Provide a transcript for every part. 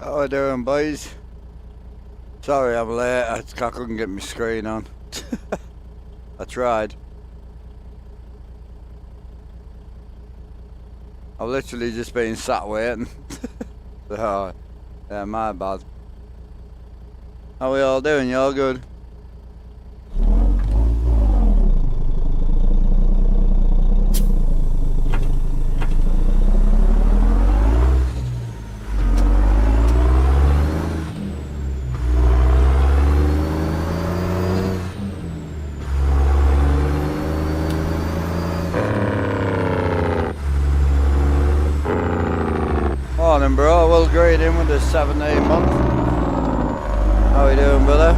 How are we doing, boys? Sorry I'm late, I couldn't get my screen on. I tried. I've literally just been sat waiting. So, yeah, my bad. How we all doing? You all good? Morning, bro. Will Green in with the 17 month. How you doing, brother?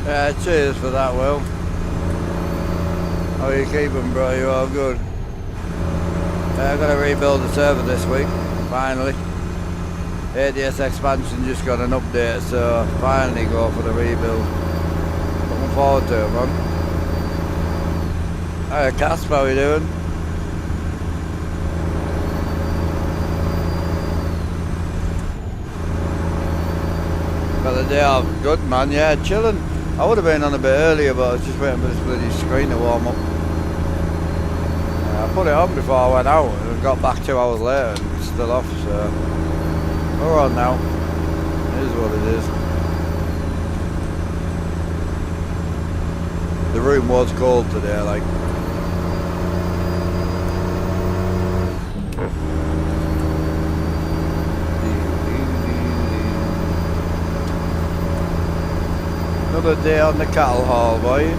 Yeah, cheers for that, Will. How are you keeping, bro? You all good? I've got to rebuild the server this week, finally. ADS expansion just got an update, so finally go for the rebuild. Looking forward to it, man. Hi, Casp, how you doing? Got the day off, good man, yeah, chilling. I would have been on a bit earlier, but I was just waiting for this bloody screen to warm up. I put it on before I went out and got back 2 hours later and it's still off, so we're on now. It is what it is. The room was cold today, like. Another day on the cattle haul, boy.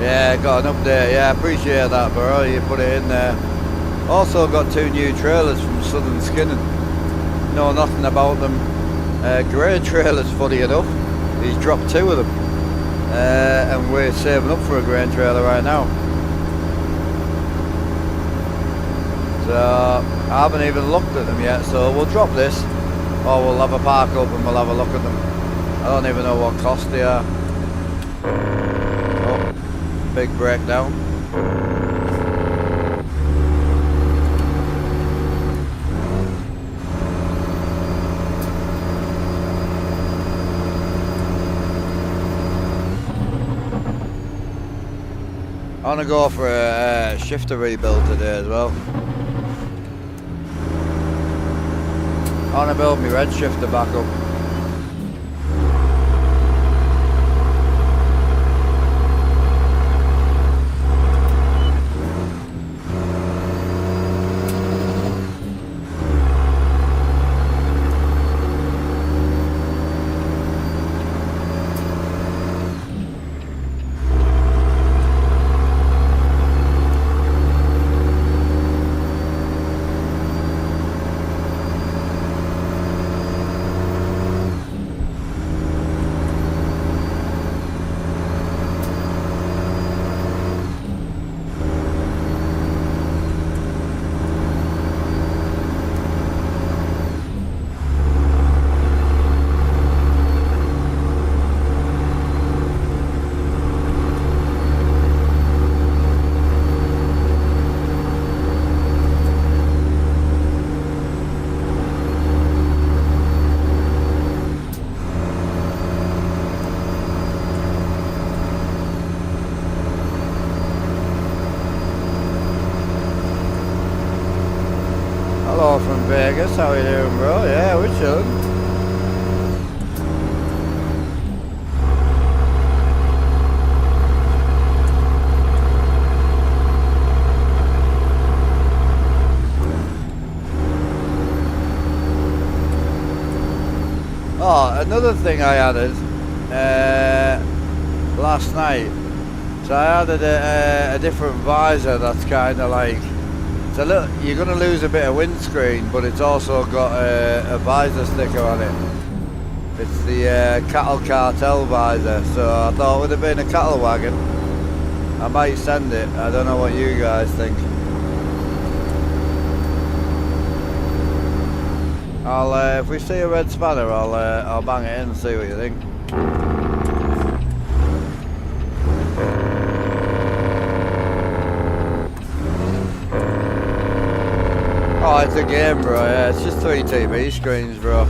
Yeah, got an update. Yeah, appreciate that, bro. You put it in there. Also got 2 new trailers from Southern Skinning. Know nothing about them. Grey trailers, funny enough. He's dropped 2 of them. And we're saving up for a grain trailer right now. So I haven't even looked at them yet, so we'll drop this, or we'll have a park up and we'll have a look at them. I don't even know what cost they are. Oh, big breakdown. I want to go for a shifter rebuild today as well. I want to build my red shifter back up. how you doing, bro? Yeah, we're chilling. Oh, another thing I added last night. So I added a different visor that's kind of like, it's a little, you're going to lose a bit of windscreen, but it's also got a visor sticker on it. It's the cattle cartel visor, so I thought it would have been a cattle wagon. I might send it, I don't know what you guys think. If we see a red spanner, I'll bang it in and see what you think. Oh, it's a game, bro. Yeah, it's just 3 TV screens, bro.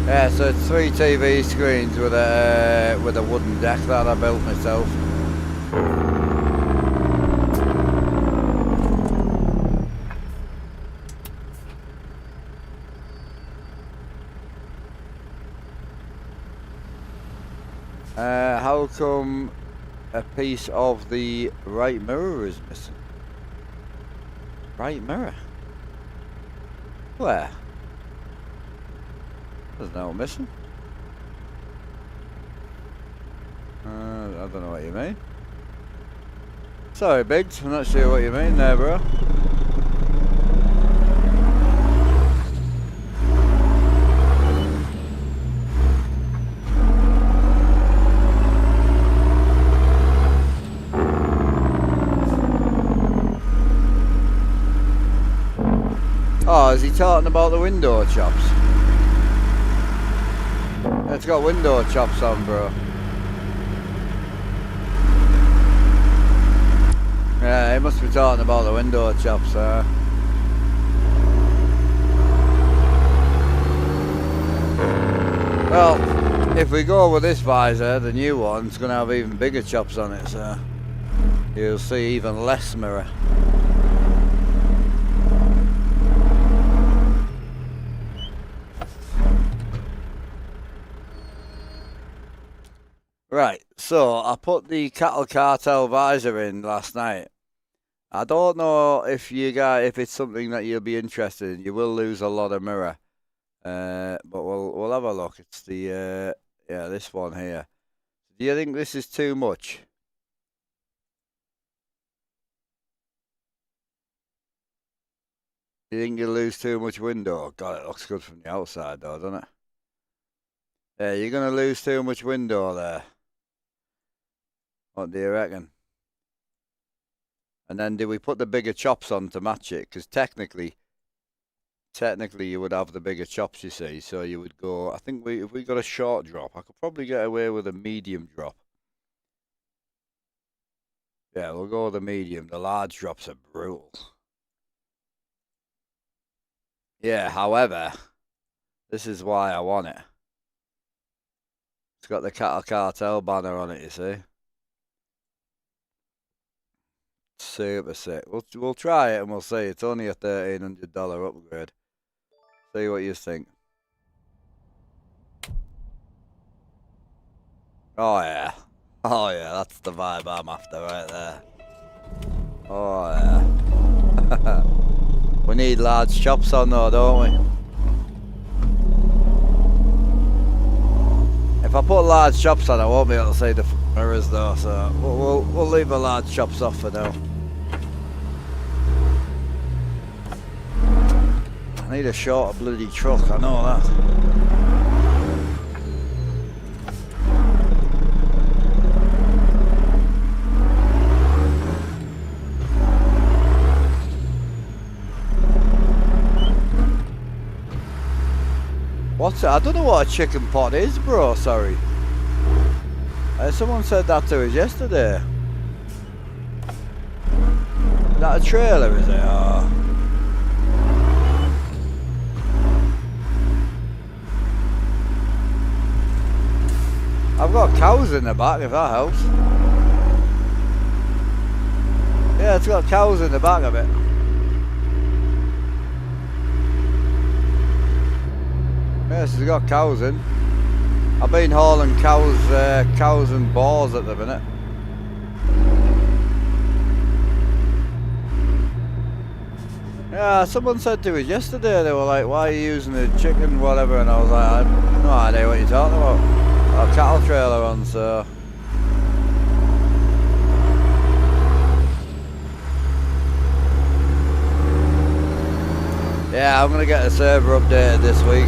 Yeah, so it's 3 TV screens with a wooden deck that I built myself. How come a piece of the right mirror is missing? Right mirror? Where? There's no missing. I don't know what you mean. Sorry, Biggs, I'm not sure what you mean there, bro. Oh, is he talking about the window chops? It's got window chops on, bro. Yeah, he must be talking about the window chops, Well, if we go with this visor, the new one's going to have even bigger chops on it, so you'll see even less mirror. Right, so I put the cattle cartel visor in last night. I don't know if if it's something that you'll be interested in. You will lose a lot of mirror, but we'll have a look. It's the yeah, this one here. Do you think this is too much? Do you think you'll lose too much window? God, it looks good from the outside though, doesn't it? Yeah, you're gonna lose too much window there. What do you reckon? And then do we put the bigger chops on to match it? Because technically you would have the bigger chops, you see. So you would go, I think if we got a short drop, I could probably get away with a medium drop. Yeah, we'll go with the medium. The large drops are brutal. Yeah, however, this is why I want it. It's got the cattle cartel banner on it, you see. Super sick. We'll try it and we'll see. It's only a $1,300 upgrade. See what you think. Oh yeah. Oh yeah, that's the vibe I'm after right there. Oh yeah. We need large chops on though, don't we? If I put large chops on, I won't be able to see the mirrors though, so we'll leave the large chops off for now. I need a shorter bloody truck, I know that. What's it? I don't know what a chicken pot is, bro, sorry. Someone said that to us yesterday. Is that a trailer, is it? Oh. I've got cows in the back, if that helps. Yeah, it's got cows in the back of it. Yes, it's got cows in. I've been hauling cows and boars at the minute. Yeah, someone said to us yesterday, they were like, why are you using a chicken, whatever, and I was like, I have no idea what you're talking about. Got a cattle trailer on, so... Yeah, I'm gonna get the server updated this week.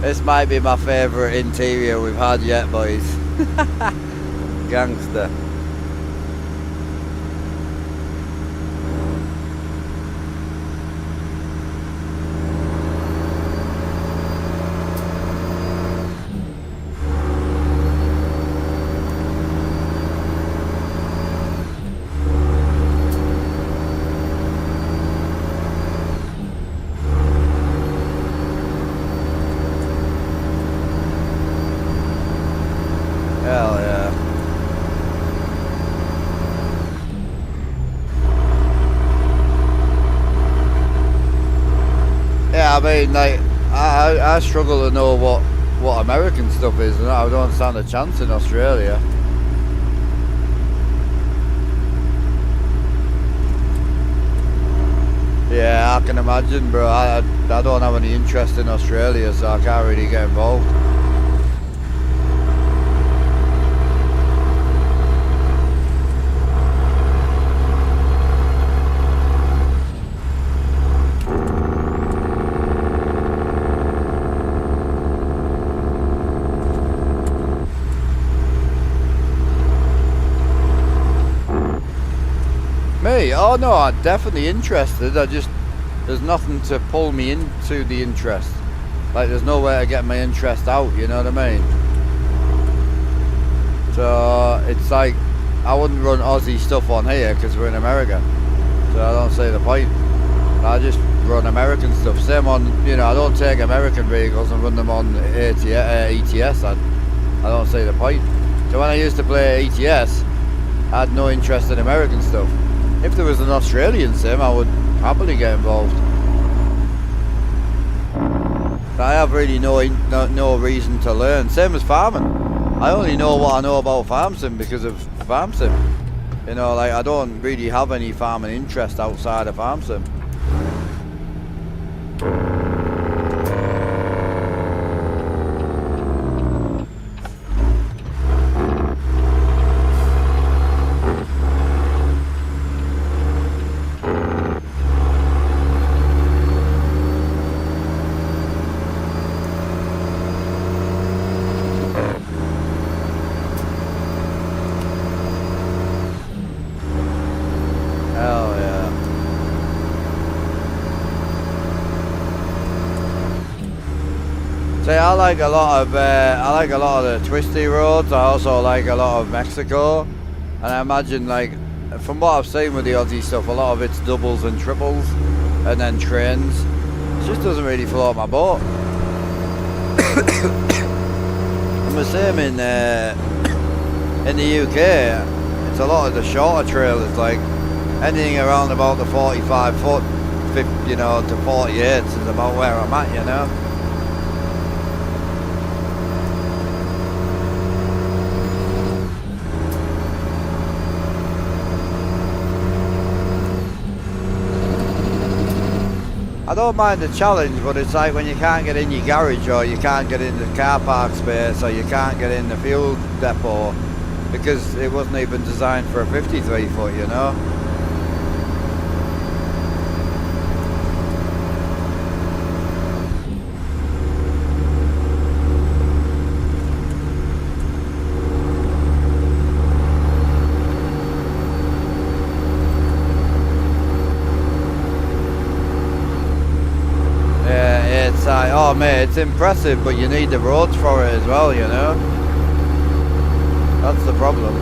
This might be my favourite interior we've had yet, boys. Gangster. Hell yeah. Yeah, I mean, like, I struggle to know what American stuff is, and I don't stand a chance in Australia. Yeah, I can imagine, bro. I don't have any interest in Australia, so I can't really get involved. Me? Oh no, I'm definitely interested. There's nothing to pull me into the interest. Like, there's no way to get my interest out, you know what I mean? So, it's like, I wouldn't run Aussie stuff on here because we're in America. So I don't see the point. I just run American stuff. Same on, you know, I don't take American vehicles and run them on ETS. I don't see the point. So when I used to play ETS, I had no interest in American stuff. If there was an Australian sim, I would happily get involved. But I have really no reason to learn. Same as farming. I only know what I know about farm sim because of farm sim. You know, like, I don't really have any farming interest outside of farm sim. I like a lot of the twisty roads. I also like a lot of Mexico, and I imagine, like, from what I've seen with the Aussie stuff, a lot of it's doubles and triples, and then trains. It just doesn't really float my boat. And the same in the UK. It's a lot of the shorter trailers, like anything around about the 45 foot, 50, you know, to 48 is about where I'm at, you know. I don't mind the challenge, but it's like when you can't get in your garage, or you can't get in the car park space, or you can't get in the fuel depot because it wasn't even designed for a 53 foot, you know. It's like, oh mate, it's impressive, but you need the roads for it as well, you know. That's the problem.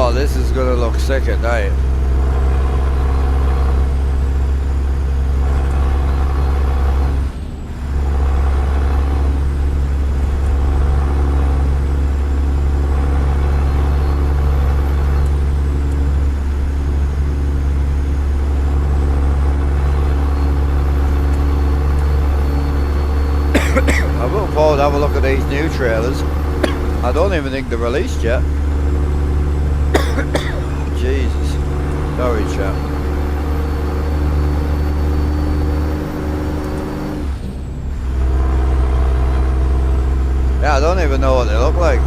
Oh, this is gonna look sick at night. I'm looking forward to have a look at these new trailers. I don't even think they're released yet. Jesus. Sorry, chap. Yeah, I don't even know what they look like.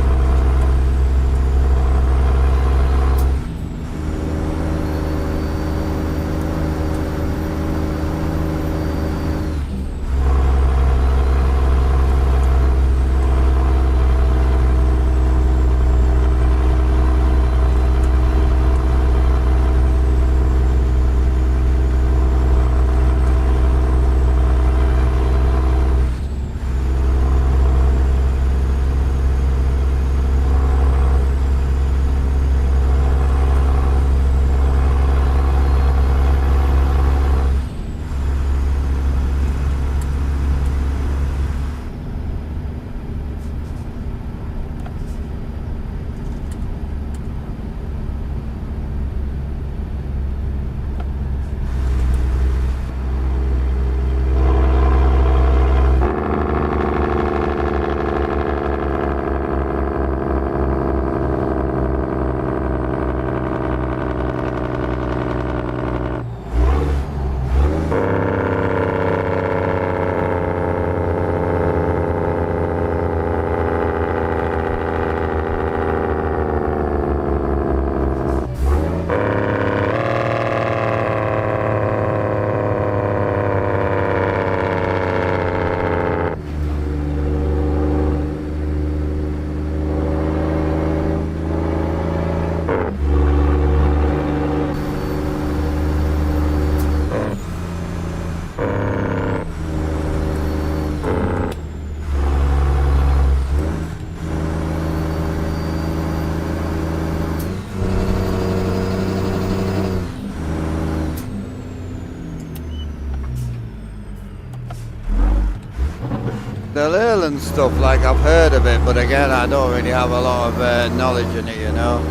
The Leyland stuff, like I've heard of it, but again, I don't really have a lot of knowledge in it, you know.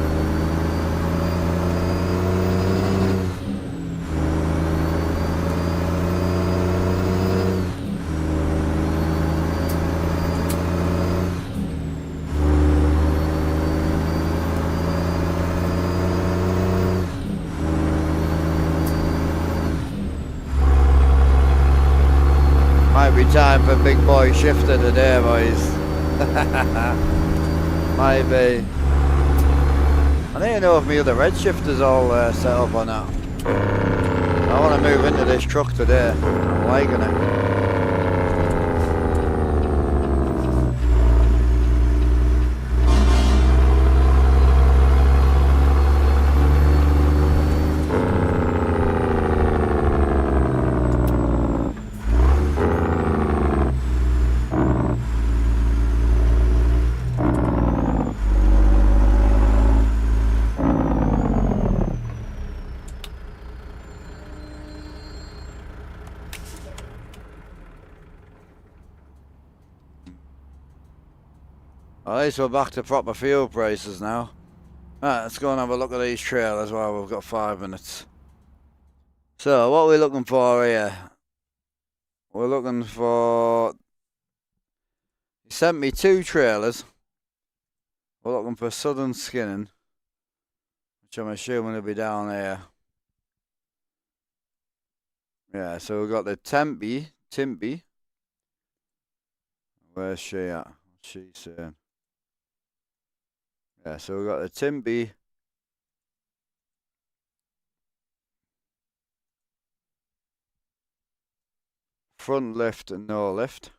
Might be time for big boy shifter today, boys. Might be. I need to know if my other red shifter's all set up or not. I want to move into this truck today. I'm liking it. Alright, so we're back to proper fuel prices now. Right, let's go and have a look at these trailers while we've got 5 minutes. So, what are we looking for here? We're looking for... He sent me 2 trailers. We're looking for Southern Skinning, which I'm assuming will be down here. Yeah, so we've got the Timpy. Where's she at? What's she saying? Yeah, so we've got the Timpy. Front lift and no lift.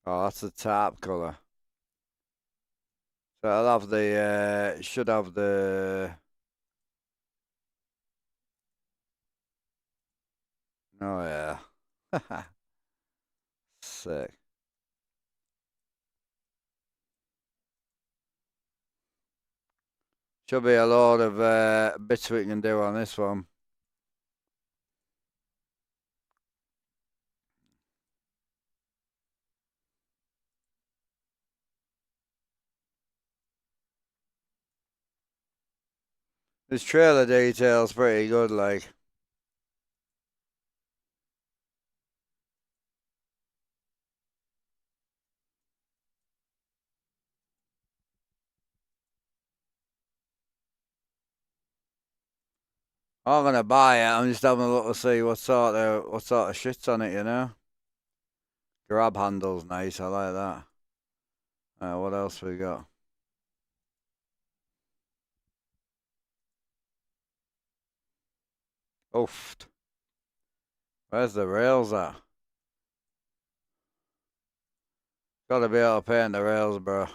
Oh, that's the tarp colour. So I'll have the, should have the... Oh, yeah. Sick. Should be a lot of bits we can do on this one. This trailer detail's pretty good, like. I'm gonna buy it. I'm just having a look to see what sort of shit's on it, you know. Grab handle's nice. I like that. What else we got? Oof. Where's the rails at? Gotta be able to paint the rails, bro.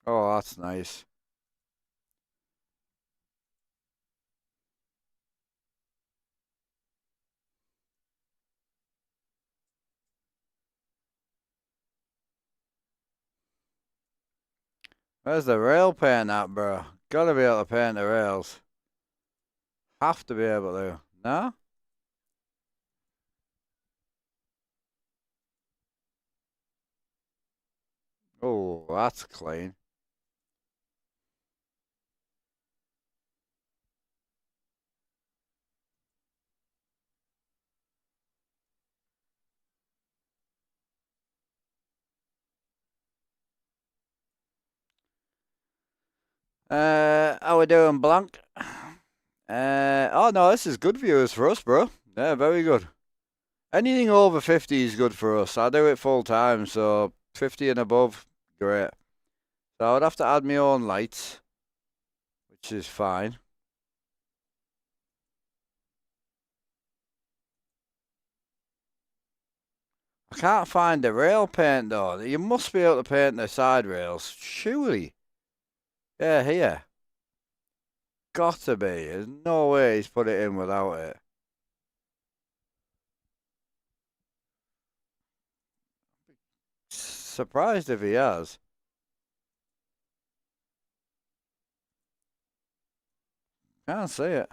Oh, that's nice. Where's the rail paint at, bro? Gotta be able to paint the rails. Have to be able to. No? Oh, that's clean. How we doing, Blank? Oh no, this is good viewers for us, bro. Yeah, very good. Anything over 50 is good for us. I do it full time, so 50 and above, great. So I would have to add my own lights, which is fine. I can't find the rail paint though. You must be able to paint the side rails, surely. Yeah, here. Got to be. There's no way he's put it in without it. Surprised if he has. Can't see it.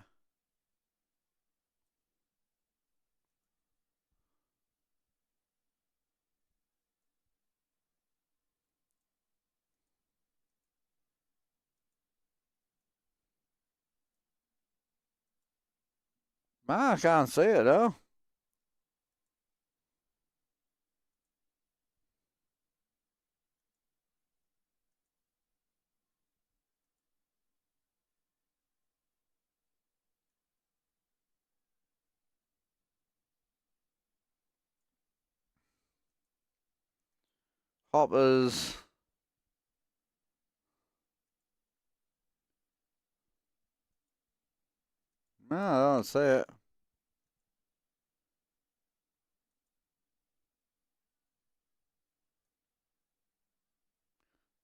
Man, I can't see it though. Hoppers. No, I don't see it.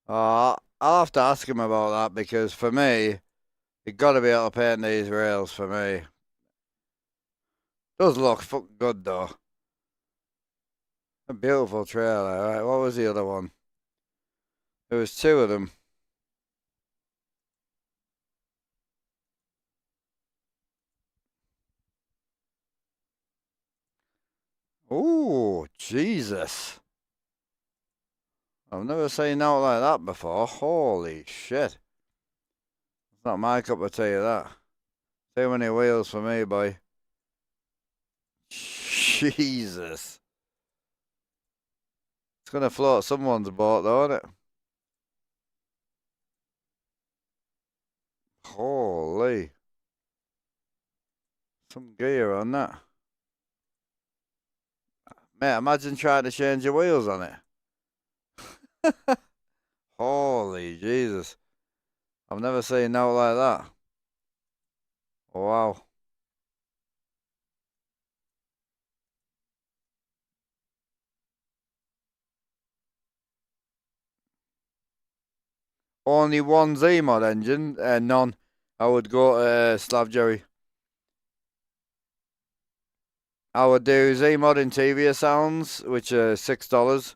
I'll have to ask him about that because for me, you gotta be able to paint these rails for me. Does look fucking good though. A beautiful trailer. Right, what was the other one? There was two of them. Ooh, Jesus. I've never seen out like that before. Holy shit. It's not my cup of tea, that. Too many wheels for me, boy. Jesus. It's gonna float someone's boat, though, isn't it? Holy. Some gear on that. Mate, imagine trying to change your wheels on it. Holy Jesus. I've never seen out like that. Wow. Only one Z mod engine, none. I would go to Slav Jerry. I would do Z-Mod interior sounds, which are $6.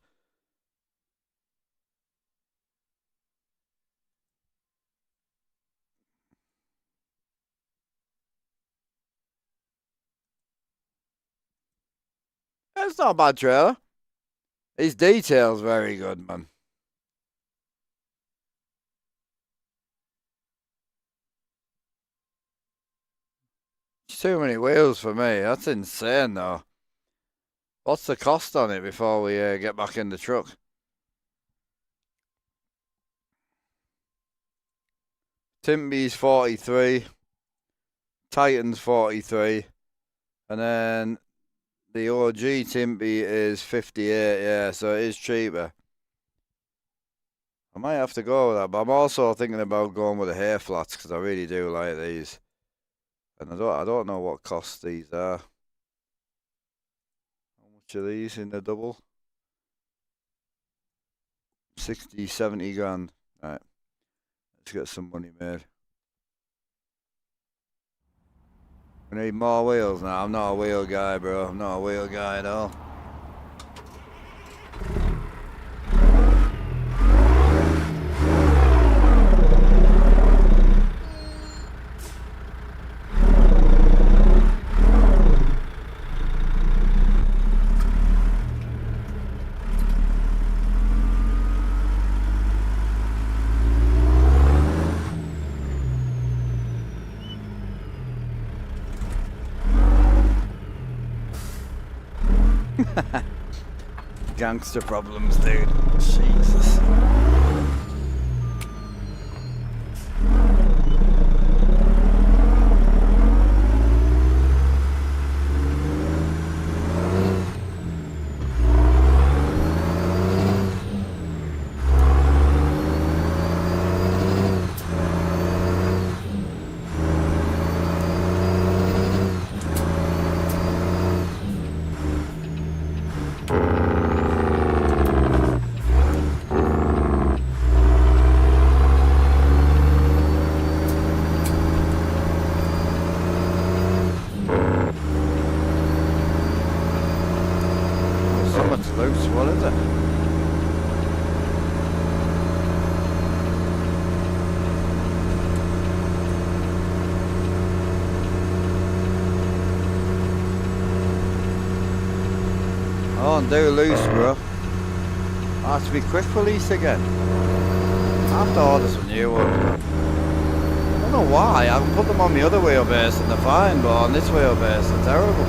It's not a bad trailer. His detail's very good, man. It's too many wheels for me. That's insane, though. What's the cost on it before we get back in the truck? Timpy's 43. Titan's 43. And then the OG Timpy is 58, yeah, so it is cheaper. I might have to go with that, but I'm also thinking about going with the hair flats because I really do like these. And I don't know what cost these are. How much are these in the double? 60, 70 grand. Right. Let's get some money made. We need more wheels now. I'm not a wheel guy, bro. I'm not a wheel guy at all. Gangster problems, dude. Jesus. Do loose, bro. I have to be quick release again. I have to order some new ones. I don't know why. I can put them on the other wheelbase and they're fine, but on this wheelbase they're terrible.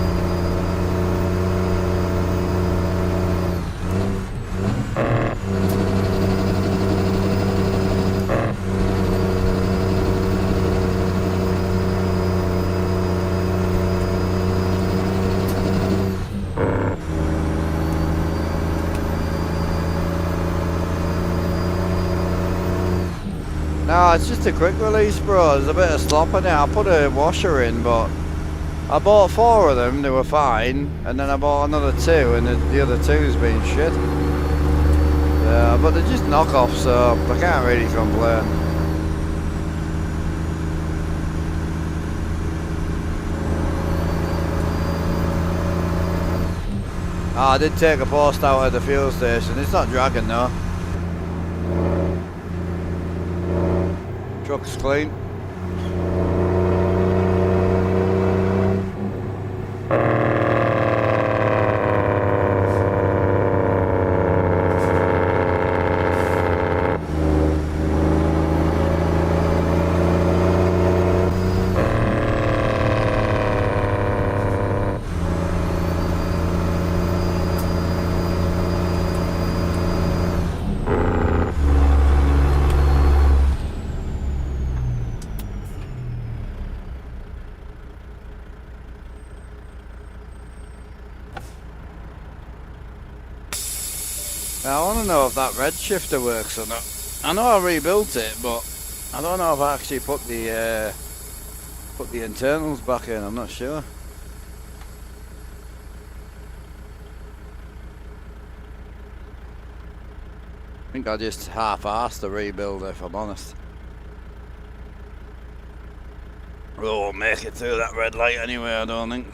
No, it's just a quick release, bro. There's a bit of slop in it. I put a washer in, but I bought 4 of them. They were fine, and then I bought another 2, and the other 2's been shit. Yeah, but they're just knockoffs, so I can't really complain. Oh, I did take a post out at the fuel station. It's not dragging though. Truck's clean. Now, I want to know if that red shifter works or not. I know I rebuilt it, but I don't know if I actually put the internals back in. I'm not sure. I think I just half-assed the rebuild, if I'm honest. We won't make it through that red light anyway, I don't think.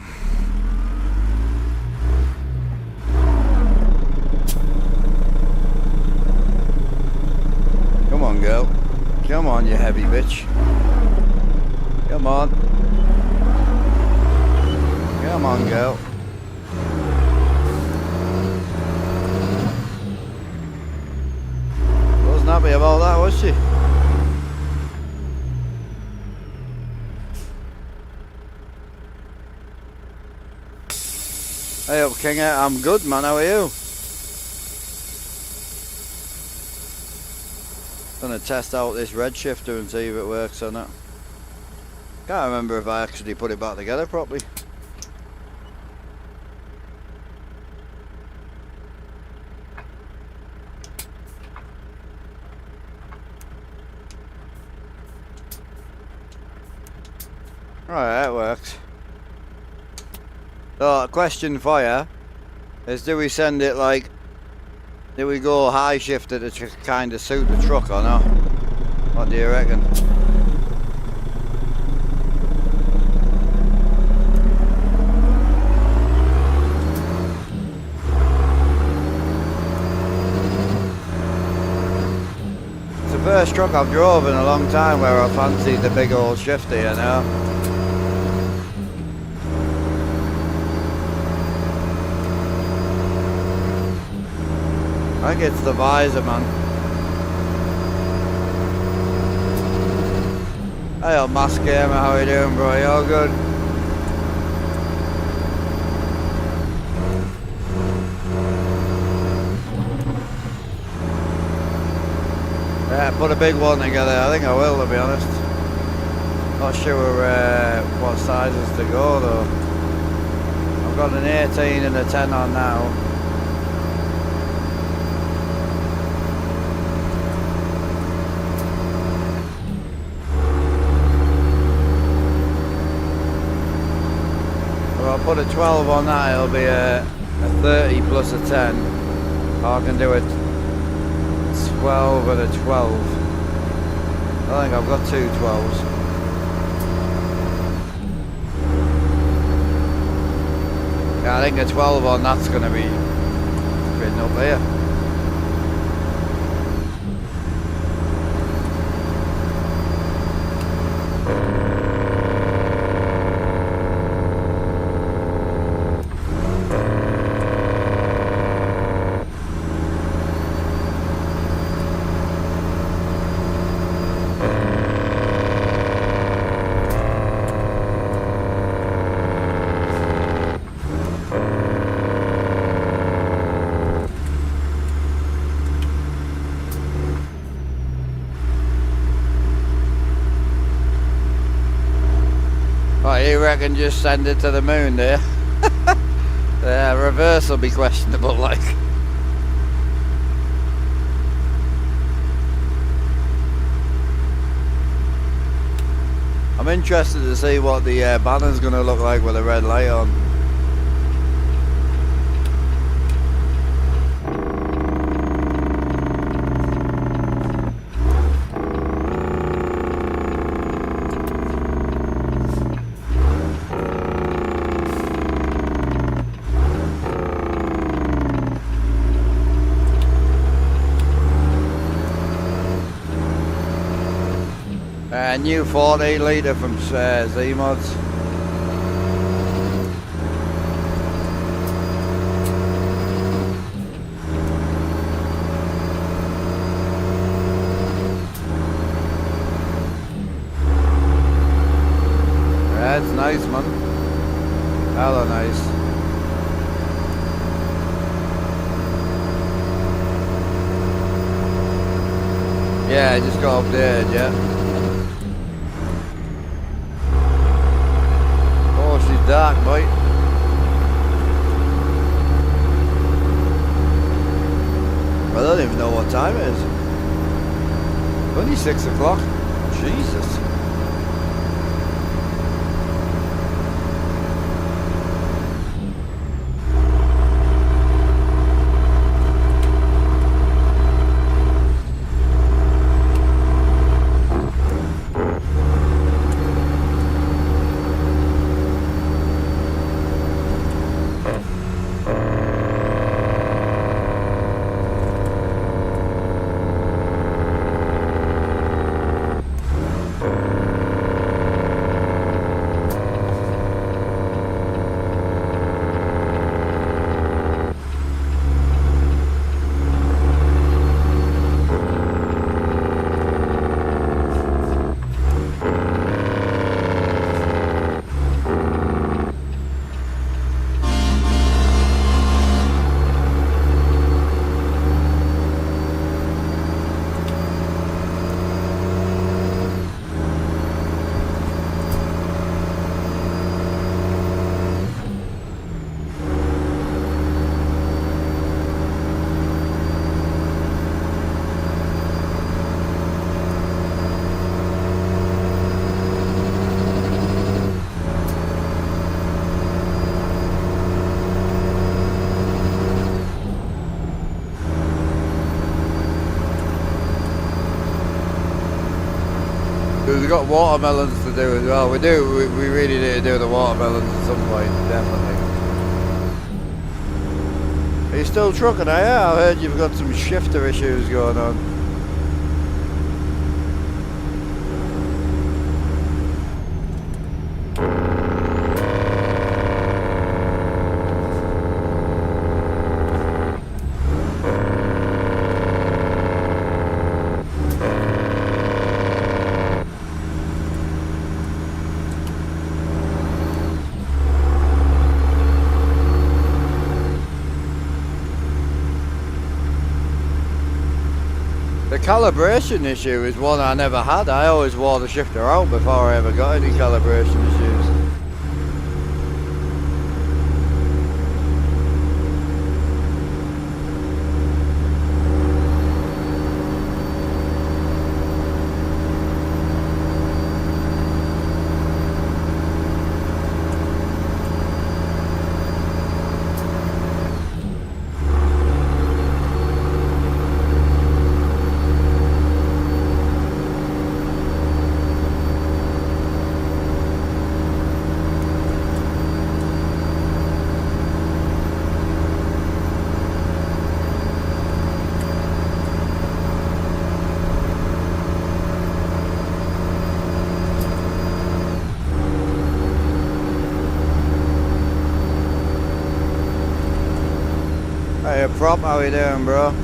Come on, girl. Come on, you heavy bitch. Come on. Come on, girl. Wasn't happy about that, was she? Hey up, Kinger. I'm good, man. How are you? Gonna test out this red shifter and see if it works or not. Can't remember if I actually put it back together properly. Right, that works. So, a question for you is, do we send it like, do we go high shifter to kind of suit the truck or not? What do you reckon? It's the first truck I've drove in a long time where I fancied the big old shifter, you know? I think it's the visor, man. Hey up, Mask Gamer, how are you doing, bro? You all good? Yeah, put a big one together. I think I will, to be honest. Not sure what sizes to go, though. I've got an 18 and a 10 on now. Put a 12 on that, it'll be a 30 plus a 10. Or I can do a 12 and a 12. I think I've got two 12s. Yeah, I think a 12 on that's going to be fitting up here. You reckon just send it to the moon there? Yeah, reverse will be questionable, like. I'm interested to see what the banner's going to look like with a red light on. New 14 litre from Z-Mods. Yeah, it's nice, man. Hella nice. Yeah, I just got updated, yeah. Dark, boy. I don't even know what time it is. Only 6 o'clock. Jesus. We've got watermelons to do as well. We really need to do the watermelons at some point, definitely. Are you still trucking? I heard you've got some shifter issues going on. The calibration issue is one I never had. I always wore the shifter out before I ever got any calibration issues. Hey, prop, how you doing, bro?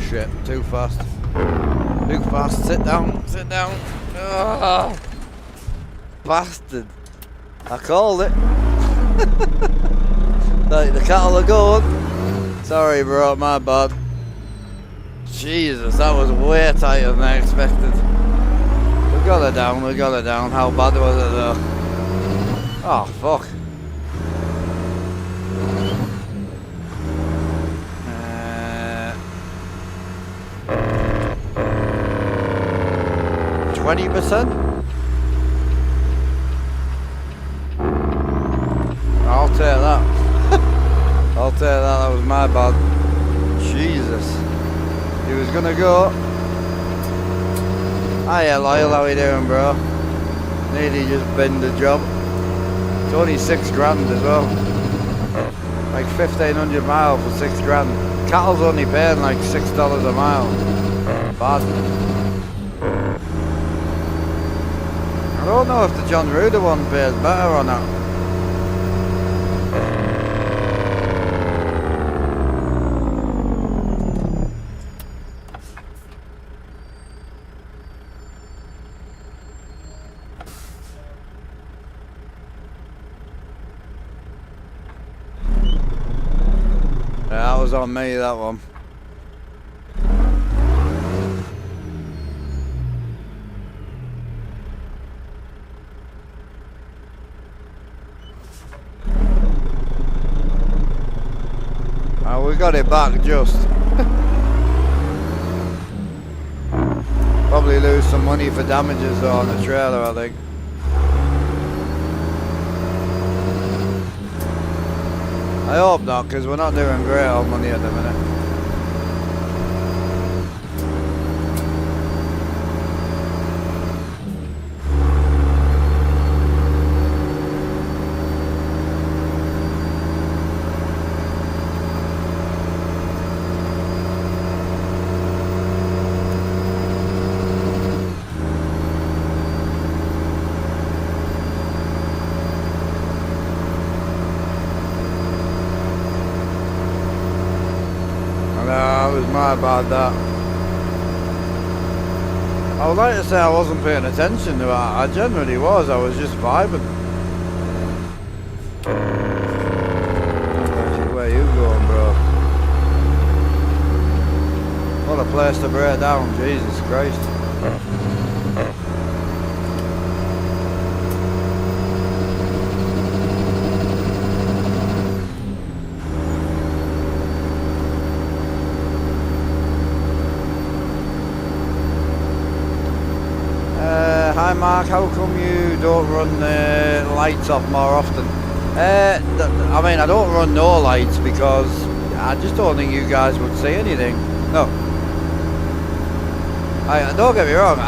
Shit, too fast. Too fast. Sit down, sit down. Oh, bastard. I called it. The cattle are going. Sorry, bro, my bad. Jesus, that was way tighter than I expected. We got her down, we got her down. How bad was it though? Oh, fuck. 20%? I'll take that. I'll take that, that was my bad. Jesus. He was gonna go. Hiya Lyle, how you doing, bro? Nearly just binned the job. It's only 6 grand as well. Like 1,500 miles for 6 grand. Cattle's only paying like $6 a mile. Bad. I don't know if the John Ruder one pays better or not. Yeah, that was on me, that one. We got it back just. Probably lose some money for damages though on the trailer, I think. I hope not, because we're not doing great on money at the minute. that was my bad, that. I would like to say I wasn't paying attention to that. I generally was. I was just vibing. Where you going, bro? What a place to break down, Jesus Christ. Hi Mark, how come you don't run lights off more often? I mean, I don't run no lights because I just don't think you guys would see anything. No. Don't get me wrong,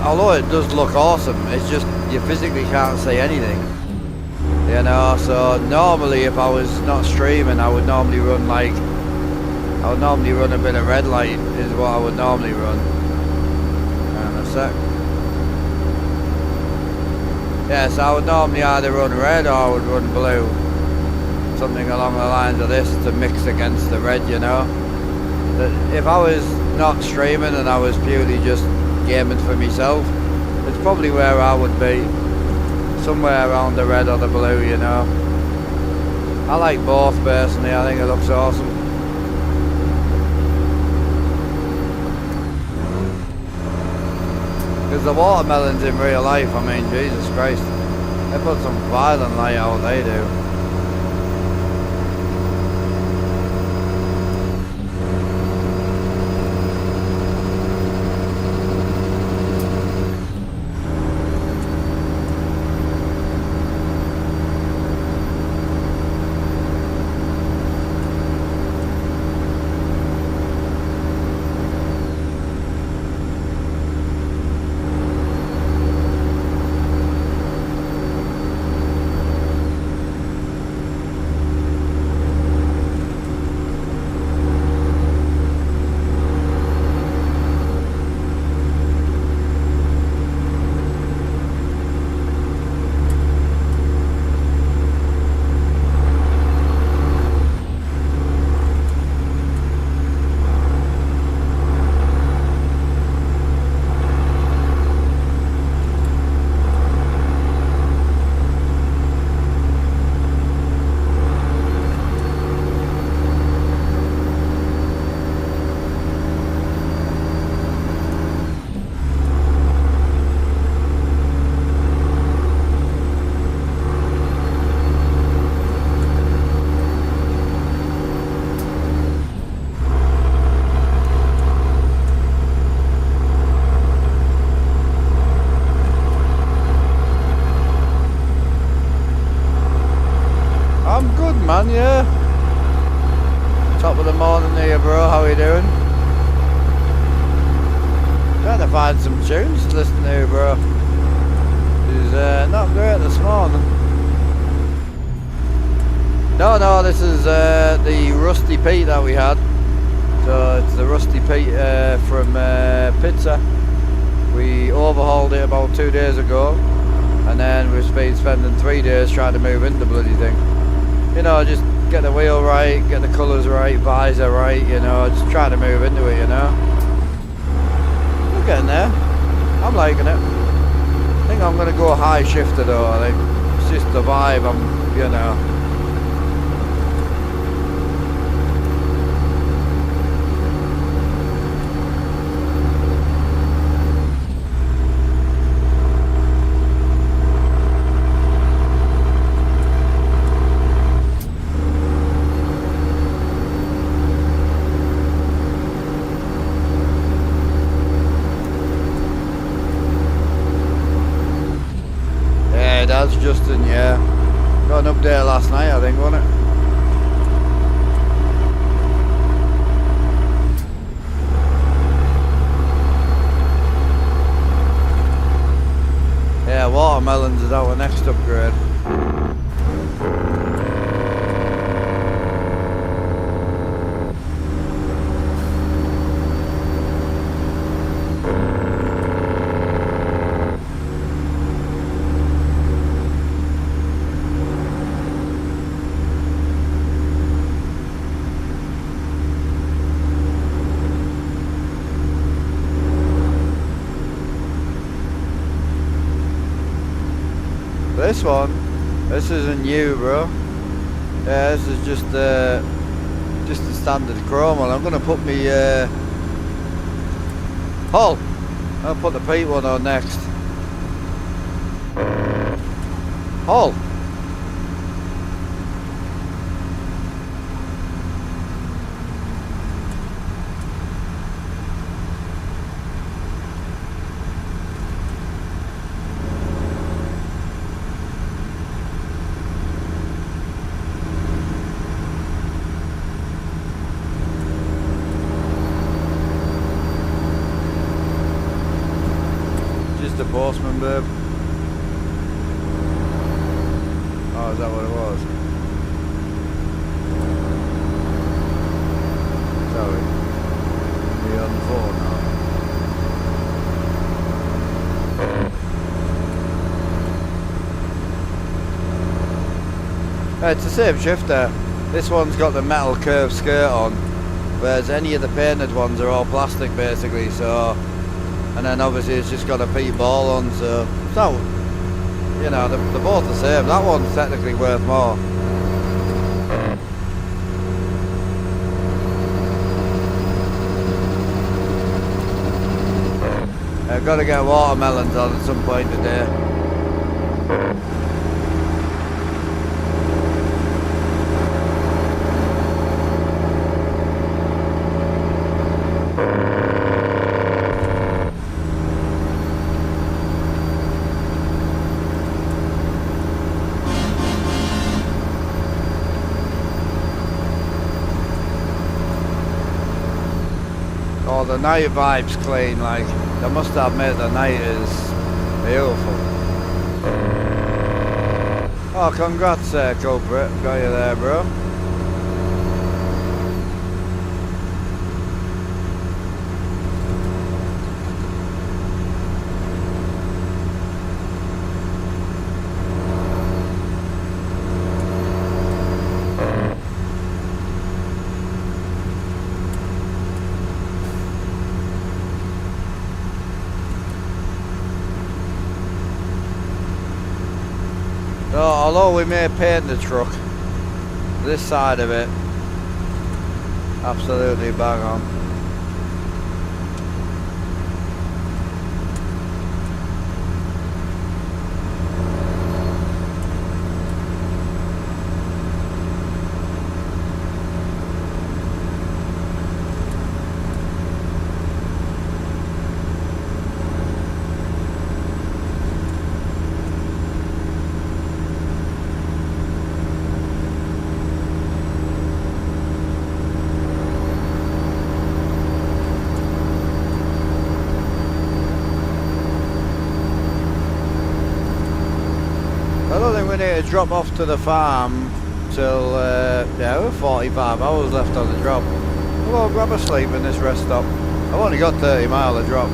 although it does look awesome, it's just you physically can't see anything. You know, so normally if I was not streaming, I would normally run a bit of red light is what I would normally run. And a sec. Yes, I would normally either run red or I would run blue. Something along the lines of this to mix against the red, you know. But if I was not streaming and I was purely just gaming for myself, it's probably where I would be. Somewhere around the red or the blue, you know. I like both personally, I think it looks awesome. Because the watermelons in real life, I mean, Jesus Christ, they put some violent light out, they do. Man, yeah. Top of the morning here, bro. How are you doing? Trying to find some tunes to listen to, bro. It's not great this morning. No, this is the Rusty Pete that we had. So it's the Rusty Pete from Pizza. We overhauled it about 2 days ago, and then we've been spending 3 days trying to move in the bloody thing. You know, just get the wheel right, get the colours right, visor right, you know, just trying to move into it, you know. We're getting there. I'm liking it. I think I'm going to go high shifter though, I think. It's just the vibe, you know. Justin, yeah. Got an update last this one. This isn't new, bro. Yeah, this is just the standard chrome one. I'm gonna put me hull. I'll put the Pete one on next. Hull. The postman, babe. Oh, is that what it was? Sorry. Are you on the phone now? It's the same shifter. This one's got the metal curved skirt on, whereas any of the painted ones are all plastic basically, so. And then obviously it's just got a Pete ball on, so you know, they're both the same. That one's technically worth more. I've got to get watermelons on at some point today. Oh, the night vibe's clean, like, I must admit the night is beautiful. Oh, congrats, culprit, got you there, bro. So, although we may paint the truck, this side of it, absolutely bang on. I don't think we need to drop off to the farm till, yeah, we're 45 hours left on the drop. We'll grab a sleep in this rest stop. I've only got 30 mile to drop.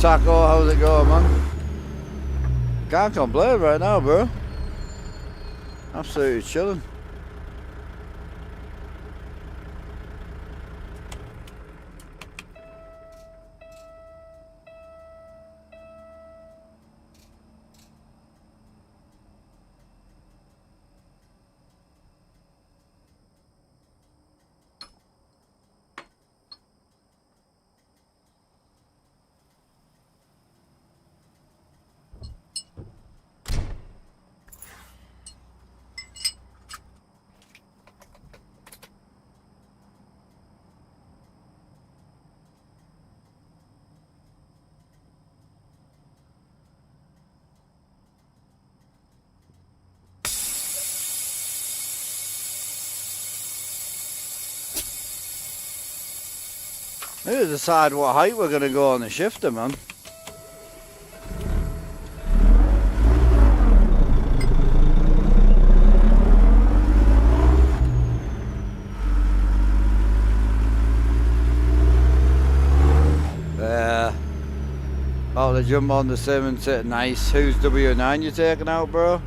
Taco? How's it going, man? Can't complain right now, bro. Absolutely chilling. We need to decide what height we're going to go on the shifter, man. Oh, they jump on the sim and sit nice. Who's W9 you taking out, bro?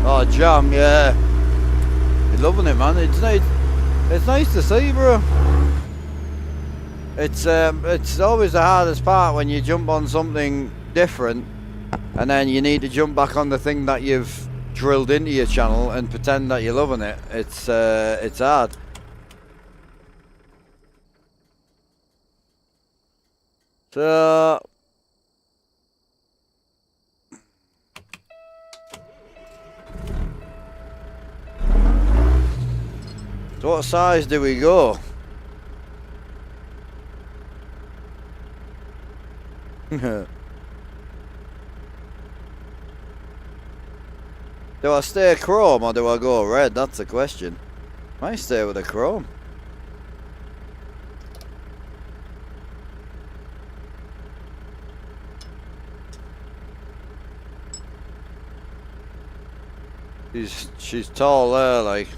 Oh, Jam, yeah. You're loving it, man. It's nice to see, bro. It's always the hardest part when you jump on something different and then you need to jump back on the thing that you've drilled into your channel and pretend that you're loving it. It's hard. So what size do we go? Do I stay chrome or do I go red? That's the question. Might stay with the chrome. She's tall there, like.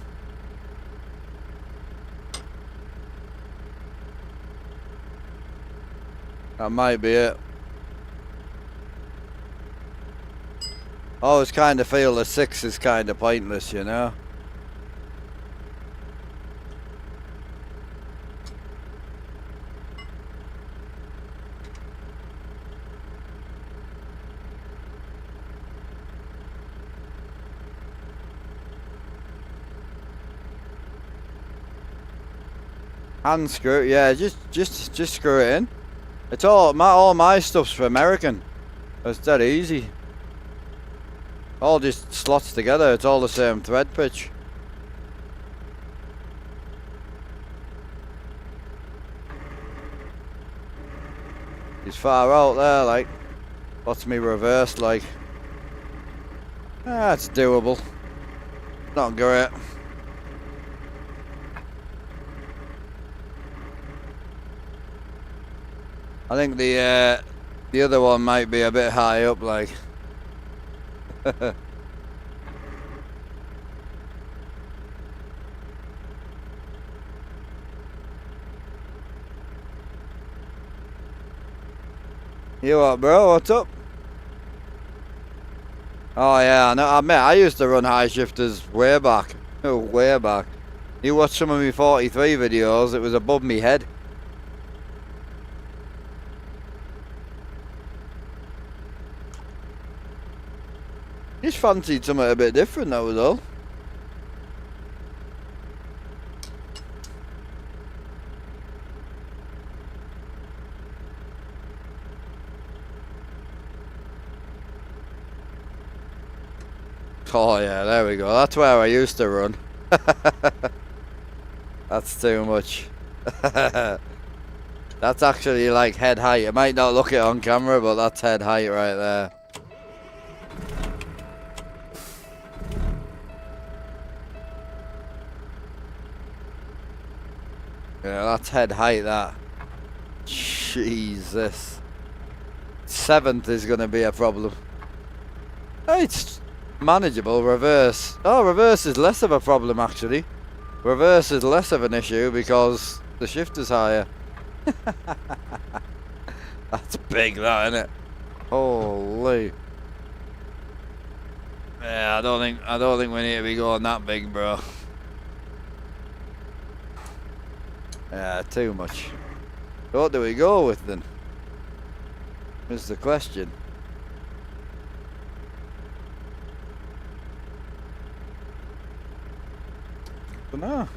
That might be it. I always kind of feel the 6 is kind of pointless, you know. Hand screw, yeah, just screw it in. It's all my stuff's for American. It's that easy. All just slots together. It's all the same thread pitch. He's far out there, like. What's me reversed, like? It's doable. Not great. I think the other one might be a bit high up, like. You what, bro? What's up? Oh yeah, I know. I used to run high shifters way back. Oh, way back. You watch some of me 43 videos. It was above me head. Just fancied something a bit different, that was all. Oh yeah, there we go. That's where I used to run. That's too much. That's actually like head height. I might not look it on camera, but that's head height right there. Yeah, that's head height, that. Jesus. 7th is going to be a problem. Manageable. Reverse. Oh, reverse is less of a problem actually. Reverse is less of an issue because the shift is higher. That's big, that, isn't it? Holy. Yeah, I don't think we need to be going that big, bro. Yeah, too much. What do we go with then? Is the question. But no.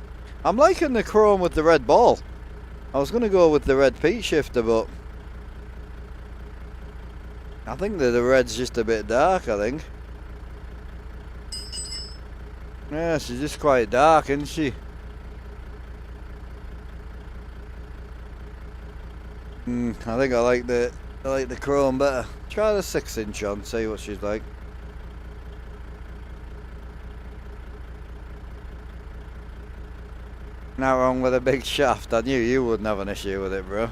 I'm liking the chrome with the red ball. I was gonna go with the red peat shifter, but I think that the red's just a bit dark, I think. Yeah, she's just quite dark, isn't she? I think I like the chrome better. Try the 6-inch on, see what she's like. Not wrong with a big shaft. I knew you wouldn't have an issue with it, bro.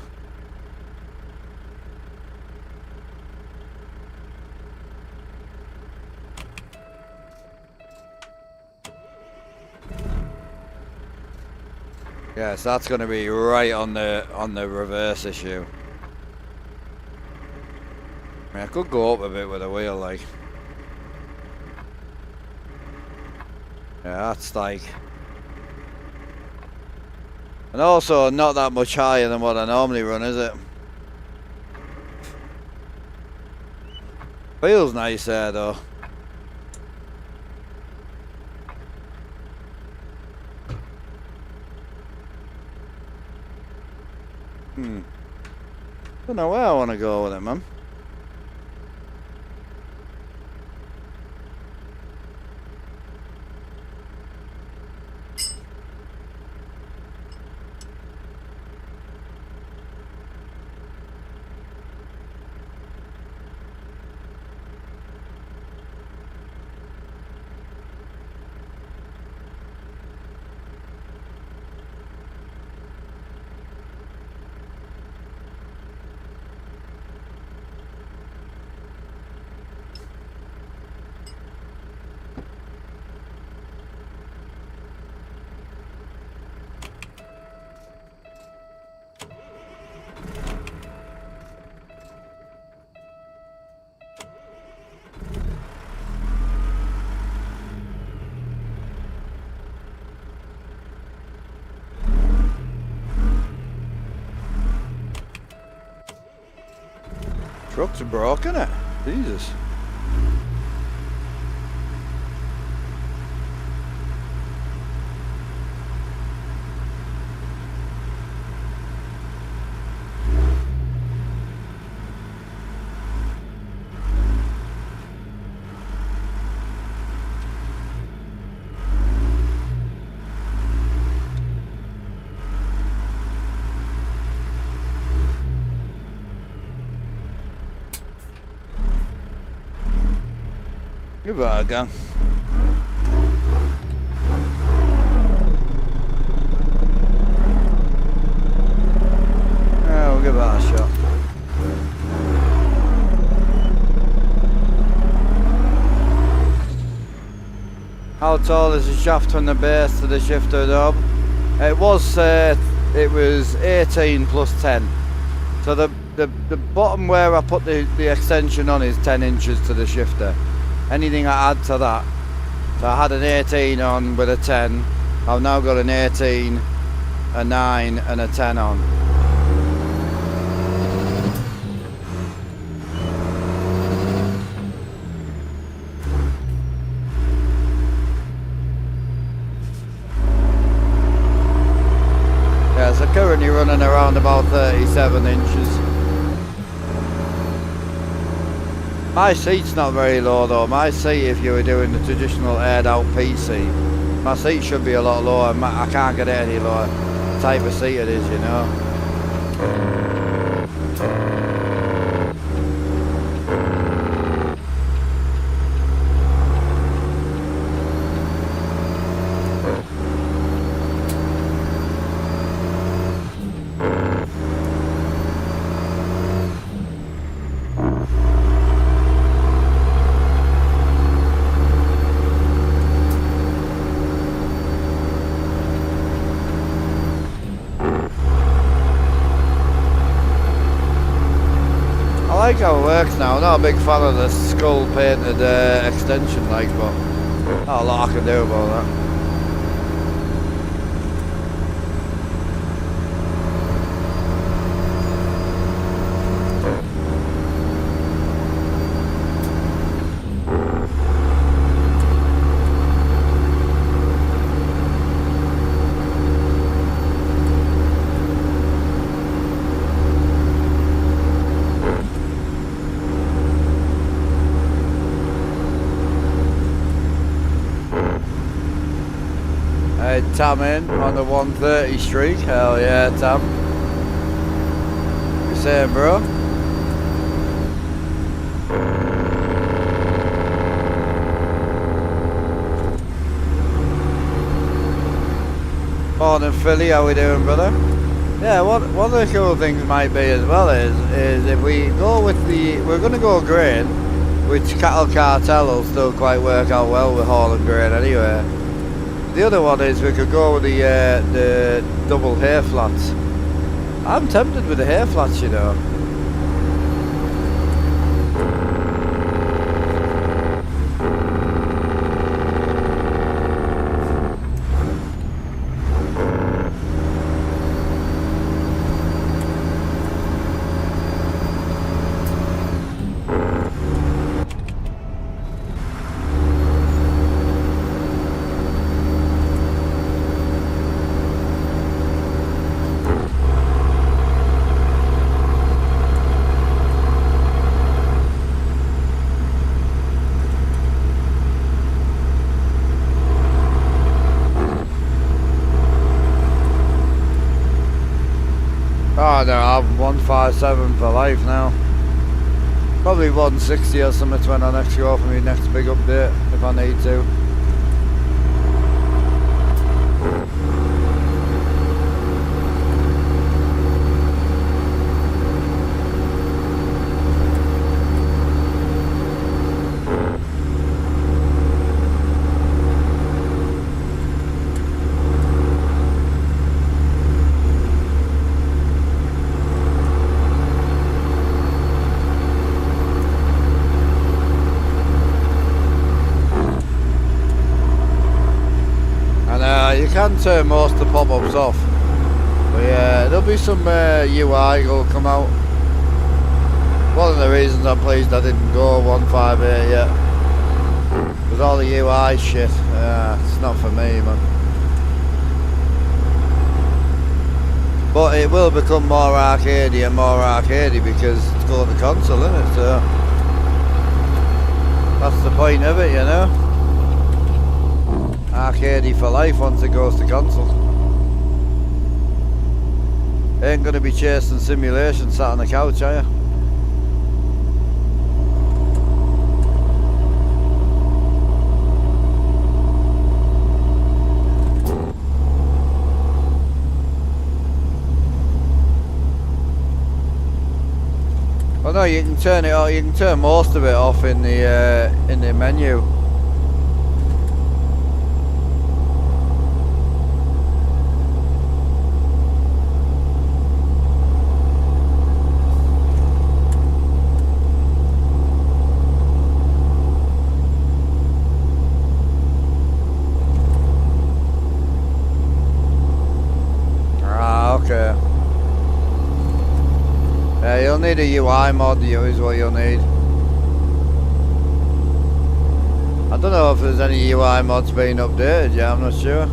Yes, that's going to be right on the reverse issue. I mean, I could go up a bit with a wheel, like. Yeah, that's like. And also not that much higher than what I normally run, is it? Feels nice there though. Don't know where I want to go with it, man. Truck's broken, it. Jesus. Give that a go. Yeah, we'll give that a shot. How tall is the shaft from the base to the shifter knob? It was 18 plus 10. So the bottom where I put the extension on is 10 inches to the shifter. Anything I add to that, so I had an 18 on with a 10, I've now got an 18, a 9 and a 10 on. Yeah, so currently running around about 37 inches. My seat's not very low though. My seat, if you were doing the traditional aired out PC, my seat should be a lot lower. I can't get it any lower. The type of seat it is, you know. not a big fan of the skull painted extension, like, but not a lot I can do about that. Tam in on the 130 streak. Hell yeah, Tam. You saying, bro? Morning, Philly. How we doing, brother? Yeah, one of the cool things might be as well is if we go with we're going to go grain, which cattle cartel will still quite work out well with hauling grain anyway. The other one is we could go with the double hay flats. I'm tempted with the hay flats, you know. Oh no, I'm 157 for life now. Probably 160 or something when I next go for my next big update, if I need to. You can turn most of the pop-ups off, but yeah, there'll be some UI will come out. One of the reasons I'm pleased I didn't go 158 yet, because all the UI shit, it's not for me, man. But it will become more arcadey and more arcadey because it's got the console, isn't it? So that's the point of it, you know. Arcadey for life once it goes to console. Ain't gonna be chasing simulation sat on the couch, are you? Oh no, you can turn it off. You can turn most of it off in the menu. Okay. Yeah, you'll need a UI mod, is what you'll need. I don't know if there's any UI mods being updated yet, I'm not sure.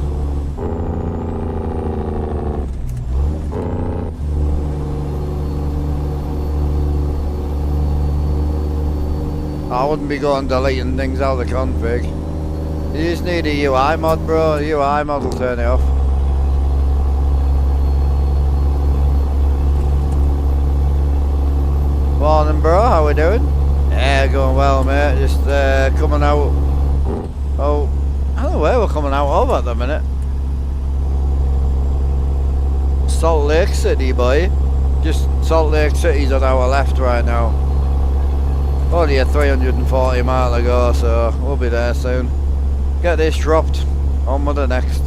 I wouldn't be going deleting things out of the config. You just need a UI mod, bro. A UI mod will turn it off. Morning, bro, how we doing? Yeah, going well, mate. Just coming out. Oh, I don't know where we're coming out of at the minute. Salt Lake City, boy. Just Salt Lake City's on our left right now. Only a 340 mile ago, so we'll be there soon. Get this dropped. On with the next.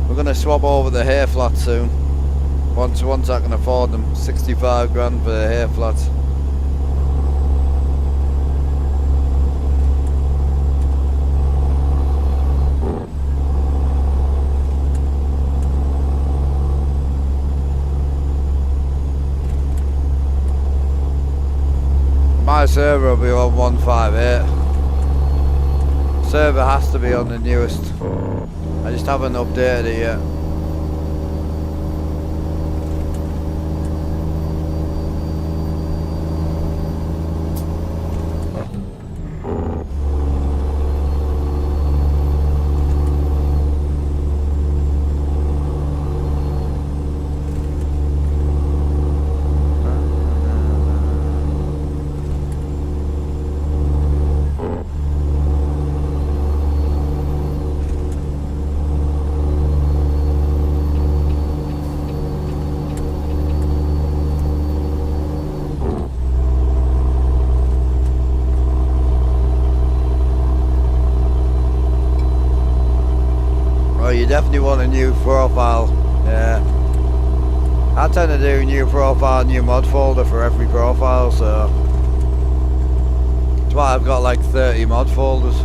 We're gonna swap over the hay flats soon. Once I can afford them, 65 grand for the hay flats. server will be on 158. Server has to be on the newest. I just haven't updated it yet. You definitely want a new profile. Yeah, I tend to do new profile, new mod folder for every profile, so that's why I've got like 30 mod folders.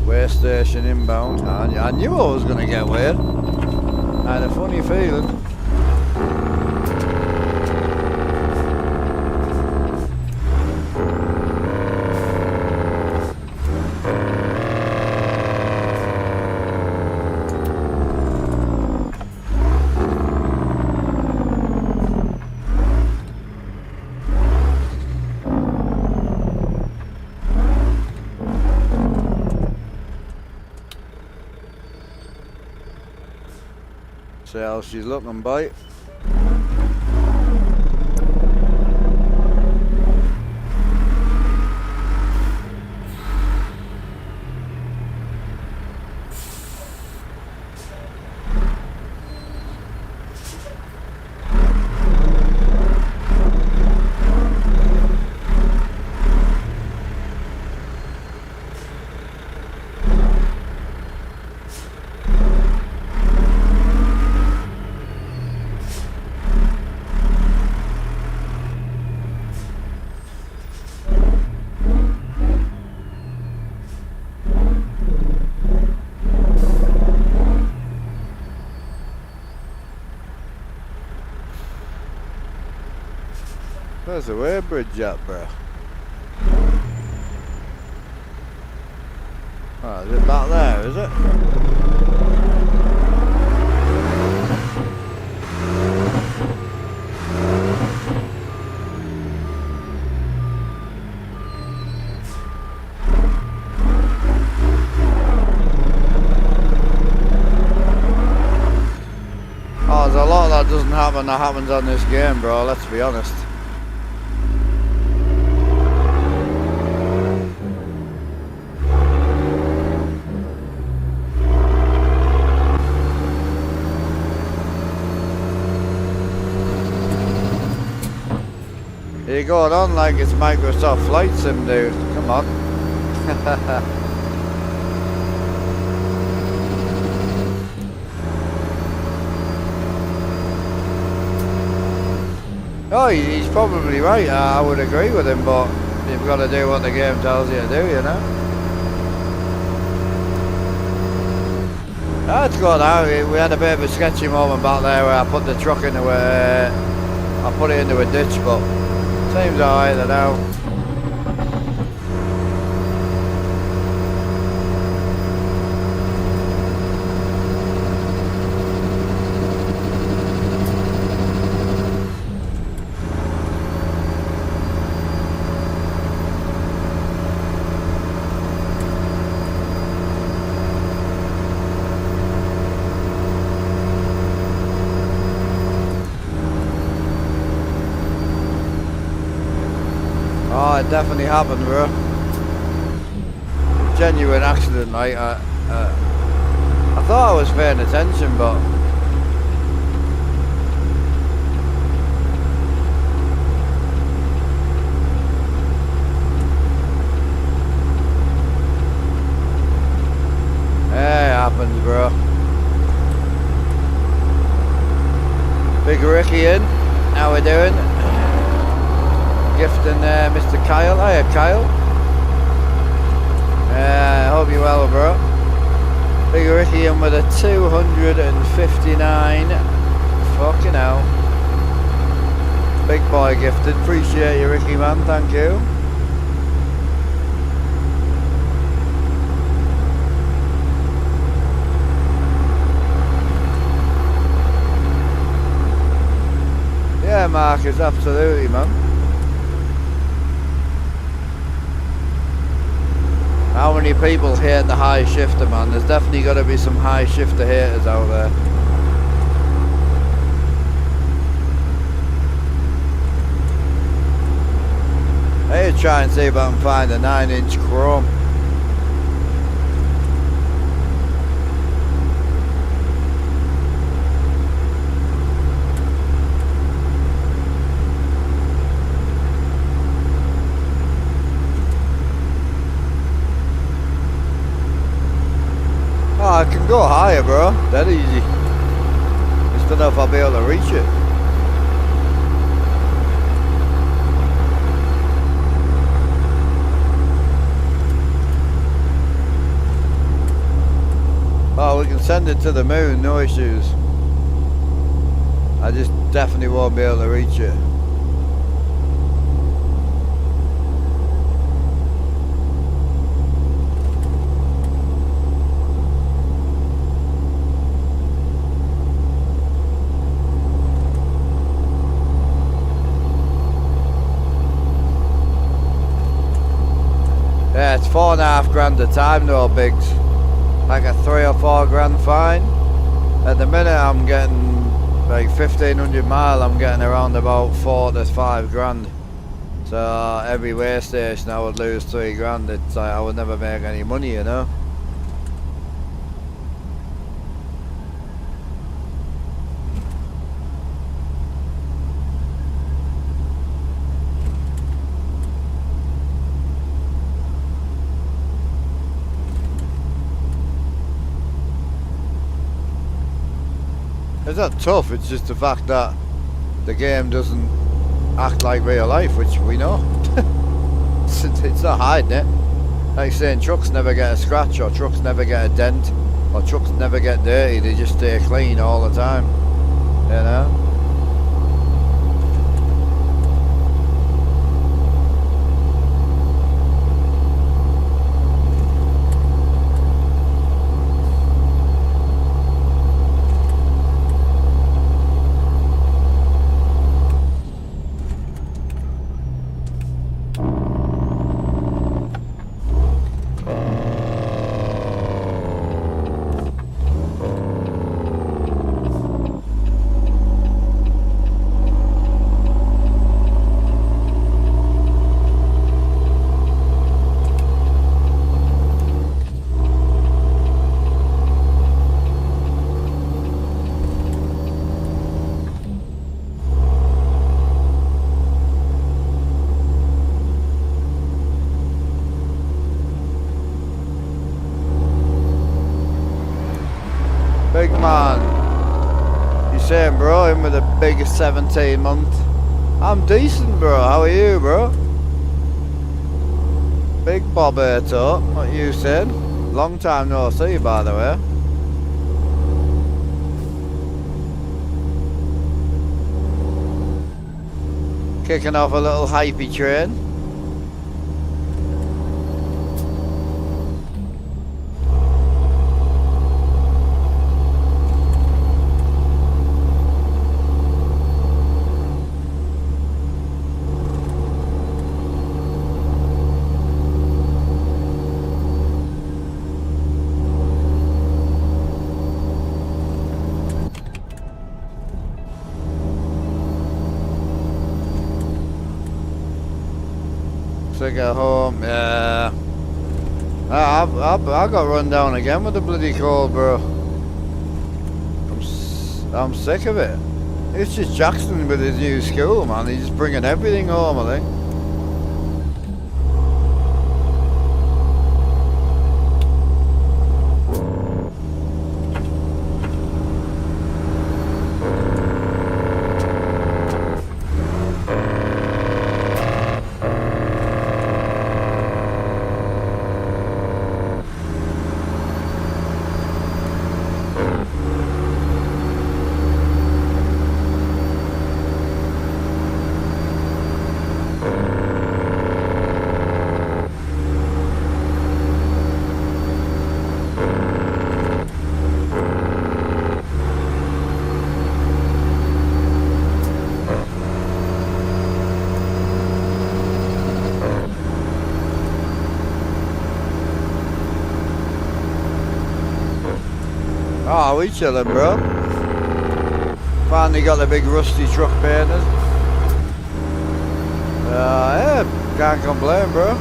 Waystation inbound. I knew I was going to get weird. I had a funny feeling. See how she's looking, bite. There's a weighbridge up, bro. Oh, is it back there, is it? Oh, there's a lot that doesn't happen that happens on this game, bro, let's be honest. You're going on like it's Microsoft Flight Sim, dude. Come on. Oh, he's probably right. I would agree with him, but you've got to do what the game tells you to do, you know? That's good now. We had a bit of a sketchy moment back there where I put the truck into I put it into a ditch, but seems alright now. Oh, it definitely happened, bro. Genuine accident, like, I thought I was paying attention, but... Yeah, it happens, bro. Big Ricky in. How we doing? Gifting Mr. Kyle. Hiya, Kyle. I hope you're well, bro. Big Ricky in with a 259. Fucking hell. Big boy gifted. Appreciate you, Ricky, man. Thank you. Yeah, Marcus, absolutely, man. How many people hate the high shifter, man? There's definitely got to be some high shifter haters out there. I need to try and see if I can find a 9-inch chrome. Oh, I can go higher, bro. That easy. Just don't know if I'll be able to reach it. Oh, we can send it to the moon, no issues. I just definitely won't be able to reach it. Yeah, it's $4.5 grand a time though, Biggs. Like a 3 or 4 grand fine. At the minute I'm getting like 1,500 mile, I'm getting around about 4 to 5 grand. So every way station I would lose 3 grand. It's like I would never make any money, you know. It's not tough, it's just the fact that the game doesn't act like real life, which we know. It's not hiding it. Like saying trucks never get a scratch, or trucks never get a dent, or trucks never get dirty, they just stay clean all the time, you know? Big man. You saying, bro, in with the biggest 17 month. I'm decent, bro. How are you, bro? Big Bob Airto, what you said. Long time no see, by the way. Kicking off a little hypey train. to get home. Yeah. I got run down again with the bloody cold, bro. I'm sick of it. It's just Jackson with his new school, man. He's just bringing everything home, I think. Oh, we chilling, bro. Finally got the big rusty truck painted. Yeah, can't complain, bro.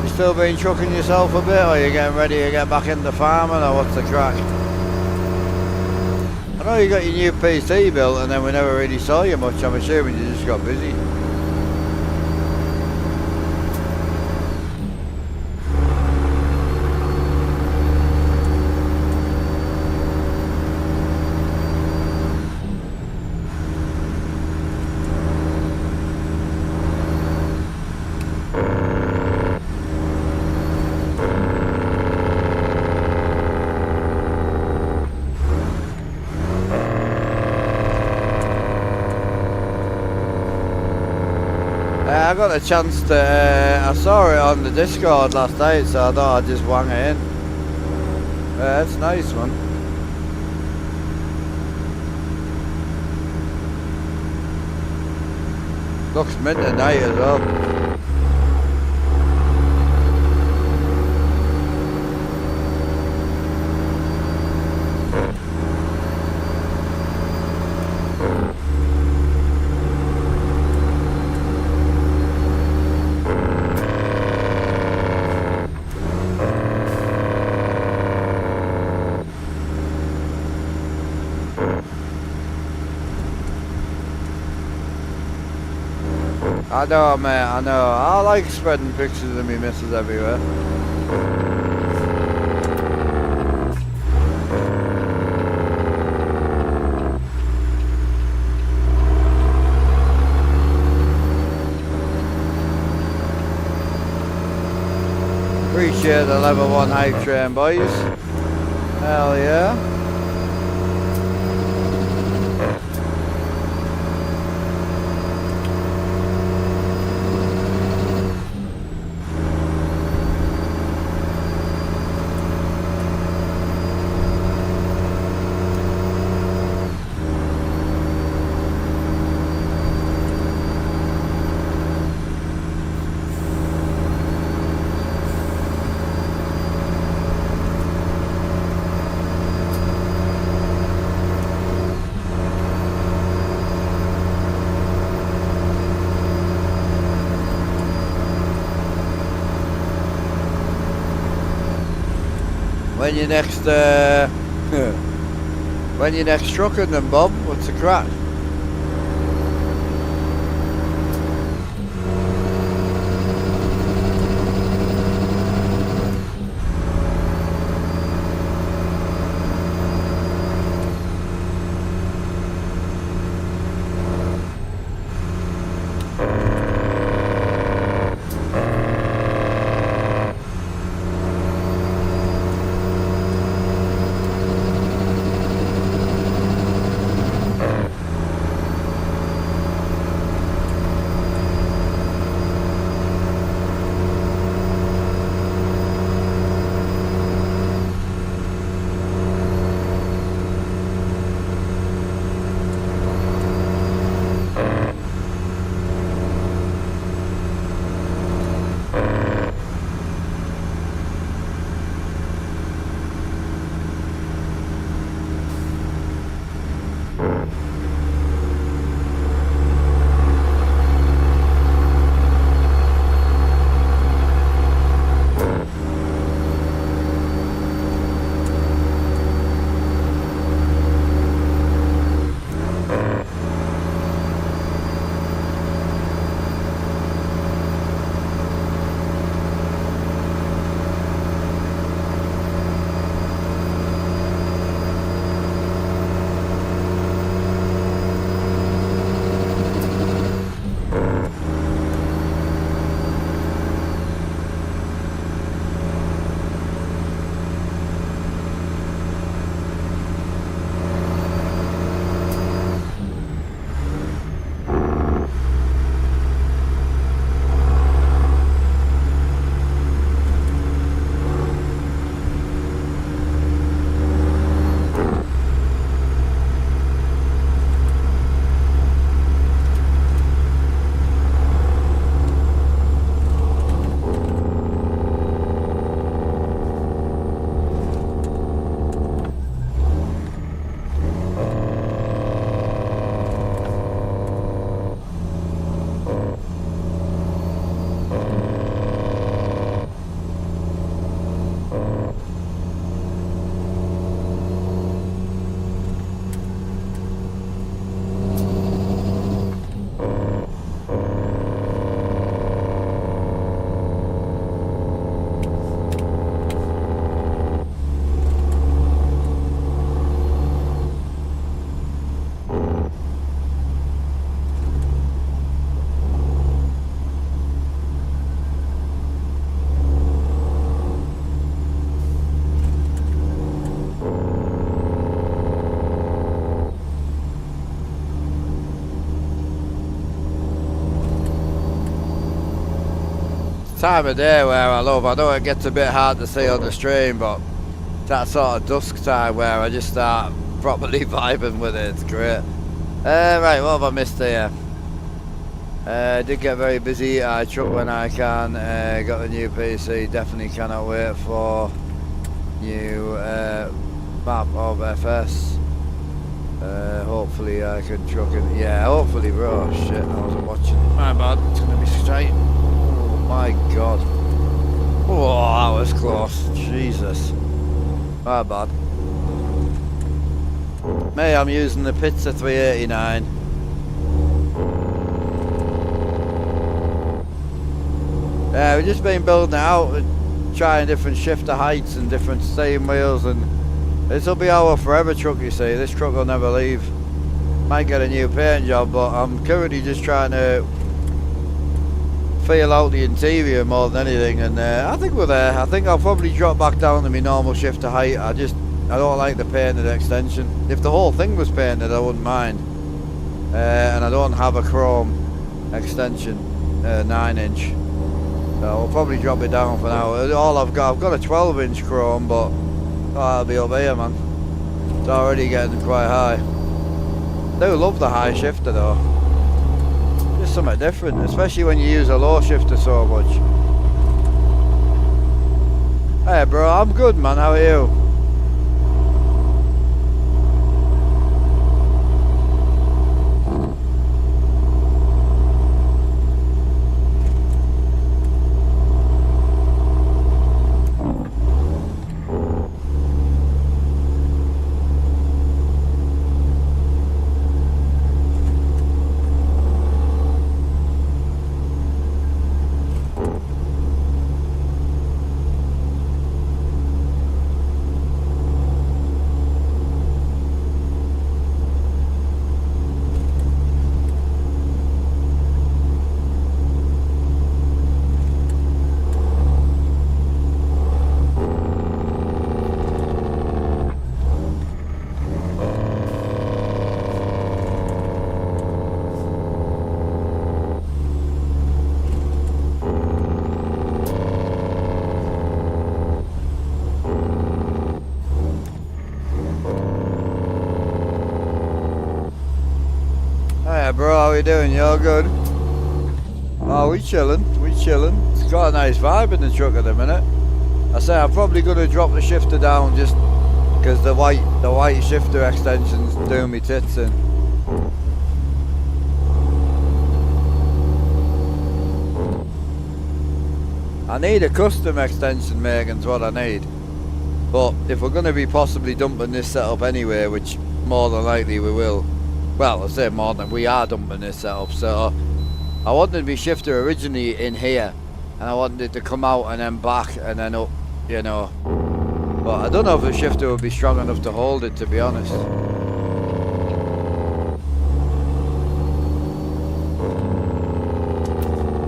You still been trucking yourself a bit, or you getting ready to get back into farming, or what's the crack? I know you got your new PC built, and then we never really saw you much. I'm assuming you just got busy. I got a chance to, I saw it on the Discord last night, so I thought I'd just wang it in. It's nice, man. Looks mint at night as well. I know, mate, I know. I like spreading pictures of me missus everywhere. Appreciate the level 1 hype train, boys. Hell yeah. When you next trucking them, Bob? What's the crack? time of day where I love. I know it gets a bit hard to see on the stream, but that sort of dusk time where I just start properly vibing with it. It's great. Right, what have I missed here? Did get very busy. I truck when I can. Got the new PC. Definitely cannot wait for new map of FS. Hopefully I can truck it. Yeah, hopefully, bro. Shit, I wasn't watching. My bad. It's gonna be straight. Oh my god. Oh, that was close. Jesus. My bad. Me, I'm using the Pizza 389. We've just been building it out and trying different shifter heights and different steering wheels, and this will be our forever truck, you see. This truck will never leave. Might get a new paint job, but I'm currently just trying to feel out the interior more than anything, and I think we're there. I think I'll probably drop back down to my normal shifter height. I don't like the painted extension. If the whole thing was painted, I wouldn't mind. And I don't have a chrome extension, 9-inch. So I'll probably drop it down for now. I've got a 12-inch chrome, but I'll be up here, man. It's already getting quite high. I do love the high shifter though. Just something different, especially when you use a low shifter so much. Hey bro, I'm good man, how are you? Bro, how we doing? You all good? Oh, we chilling. It's got a nice vibe in the truck at the minute. I say I'm probably going to drop the shifter down just because the white shifter extension's doing me tits in. I need a custom extension, Megan's what I need. But if we're going to be possibly dumping this setup anyway, which more than likely we will. Well, I say more than we are dumping this setup, so I wanted my shifter originally in here, and I wanted it to come out and then back and then up, you know. But I don't know if the shifter would be strong enough to hold it, to be honest.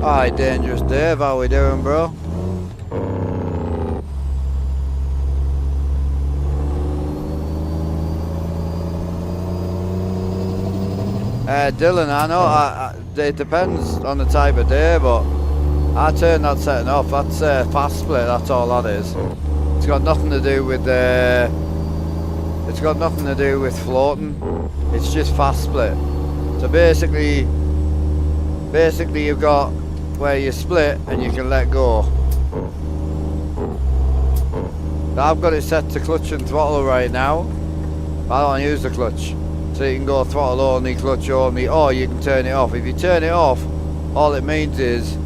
Alright, Dangerous Dave, how we doing, bro? Dylan, I know it depends on the type of day, but I turn that setting off. That's fast split. That's all that is. It's got nothing to do with floating. It's just fast split. So basically you've got where you split and you can let go. I've got it set to clutch and throttle right now. I don't use the clutch. So you can go throttle only, clutch only, or you can turn it off. If you turn it off, all it means is,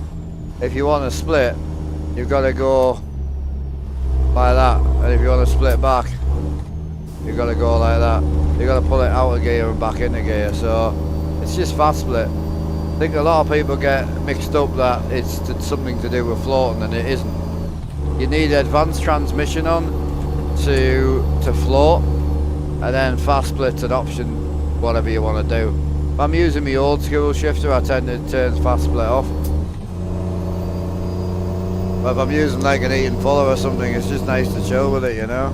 if you want to split, you've got to go like that. And if you want to split back, you've got to go like that. You've got to pull it out of gear and back into gear. So it's just fast split. I think a lot of people get mixed up that it's something to do with floating, and it isn't. You need advanced transmission on to float. And then fast split's an option, whatever you want to do. If I'm using my old school shifter, I tend to turn fast split off. But if I'm using like an Eaton Fuller or something, it's just nice to chill with it, you know.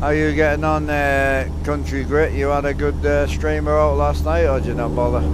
How are you getting on, Country Grit? You had a good streamer out last night, or did you not bother?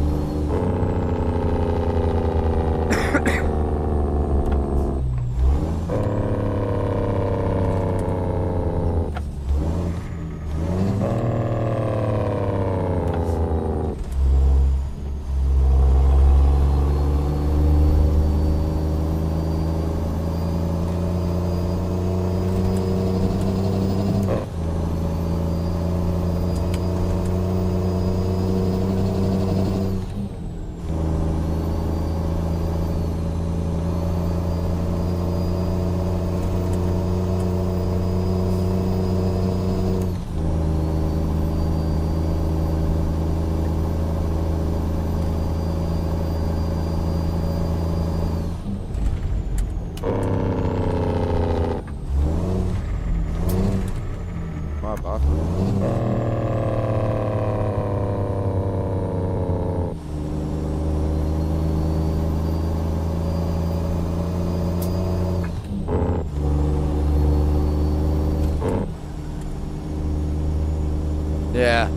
Yeah,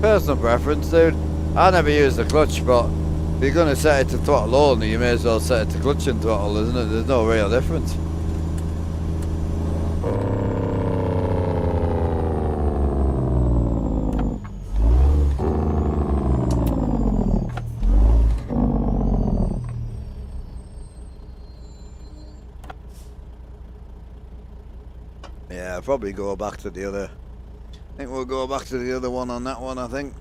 personal preference, dude. I never use the clutch, but if you're going to set it to throttle only, you may as well set it to clutch and throttle, isn't it? There's no real difference. Yeah, I'll probably go back to the other. I think we'll go back to the other one on that one, I think.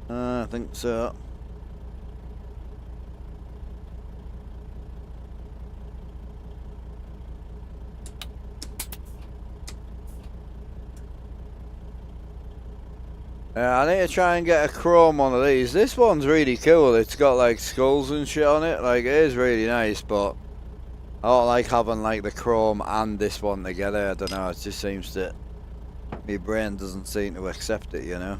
I think so. I need to try and get a chrome one of these. This one's really cool. It's got like skulls and shit on it. Like, it is really nice, but I don't like having like the chrome and this one together. I don't know, it just seems that my brain doesn't seem to accept it, you know.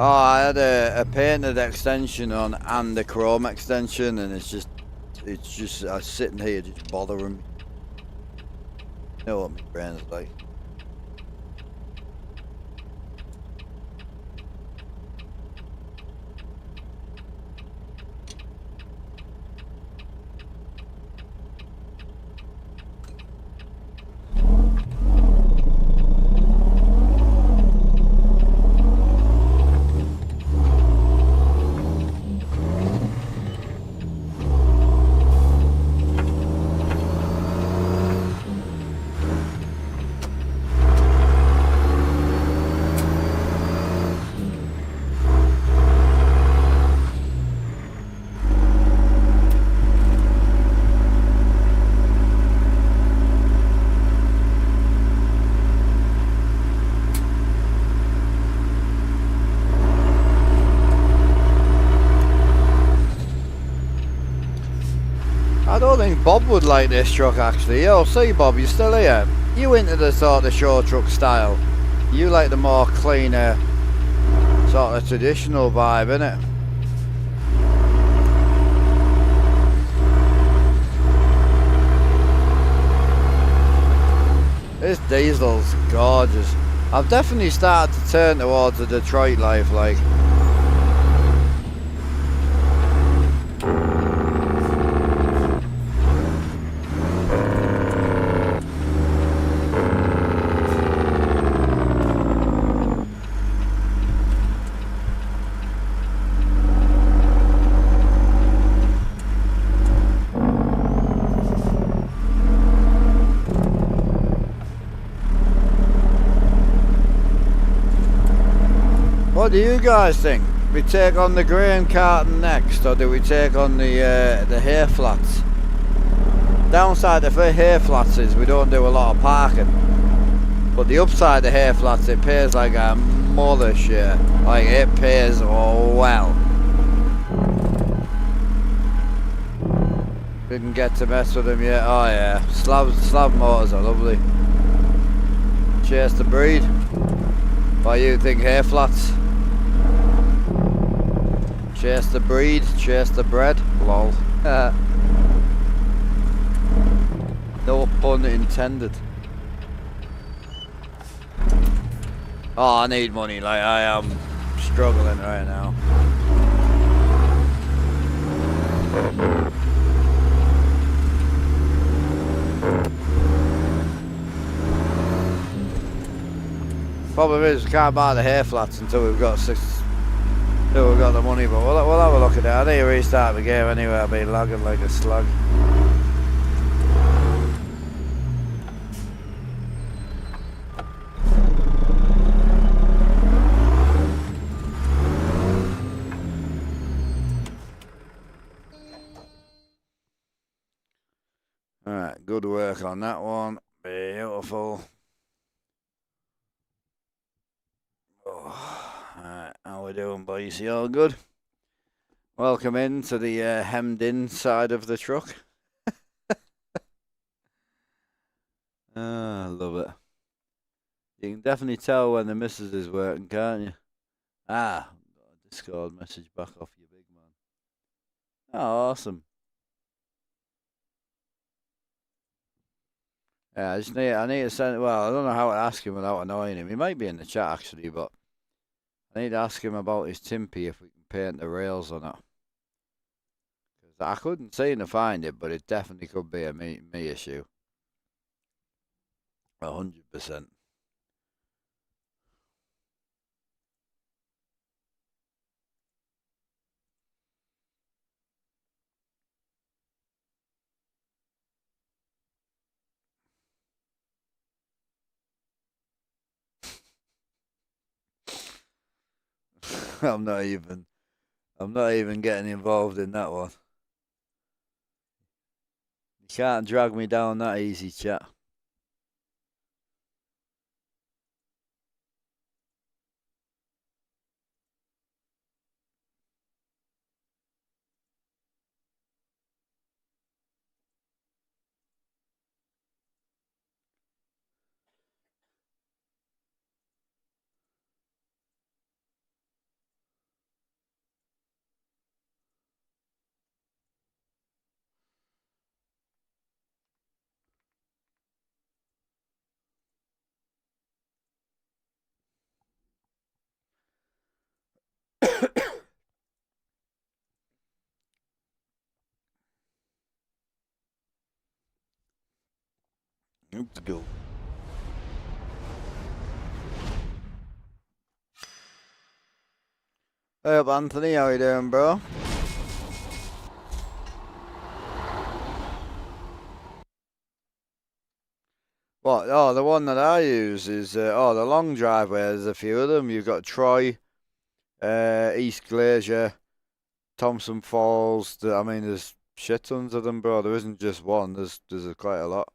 Oh, I had a painted extension on and a chrome extension, and it's just I was sitting here just bothering me. You know what my brain is like. I don't think Bob would like this truck actually. Yo, see Bob, you still here? You into the sort of show truck style. You like the more cleaner, sort of traditional vibe, innit? This diesel's gorgeous. I've definitely started to turn towards the Detroit life, like. What do you guys think? We take on the grain carton next, or do we take on the hay flats? Downside of the hay flats is we don't do a lot of parking, but the upside of hay flats, it pays like a mother shit. Like it pays well. Didn't get to mess with them yet. Oh yeah, slab motors are lovely. Chase the breed. Why you think hay flats? Chase the breed, chase the bread. Lol. No pun intended. Oh, I need money. Like I am struggling right now. Problem is, we can't buy the hay flats until we've got the money. But we'll have a look at it. I need to restart the game anyway. I've been lagging like a slug. Alright, good work on that one. Beautiful. Oh, alright, how we doing, boys? You all good? Welcome in to the hemmed in side of the truck. I love it. You can definitely tell when the missus is working, can't you? Ah, Discord message back off you, big man. Oh, awesome. Yeah, I need to send. Well, I don't know how to ask him without annoying him. He might be in the chat actually, but I need to ask him about his Timpy if we can paint the rails on it. Because I couldn't seem to find it, but it definitely could be a me issue. 100%. I'm not even getting involved in that one. You can't drag me down that easy, chat. Let's go. Hey up, Anthony. How you doing, bro? What? Oh, the one that I use is the long driveway. There's a few of them. You've got Troy, East Glacier, Thompson Falls. I mean, there's shit tons of them, bro. There isn't just one. There's quite a lot.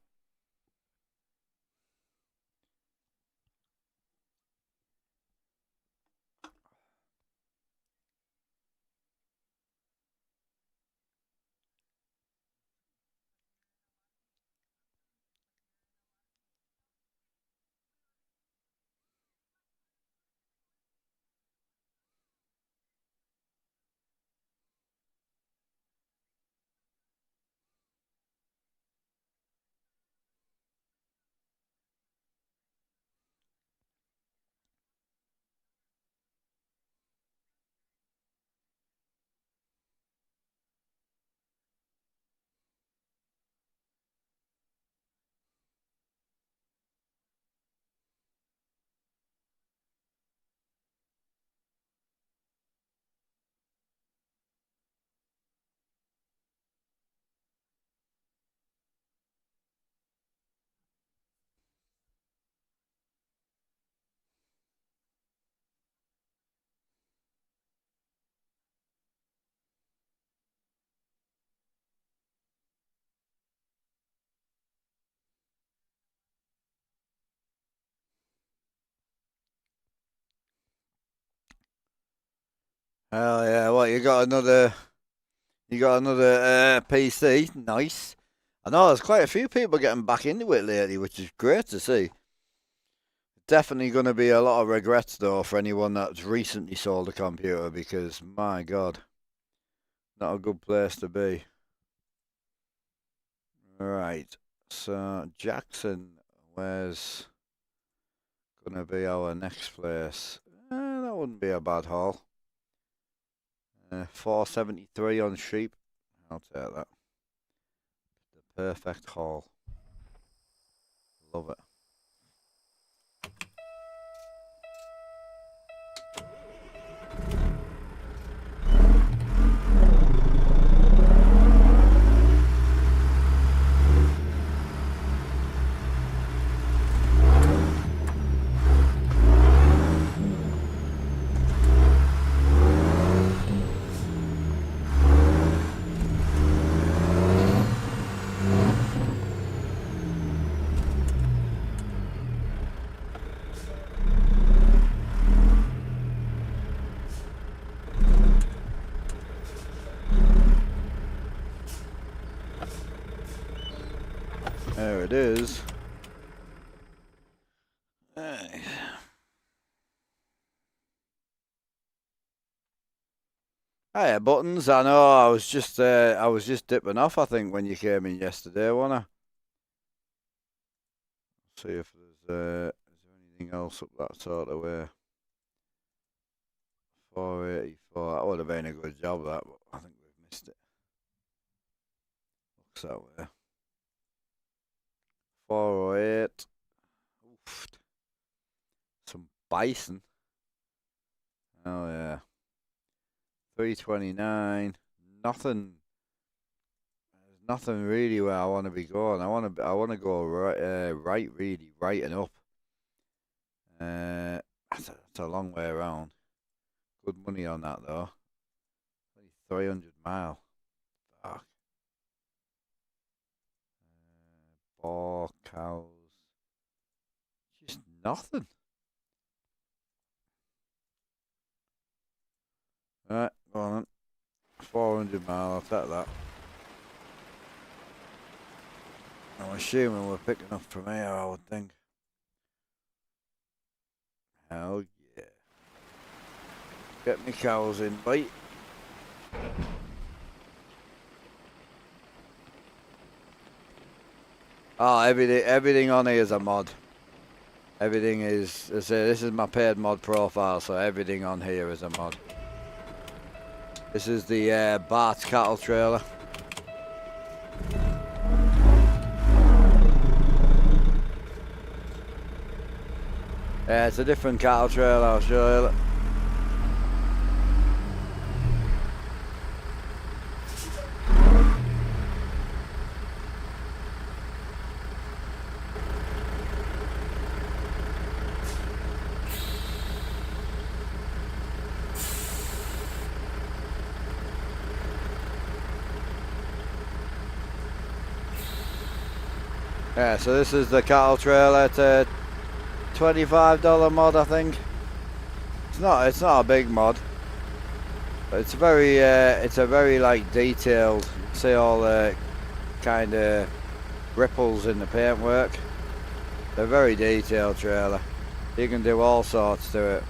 Oh yeah, what you got another? You got another PC? Nice. I know there's quite a few people getting back into it lately, which is great to see. Definitely going to be a lot of regrets though for anyone that's recently sold a computer because my God, not a good place to be. Right, so Jackson, where's going to be our next place? That wouldn't be a bad haul. 473 on sheep. I'll take that. The perfect haul. Love it. There it is. Hiya, Buttons. I know I was just dipping off. I think when you came in yesterday, wasn't I? See if there's anything else up that sort of way. 484. That would have been a good job. That, but I think we've missed it. Looks that way. 408. Oof. Some bison. Oh yeah. 329. Nothing. There's nothing really where I want to be going. I want to go right, really, right and up. That's a long way around. Good money on that though. 300 mile. Fuck. Boar, cows. Just nothing. Right, go on then. 400 mile, I'll take that. I'm assuming we're picking up from here, I would think. Hell yeah. Get me cows in, bite. Oh, everything on here is a mod. Everything is, this is my paid mod profile, so everything on here is a mod. This is the Bart's cattle trailer. Yeah, it's a different cattle trailer, I'll show you. Yeah, so this is the cattle trailer. It's a $25 mod, I think. It's not a big mod, but it's a very like detailed. See all the kind of ripples in the paintwork. They're very detailed trailer. You can do all sorts to it.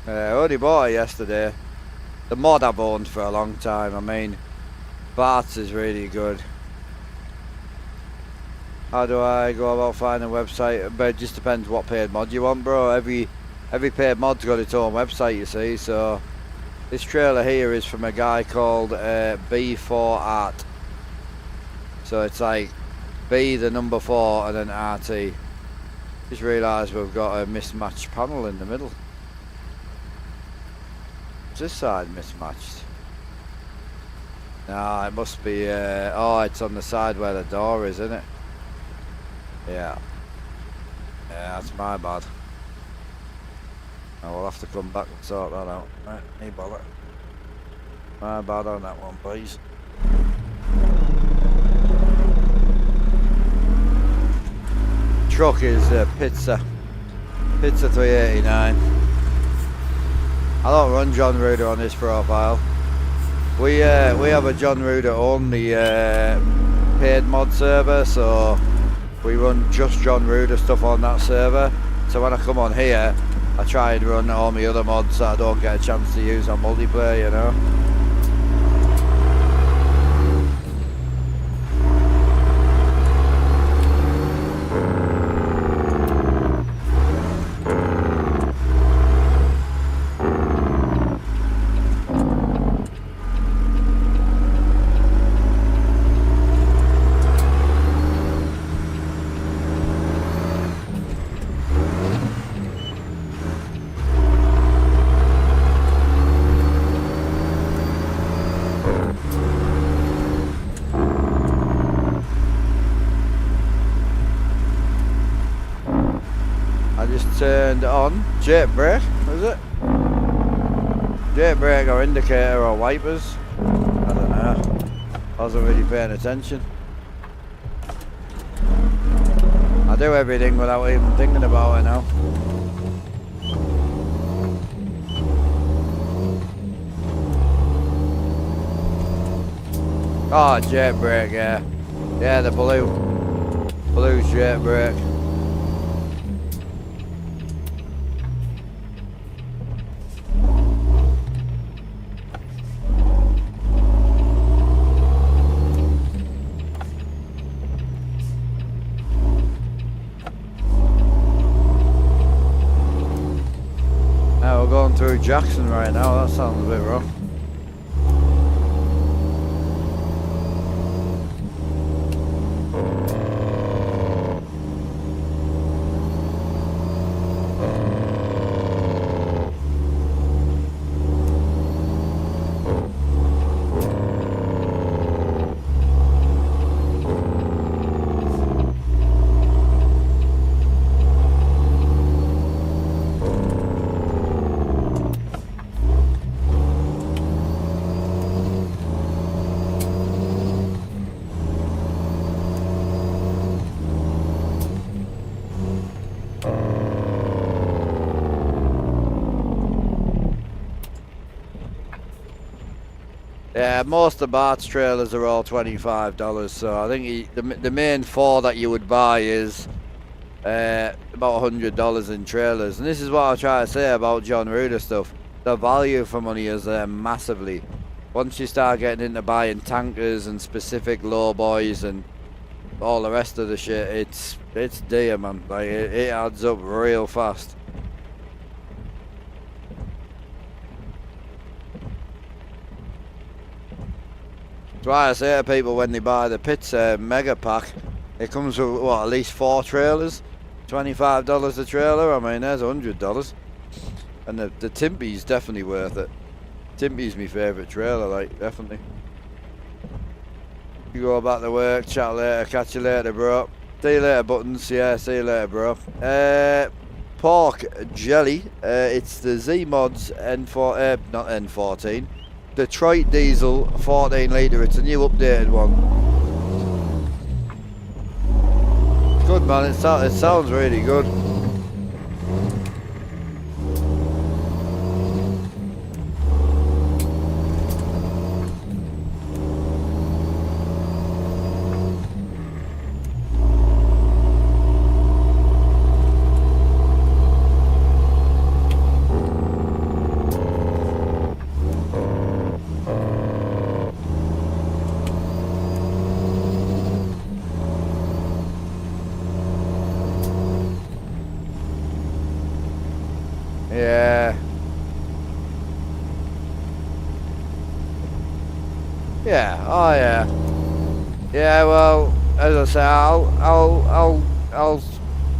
I only bought it yesterday. The mod I've owned for a long time. I mean, Bart's is really good. How do I go about finding a website? But it just depends what paid mod you want, bro. Every paid mod's got its own website, you see. So this trailer here is from a guy called B4 Art. So it's like B the number 4 and then RT. Just realised we've got a mismatched panel in the middle. This side mismatched. No, it must be, oh, it's on the side where the door is, isn't it? Yeah. Yeah, that's my bad. Oh, we'll have to come back and sort that out. Right, me bother. My bad on that one, please. truck is Pizza 389. I don't run John Ruder on this profile. We have a John Ruder only paid mod server, so we run just John Ruder stuff on that server. So when I come on here, I try and run all my other mods that I don't get a chance to use on multiplayer, you know. Turned on jet brake, was it? Jet brake or indicator or wipers? I don't know. I wasn't really paying attention. I do everything without even thinking about it now. Oh, jet brake, yeah. Yeah, the blue jet brake. Through Jackson right now, that sounds a bit rough. Yeah, most of Bart's trailers are all $25, so I think the main four that you would buy is about $100 in trailers. And this is what I try to say about John Ruder stuff. The value for money is there massively. Once you start getting into buying tankers and specific low boys and all the rest of the shit, it's dear, man. Like it adds up real fast. That's why I say to people when they buy the Pits mega pack, it comes with what, at least 4 trailers, $25 a trailer. I mean, there's $100, and the Timpy's definitely worth it. Timpy's my favourite trailer, like, definitely. You go back to work, chat later, catch you later, bro. See you later, Buttons. Yeah, see you later, bro. Pork jelly. It's the Z-Mods N4, not N14. Detroit diesel 14 litre. It's a new updated one. Good, man. It sounds really good. Yeah, oh yeah. Yeah, well, as I say,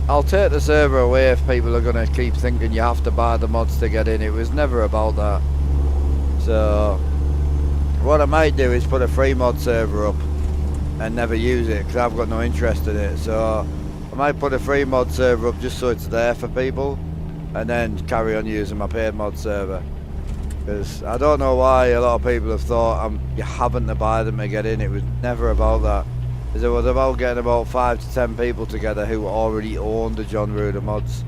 I'll take the server away if people are gonna keep thinking you have to buy the mods to get in. It was never about that. So what I might do is put a free mod server up and never use it because I've got no interest in it. So I might put a free mod server up just so it's there for people, and then carry on using my paid mod server. Because I don't know why a lot of people have thought you're having to buy them to get in. It was never about that. is it was about getting about 5 to 10 people together who already owned the John Ruder mods.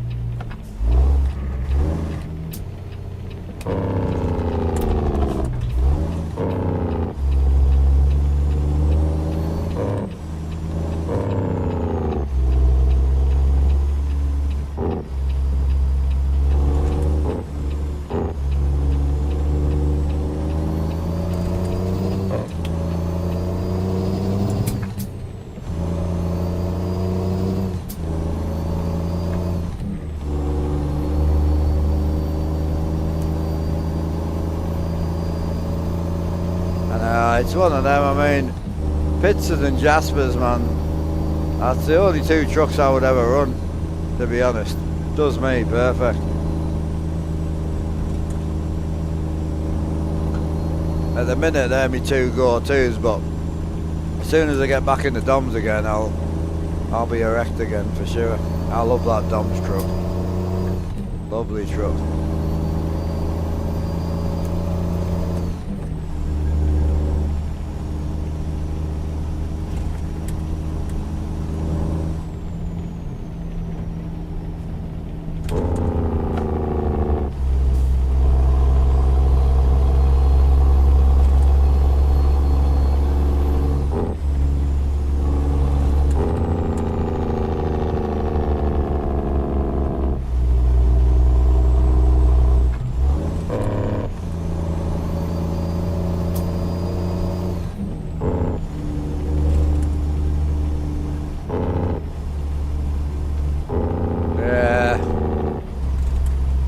It's one of them, I mean, Pizzas and Jaspers, man, that's the only 2 trucks I would ever run, to be honest. Does me perfect. At the minute they're my 2 go-tos, but as soon as I get back in the DOMs again, I'll be erect again for sure. I love that DOMs truck. Lovely truck.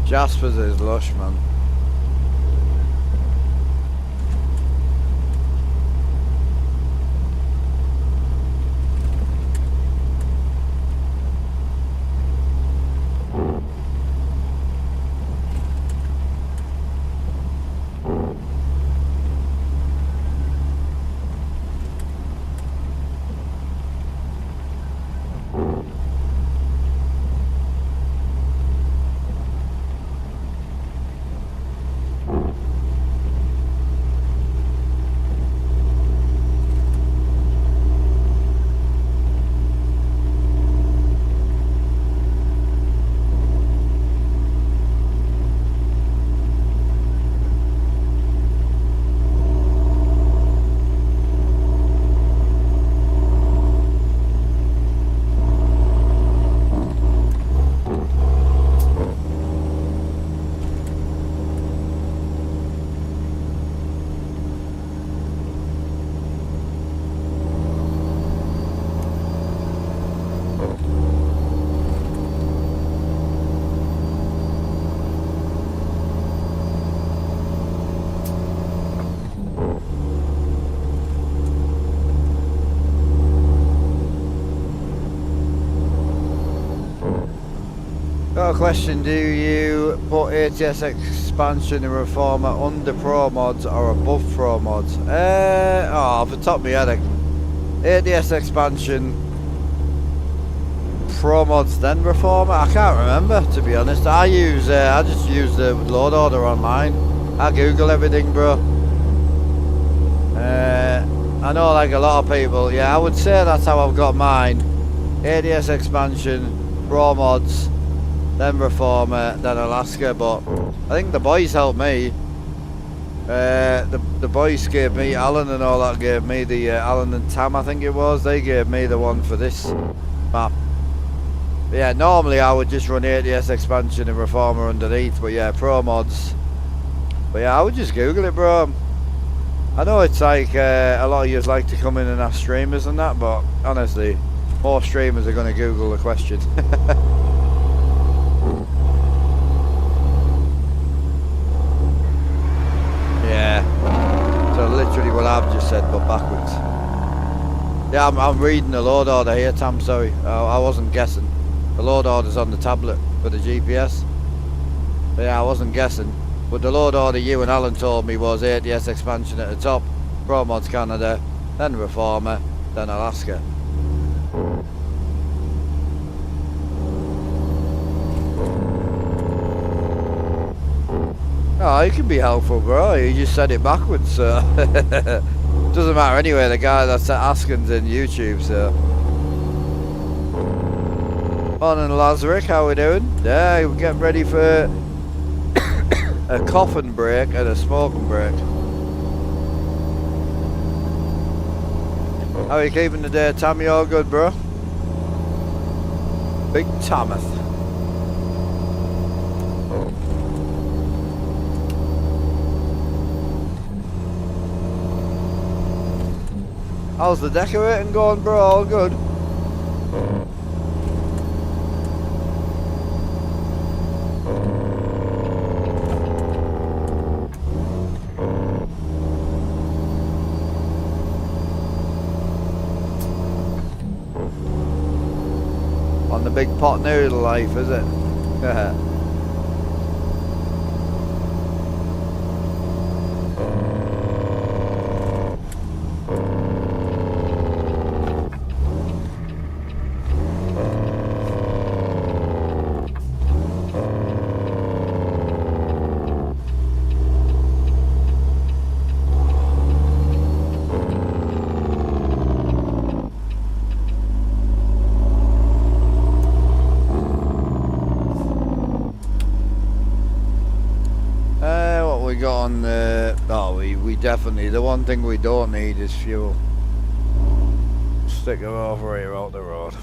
Jaspers is lush, man. Got a question, do you put ATS expansion and reformer under pro mods or above pro mods? Off the top of my head, ATS expansion, pro mods then reformer? I can't remember, to be honest. I just use the load order online. I Google everything, bro. I know like a lot of people, yeah, I would say that's how I've got mine. ATS expansion, pro mods, then Reformer, then Alaska, but I think the boys helped me. The boys gave me, Alan and all that gave me the, Alan and Tam I think it was, they gave me the one for this map. But yeah, normally I would just run ATS expansion and Reformer underneath, but yeah, pro mods. But yeah, I would just Google it, bro. I know it's like, a lot of you like to come in and ask streamers and that, but honestly, more streamers are going to Google the question. Yeah, so literally what I've just said, but backwards. Yeah, I'm reading the load order here, Tam, sorry. I wasn't guessing. The load order's on the tablet for the GPS. But yeah, I wasn't guessing. But the load order you and Alan told me was ATS expansion at the top, Pro Mods Canada, then Reformer, then Alaska. Oh, you can be helpful, bro. You just said it backwards, so. Doesn't matter anyway, the guy that's asking's in YouTube, so. Morning, Lazarick, how we doing? Yeah, we're getting ready for a coughing break and a smoking break. How are you keeping today, Tommy? All good, bro? Big Thomas. How's the decorating going, bro? All good? On the big pot noodle life, is it? What we got on the... Oh, we definitely... The one thing we don't need is fuel. Stick it over here out the road.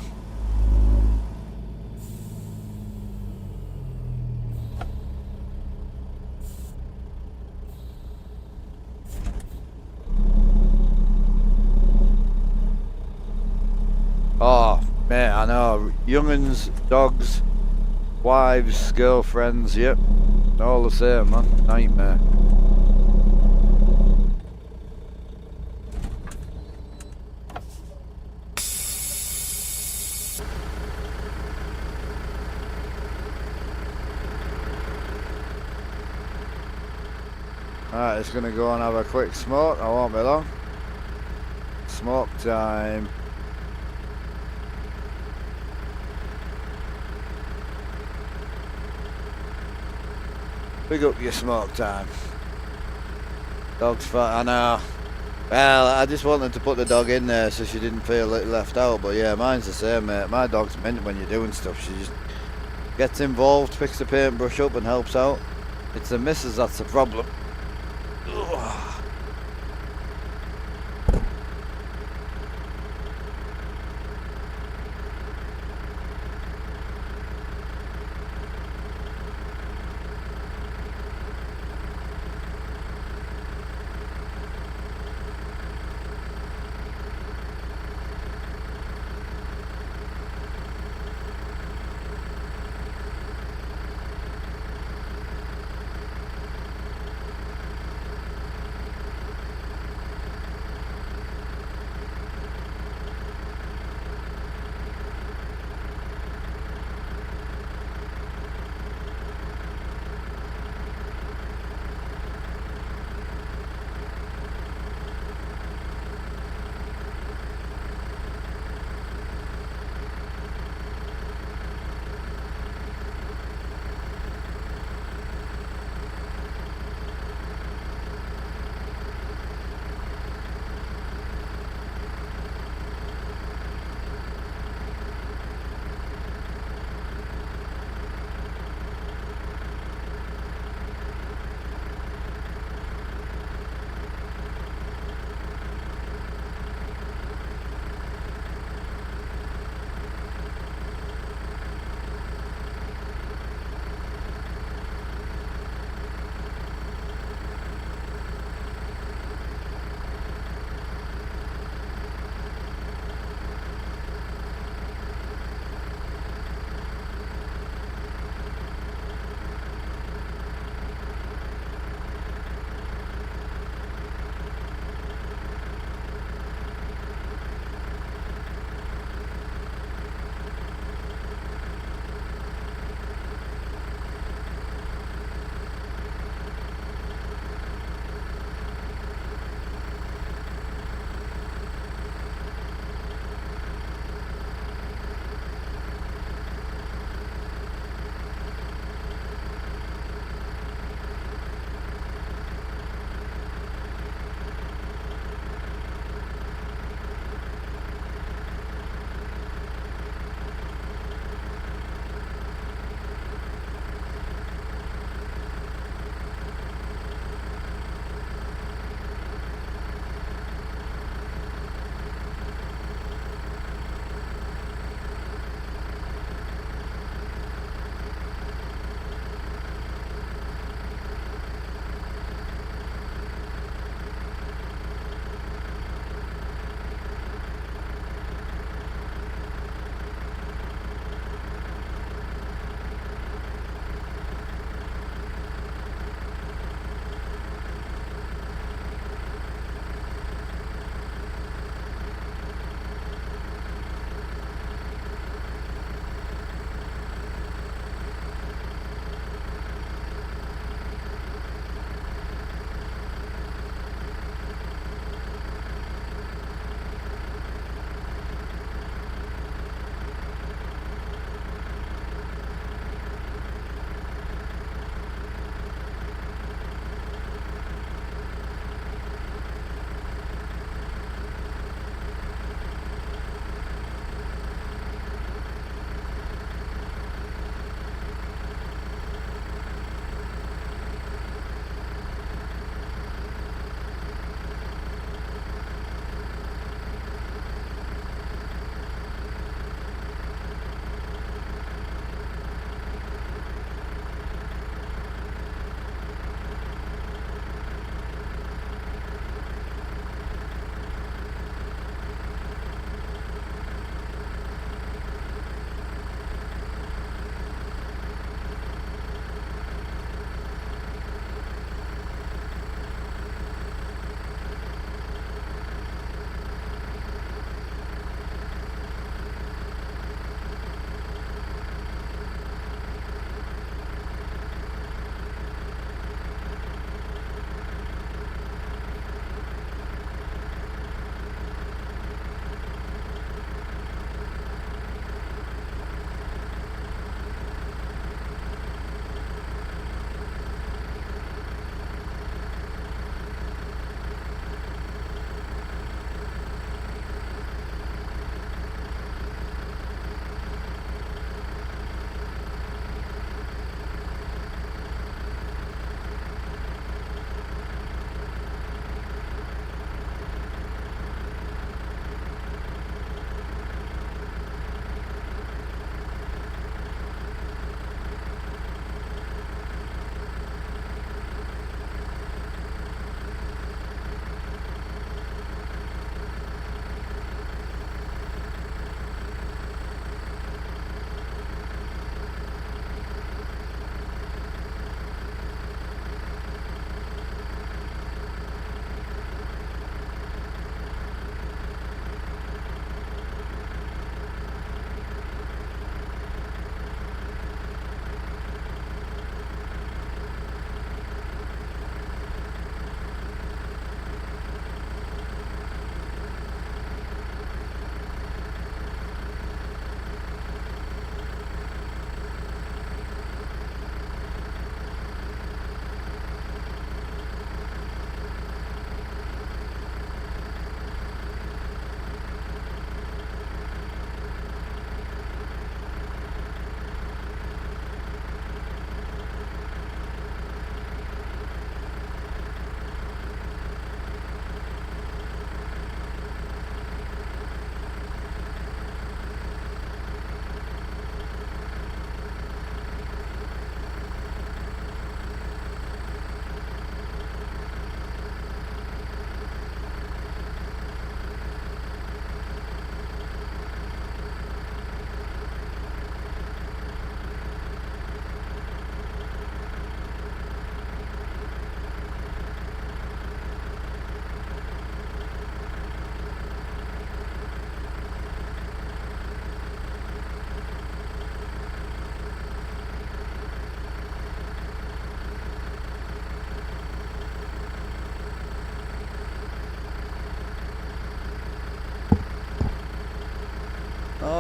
Oh, man, I know. Young'uns, dogs, wives, girlfriends, yep. All the same, man. Nightmare. Alright, it's gonna go and have a quick smoke. I won't be long. Smoke time. Big up your smoke time. Dog's fat, I know. Well, I just wanted to put the dog in there so she didn't feel left out, but yeah, mine's the same, mate. My dog's mint when you're doing stuff. She just gets involved, picks the paintbrush up and helps out. It's the missus that's the problem. Ugh.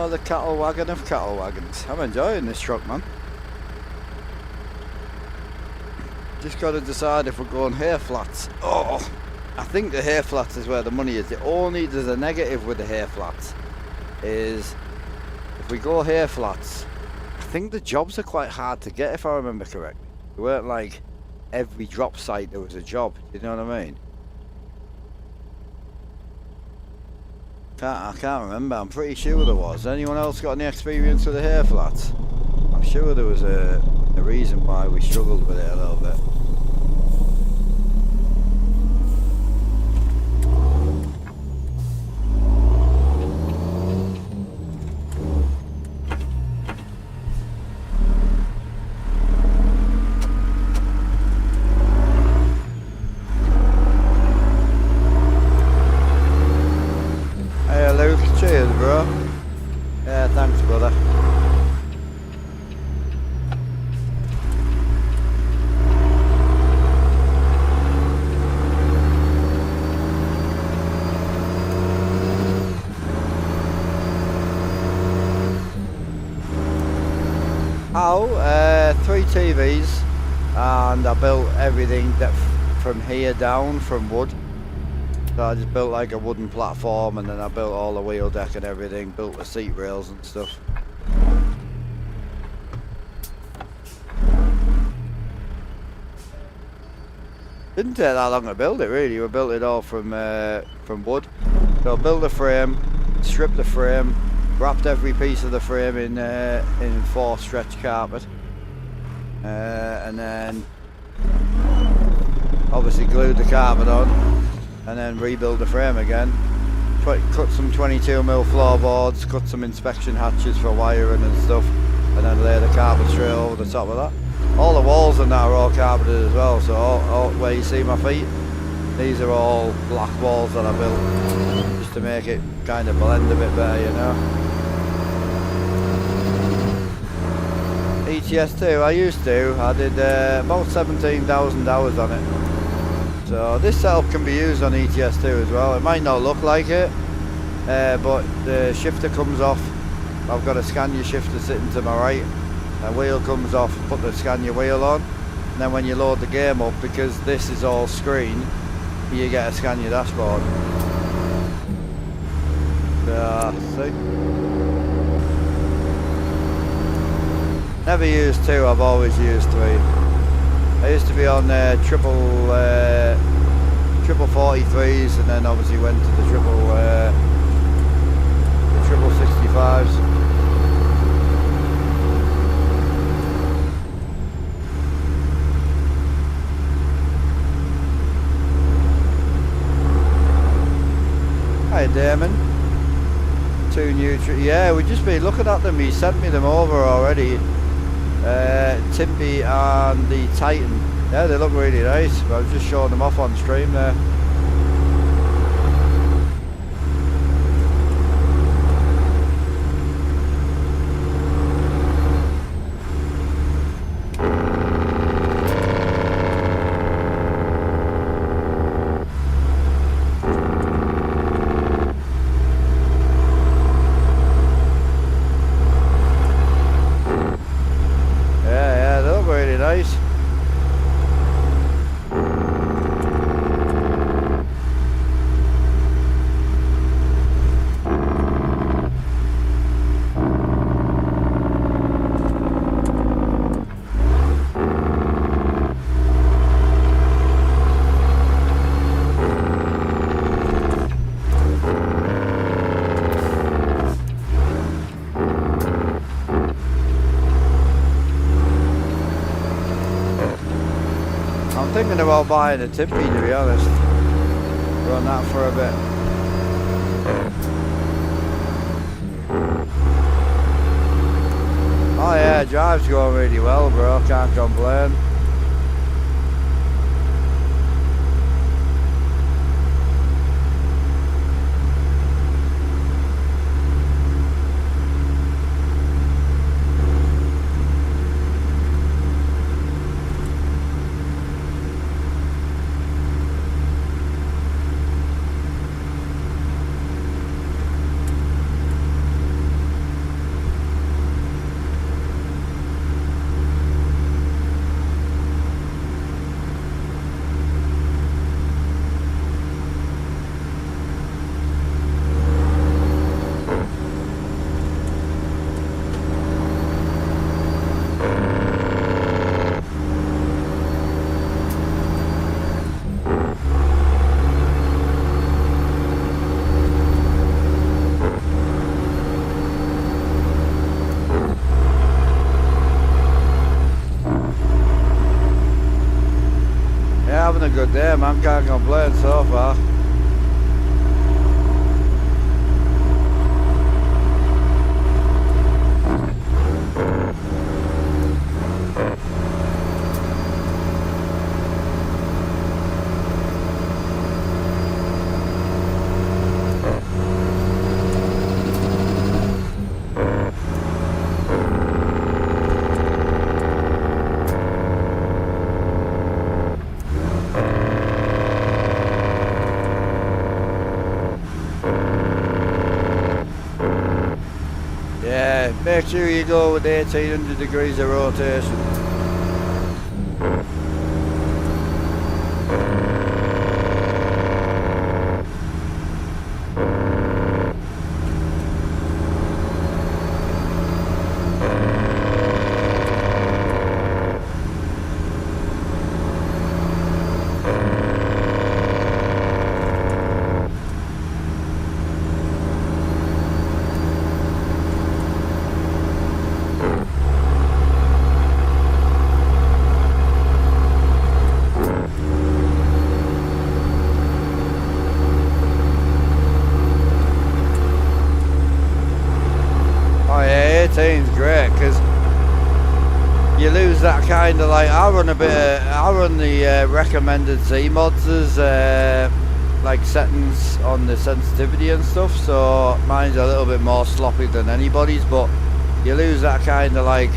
Oh, the cattle wagon of cattle wagons. I'm enjoying this truck, man. Just got to decide if we're going hair flats. Oh, I think the hair flats is where the money is. There's a negative with the hair flats is if we go hair flats, I think the jobs are quite hard to get if I remember correctly. They weren't like every drop site there was a job. You know what I mean? I can't remember. I'm pretty sure there was. Anyone else got any experience with the hair flats? I'm sure there was a reason why we struggled with it a little bit. Cheers, bro. Yeah, thanks, brother. Three TVs, and I built everything that from here down from wood. So I just built like a wooden platform, and then I built all the wheel deck and everything, built the seat rails and stuff. Didn't take that long to build it really. We built it all from wood. So I built the frame, stripped the frame, wrapped every piece of the frame in 4 stretch carpet, and then obviously glued the carpet on, and then rebuild the frame again. Cut some 22mm floorboards, cut some inspection hatches for wiring and stuff, and then lay the carpet straight over the top of that. All the walls in that are all carpeted as well, so all where you see my feet, these are all black walls that I built just to make it kind of blend a bit better, you know. ETS2, I did about 17,000 hours on it. So this setup can be used on ETS2 as well. It might not look like it, but the shifter comes off. I've got a Scania shifter sitting to my right. A wheel comes off, put the Scania wheel on, and then when you load the game up, because this is all screen, you get a Scania dashboard. See? Never used 2, I've always used 3. I used to be on triple 43s, and then obviously went to the triple 65s. Hi Damon. 2 new yeah, we've just been looking at them. He sent me them over already. Timpy and the Titan. Yeah, they look really nice. I was just showing them off on stream there. Thinking about buying a Timpy, to be honest. Run that for a bit. Oh yeah, drive's going really well, bro. Can't complain. a good day, man. Can't complain so far. Make sure you go with 1800 degrees of rotation. Great, because you lose that kind of like, I run the recommended Z mods as like settings on the sensitivity and stuff, so mine's a little bit more sloppy than anybody's, but you lose that kind of like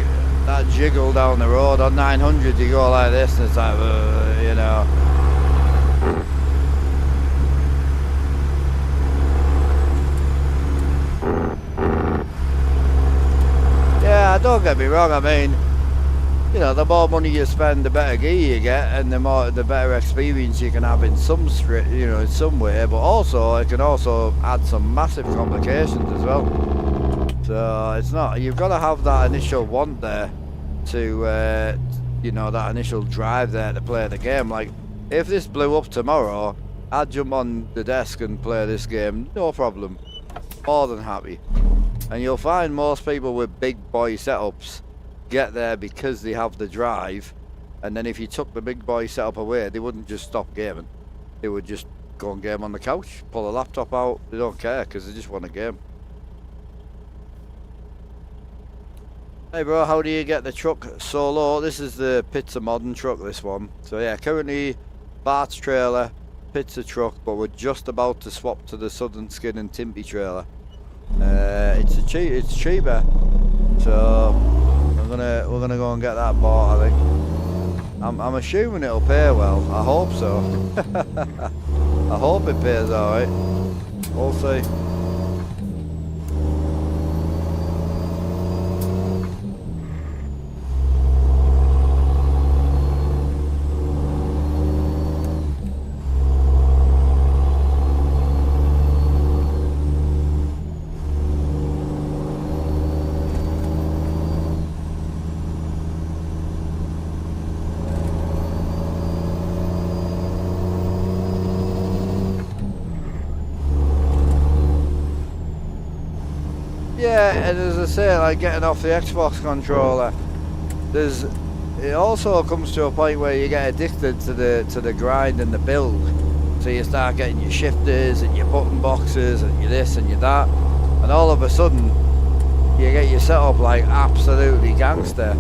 that jiggle down the road. On 900 you go like this and it's like you know. Yeah, don't get me wrong, I mean, you know, the more money you spend, the better gear you get, and the better experience you can have in some you know, in some way, but also it can also add some massive complications as well. So it's not, you've got to have that initial want there to you know, that initial drive there to play the game. Like, if this blew up tomorrow, I'd jump on the desk and play this game, no problem, more than happy. And you'll find most people with big boy setups get there because they have the drive, and then if you took the big boy setup away, they wouldn't just stop gaming. They would just go and game on the couch, pull a laptop out, they don't care because they just want a game. Hey bro, how do you get the truck so low? This is the Pizza modern truck, this one. So yeah, currently Bart's trailer, Pizza truck, but we're just about to swap to the Southern Skin and Timpy trailer. It's cheaper, so we're gonna go and get that bought. I think I'm assuming it'll pay well. I hope so. I hope it pays alright. We'll see. Yeah, and as I say, like getting off the Xbox controller, it also comes to a point where you get addicted to the grind and the build. So you start getting your shifters and your button boxes and your this and your that, and all of a sudden you get your setup like absolutely gangster,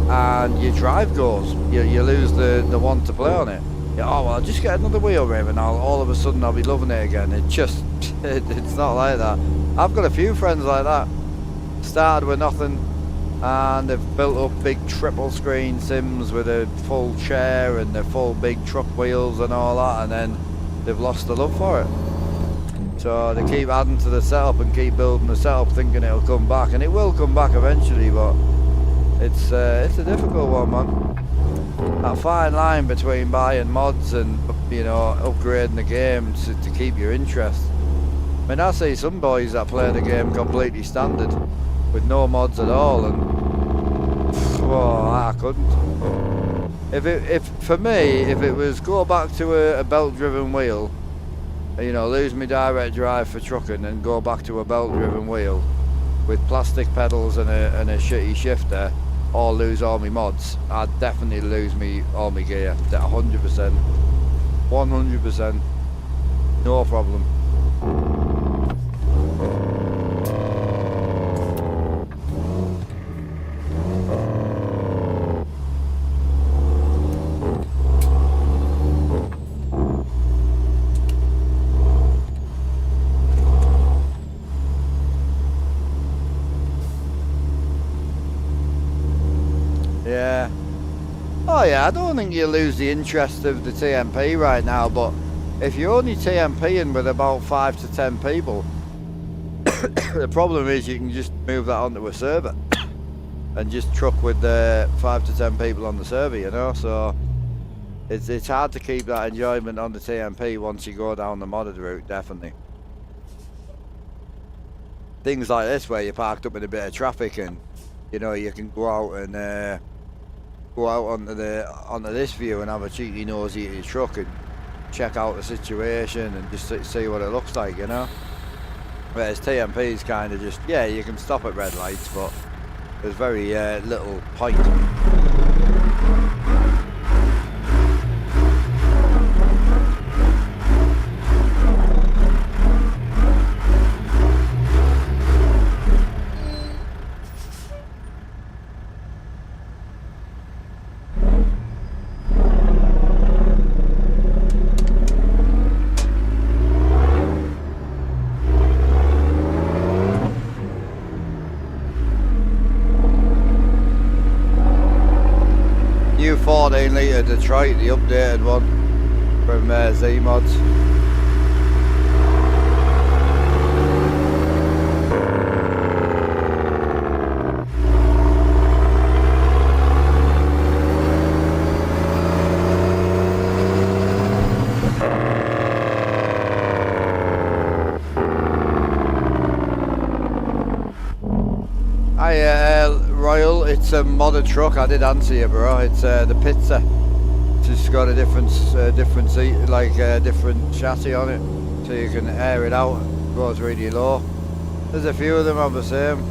and your drive goes. You lose the want to play on it. Oh well, I'll just get another wheel rim and all of a sudden I'll be loving it again. It just it's not like that. I've got a few friends like that. Started with nothing and they've built up big triple screen sims with a full chair and the full big truck wheels and all that, and then they've lost the love for it. So they keep adding to the setup and keep building the setup thinking it'll come back, and it will come back eventually, but it's a difficult one, man. That fine line between buying mods and, you know, upgrading the game to keep your interest. I mean, I see some boys that play the game completely standard with no mods at all, and I couldn't. For me, if it was go back to a belt-driven wheel, you know, lose my direct drive for trucking and go back to a belt-driven wheel with plastic pedals and a shitty shifter, or lose all my mods, I'd definitely lose all my gear, 100%. 100%. No problem. Yeah. Oh yeah, I don't think you lose the interest of the TMP right now, but if you're only TMPing with about 5 to 10 people, the problem is you can just move that onto a server and just truck with the 5 to 10 people on the server, you know, so it's hard to keep that enjoyment on the TMP once you go down the modded route, definitely. Things like this where you're parked up in a bit of traffic and, you know, you can go out and go out onto this view and have a cheeky nosy at your truck and check out the situation and just see what it looks like, you know. Whereas TMP is kind of just, yeah, you can stop at red lights, but there's very little point. New 14 litre Detroit, the updated one from Z-Mods. Royal, it's a modded truck. I did answer you, bro. It's the Pizza. It's just got a different seat, like different chassis on it, so you can air it out. It goes really low. There's a few of them of the same.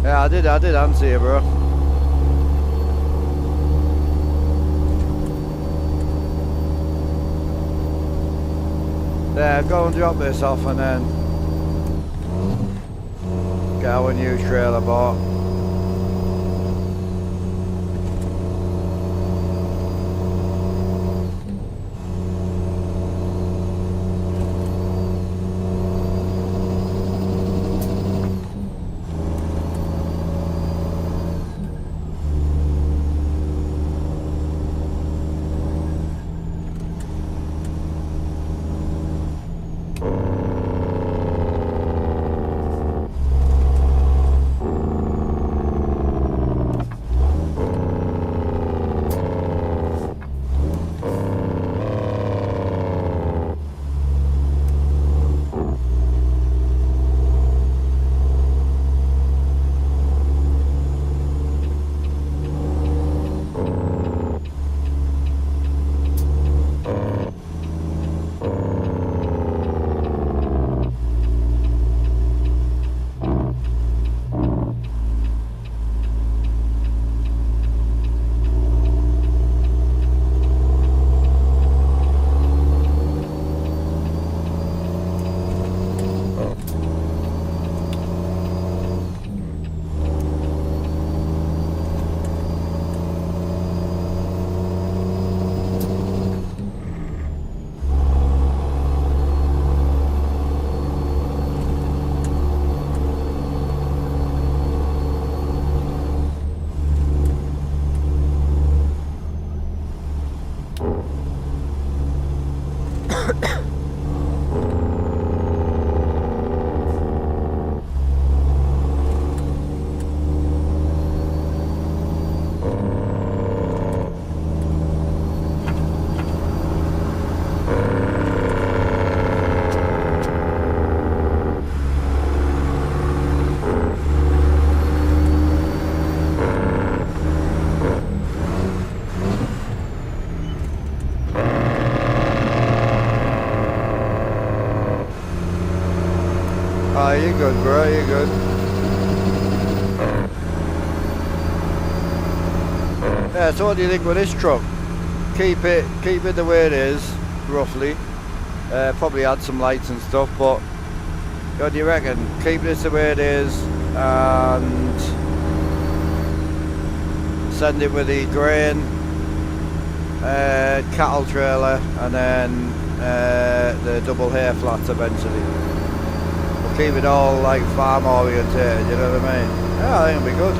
Yeah, I did answer you, bro. Yeah, go and drop this off and then get our new trailer bought. you're good, bro, you're good. Yeah, so what do you think with this truck? Keep it the way it is, roughly. Probably add some lights and stuff, but what do you reckon? Keep this the way it is and send it with the grain, cattle trailer, and then the double hay flats eventually. We'll keep it all like farm oriented, you know what I mean? Yeah, I think it'll be good.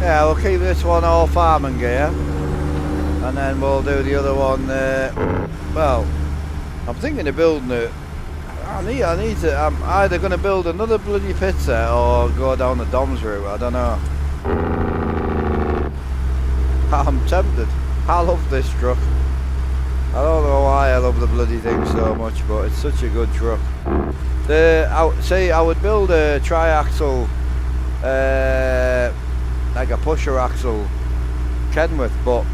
Yeah, we'll keep this one all farming gear, and then we'll do the other one. Well, I'm thinking of building it. I need to. I'm either going to build another bloody pit set or go down the Doms route. I don't know. I'm tempted. I love this truck. I don't know why I love the bloody thing so much, but it's such a good truck. I would build a tri-axle. Like a pusher axle Kenworth, but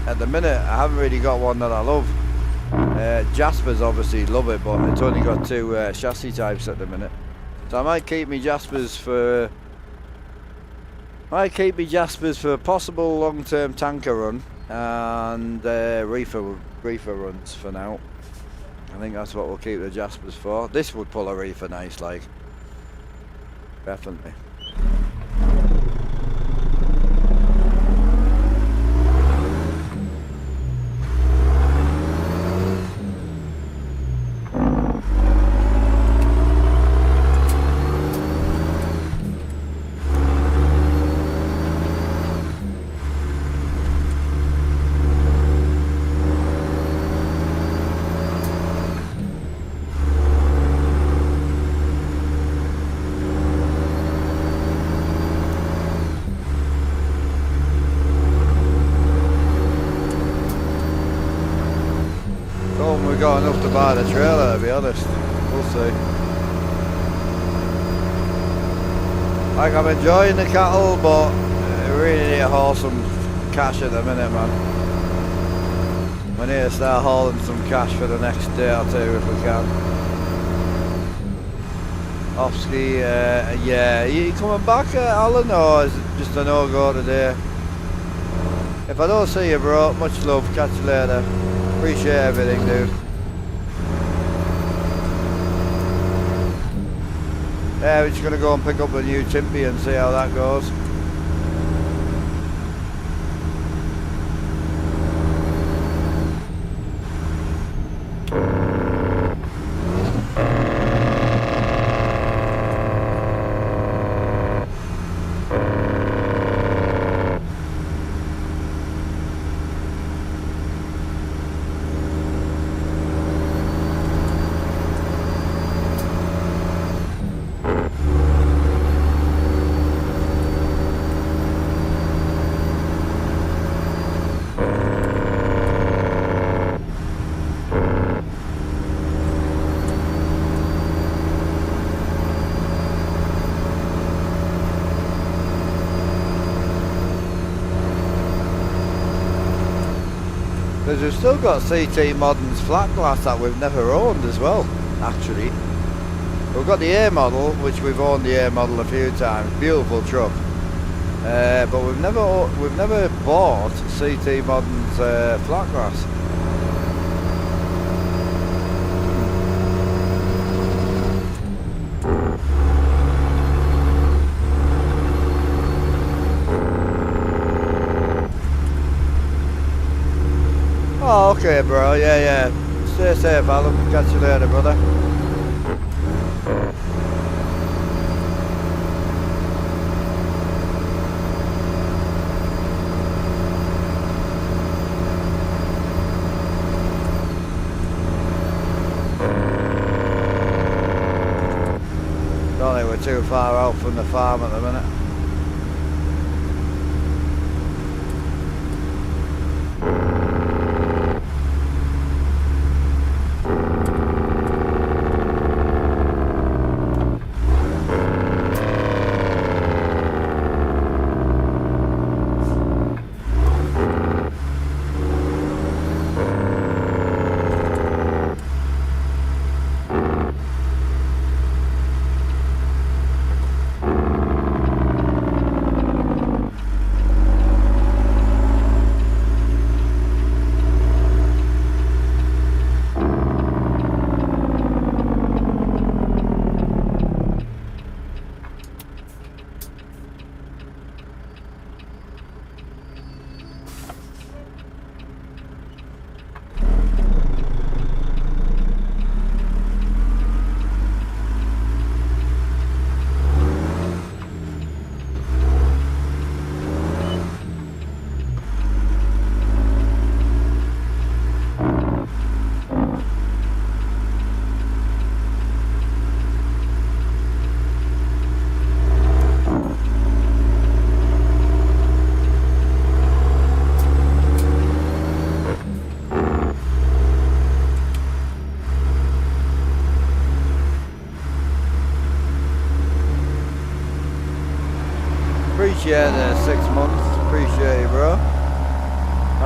at the minute I haven't really got one that I love. Jaspers obviously love it, but it's only got two chassis types at the minute, so I might keep me Jaspers for a possible long-term tanker run and reefer runs for now. I think that's what we'll keep the Jaspers for. This would pull a reefer nice, like, definitely. Got enough to buy the trailer, to be honest. We'll see. Like, I'm enjoying the cattle, but I really need to haul some cash at the minute, man. We need to start hauling some cash for the next day or two if we can. Off-ski, yeah. Are you coming back, Alan, or is it just a no-go today? If I don't see you, bro, much love. Catch you later. Appreciate everything, dude. Yeah, we're just going to go and pick up a new Timpy and see how that goes. Because we've still got CT Modern's flat glass that we've never owned as well, actually. We've got the A model, which we've owned the A model a few times, beautiful truck. But we've never bought CT Modern's flat glass. Oh, okay, bro. Yeah. Stay safe, Alan. Catch you later, brother. Don't think we're too far out from the farm at the minute.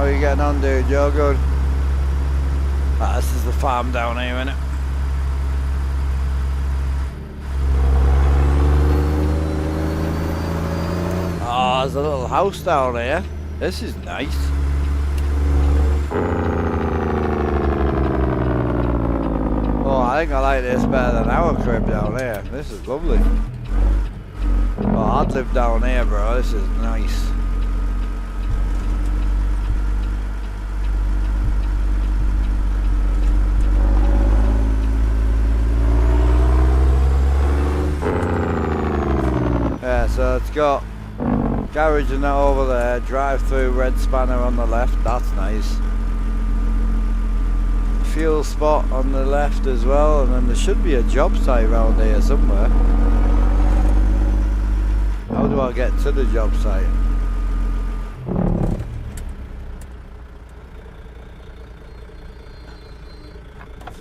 are you getting on, dude? You're good. Ah, this is the farm down here, innit? Oh, there's a little house down here. This is nice. Oh, I think I like this better than our crib down here. This is lovely. Oh, I'd live down here, bro. This is nice. Yeah, so it's got garage and that over there, drive-through red spanner on the left, that's nice. Fuel spot on the left as well, and then there should be a job site around here somewhere. How do I get to the job site?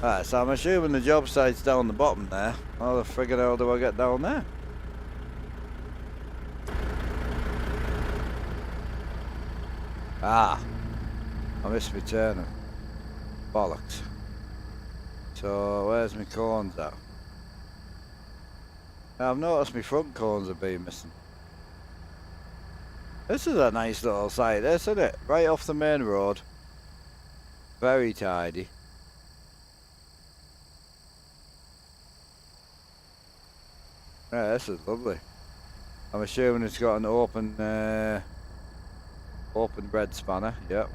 Alright, so I'm assuming the job site's down the bottom there. How the friggin' hell do I get down there? Ah, I missed my turning. Bollocks. So, where's my cones at? Now, I've noticed my front cones have been missing. This is a nice little site, this, isn't it? Right off the main road. Very tidy. Yeah, this is lovely. I'm assuming it's got an open red spanner, yep.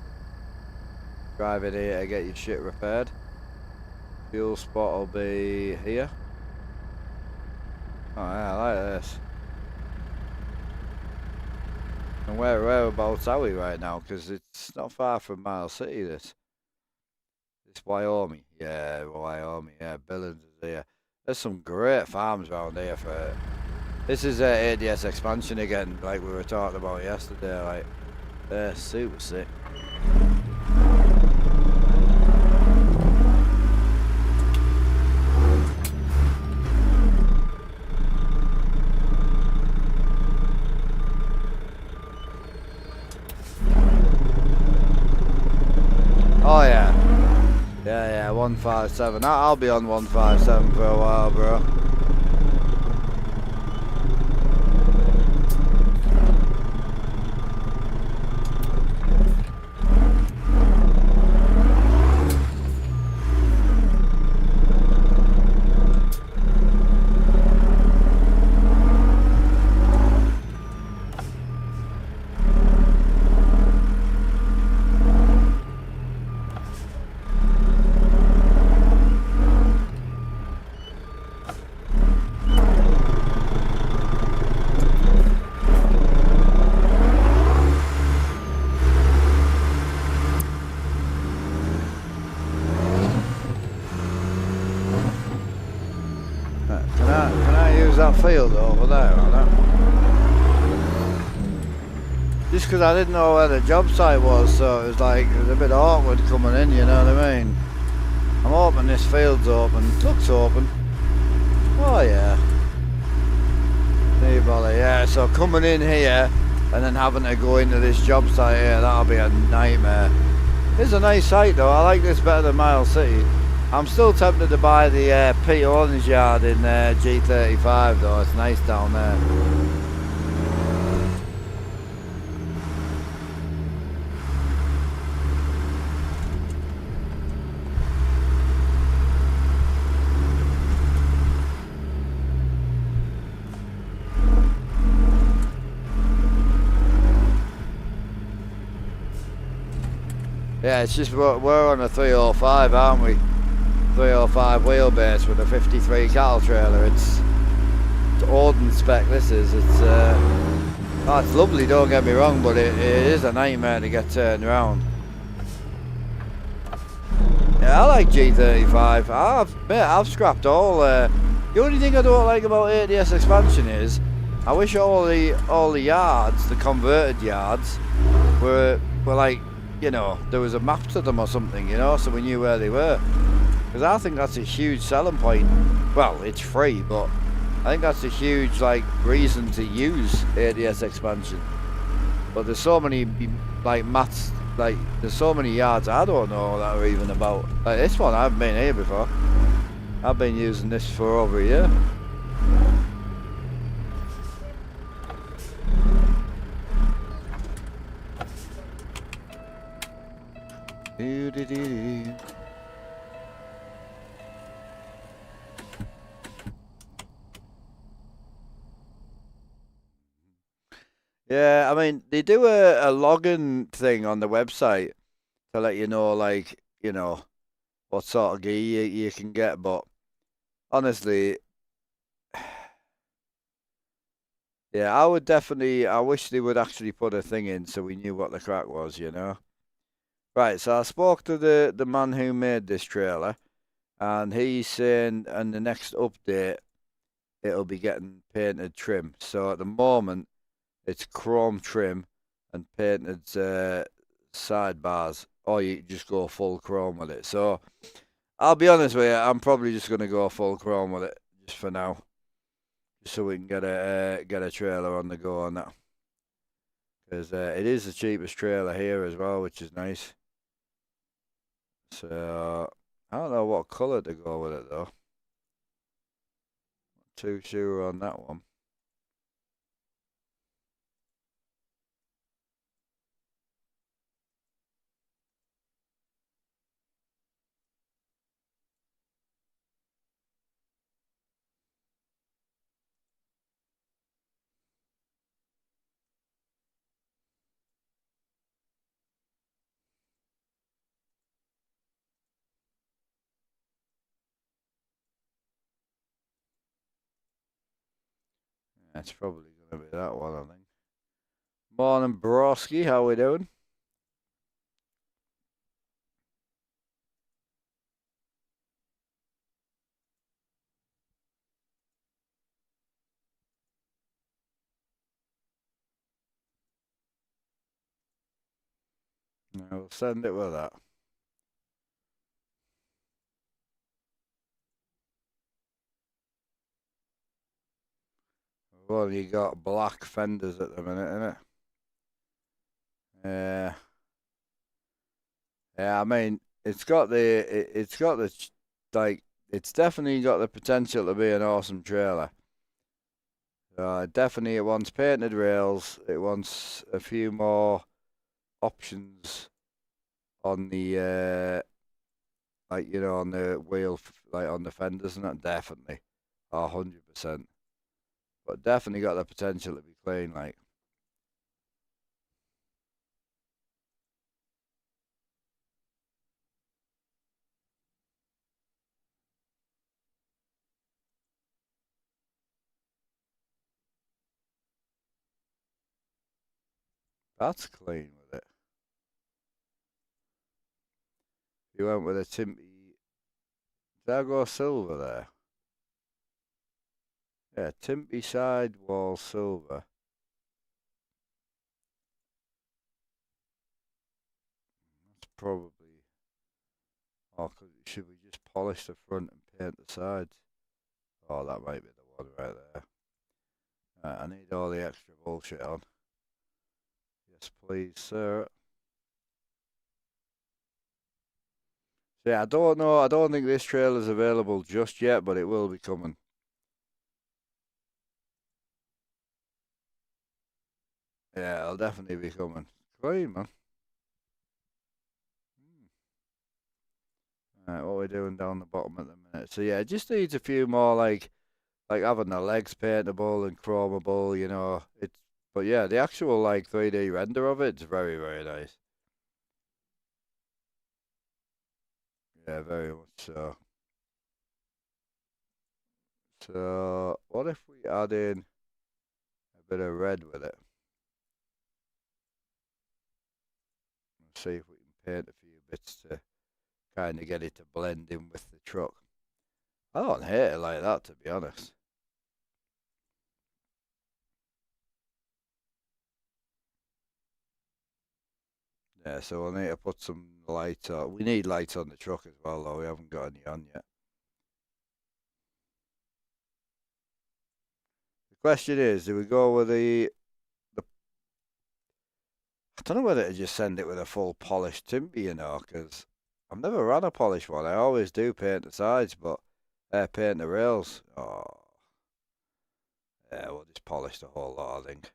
Drive it here to get your shit repaired. Fuel spot will be here. Oh yeah, I like this. And whereabouts are we right now? Because it's not far from Miles City, this. It's Wyoming. Yeah, Wyoming. Yeah, Billings is here. There's some great farms around here for it. This is ADS expansion again, like we were talking about yesterday, like. They're super sick. Oh yeah. Yeah, 157. I'll be on 157 for a while, bro. Field over there, or not? Just because I didn't know where the job site was, so it was like, it was a bit awkward coming in, you know what I mean? I'm hoping this field's open. It looks open. Oh yeah. Yeah, so coming in here and then having to go into this job site here, that'll be a nightmare. It's a nice site though, I like this better than Miles City. I'm still tempted to buy the Peter Orange yard in G35 though, it's nice down there. Yeah, it's just we're on a 305, aren't we? 305 wheelbase with a 53 cattle trailer. It's Odin spec. This is. It's lovely. Don't get me wrong, but it is a nightmare to get turned around. Yeah, I like G35. I've scrapped all. The only thing I don't like about ADS expansion is I wish all the yards, the converted yards, were like, you know, there was a map to them or something, you know, so we knew where they were. Because I think that's a huge selling point. Well, it's free, but I think that's a huge like reason to use ADS expansion. But there's so many like maps like, there's so many yards I don't know that are even about. Like this one, I haven't been here before. I've been using this for over a year. Yeah, I mean, they do a login thing on the website to let you know, like, what sort of gear you can get. But honestly, yeah, I wish they would actually put a thing in so we knew what the crack was. Right, so I spoke to the man who made this trailer, and he's saying in the next update it'll be getting painted trim. So at the moment it's chrome trim and painted sidebars, or you just go full chrome with it. So I'll be honest with you, I'm probably just gonna go full chrome with it just for now, just so we can get a trailer on the go on that. Because it is the cheapest trailer here as well, which is nice. So I don't know what colour to go with it though. Not too sure on that one. It's probably gonna be that one, I think. Morning, Broski. How we doing? I'll send it with that. Well, you got black fenders at the minute, innit? Yeah, yeah. I mean, it's got the like, it's definitely got the potential to be an awesome trailer. Definitely, it wants painted rails. It wants a few more options on the on the wheel, like on the fenders, and that definitely, 100%. But definitely got the potential to be clean. Like, that's clean with it. You went with a Timpy. Did I go silver there? Yeah, Timpy sidewall silver. That's probably. Should we just polish the front and paint the sides? Oh, that might be the one right there. I need all the extra bullshit on. Yes, please, sir. So yeah, I don't know. I don't think this trailer's available just yet, but it will be coming. Yeah, it'll definitely be coming. Clean, man. Right, what we're doing down the bottom at the minute. So yeah, it just needs a few more like having the legs paintable and chromable. It's but yeah, the actual like 3D render of it's very, very nice. Yeah, very much so. So what if we add in a bit of red with it? Let's see if we can paint a few bits to kind of get it to blend in with the truck. I don't hate it like that, to be honest. Yeah, so we'll need to put some light on. We need lights on the truck as well, though. We haven't got any on yet. The question is, do we go with the I don't know whether to just send it with a full polished timber, you know, because I've never run a polished one. I always do paint the sides, but paint the rails. Oh, yeah, we'll just polish the whole lot, I think.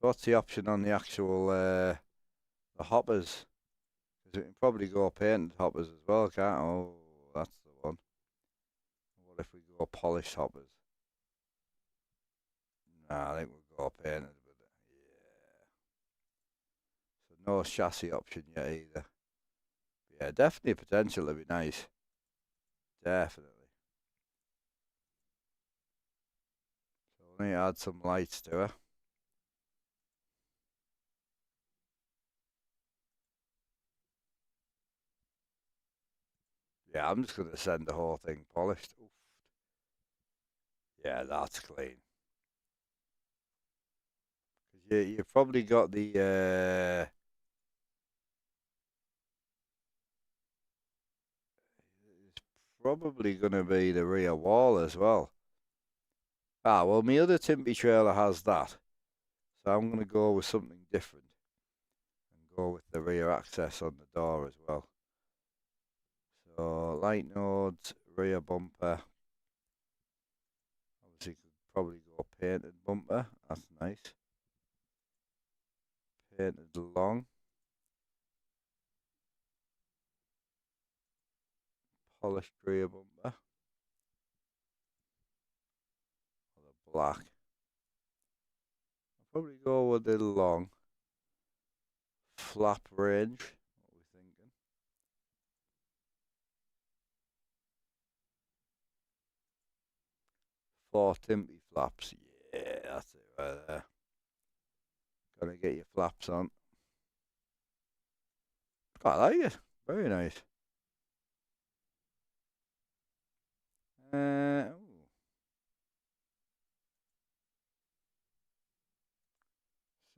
So what's the option on the actual the hoppers? Because we can probably go painted hoppers as well, can't? Oh, that's the one. What if we go polished hoppers? Nah, I think we'll go painted with it. Yeah. So no chassis option yet either. Yeah, definitely potential to be nice. Definitely. So we need to add some lights to her. Yeah, I'm just gonna send the whole thing polished. Oof. Yeah, that's clean. Cause you've probably got the it's probably gonna be the rear wall as well. Ah, well, my other Timpy trailer has that, so I'm gonna go with something different and go with the rear access on the door as well. So light nodes, rear bumper. Obviously, could probably go painted bumper. That's nice. Painted long. Polished rear bumper. Or the black. I'll probably go with the long. Flap range. What are we thinking? 4 timpy flaps. Yeah, that's it right there. Gotta get your flaps on. Quite like it. Very nice. Ooh.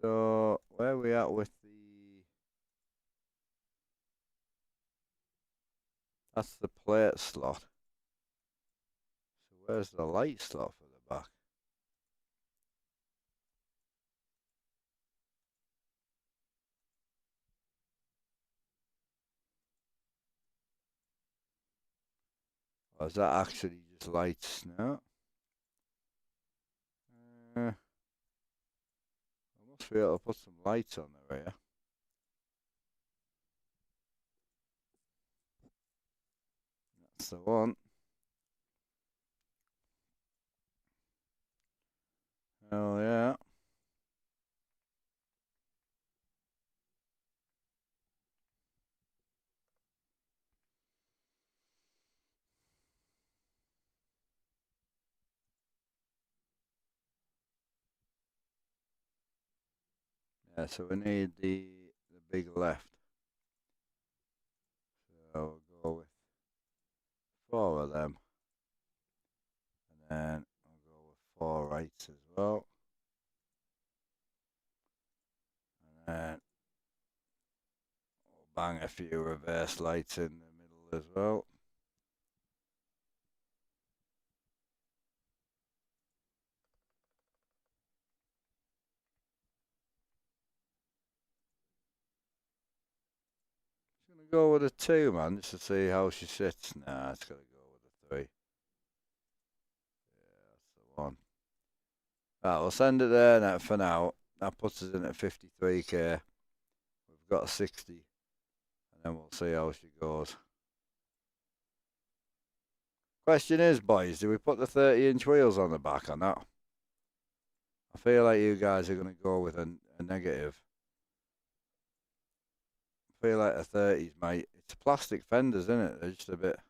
So where are we at with the? That's the plate slot. So where's the light slot for the back? Or is that actually just lights now? I must be able to put some lights on the rear. That's the one. Oh yeah. Yeah, so we need the big left. So we'll go with 4 of them. And then I'll go with 4 rights as well. And then we'll bang a few reverse lights in the middle as well. Just gonna go with a 2, man, just to see how she sits. Nah, it's gotta go with a 3. Yeah, that's the one. Right, we'll send it there now for now. That puts us in at 53k. We've got a 60, and then we'll see how she goes. Question is, boys, do we put the 30-inch wheels on the back or not? I feel like you guys are going to go with a negative. I feel like the 30s, mate. It's plastic fenders, isn't it? They're just a bit.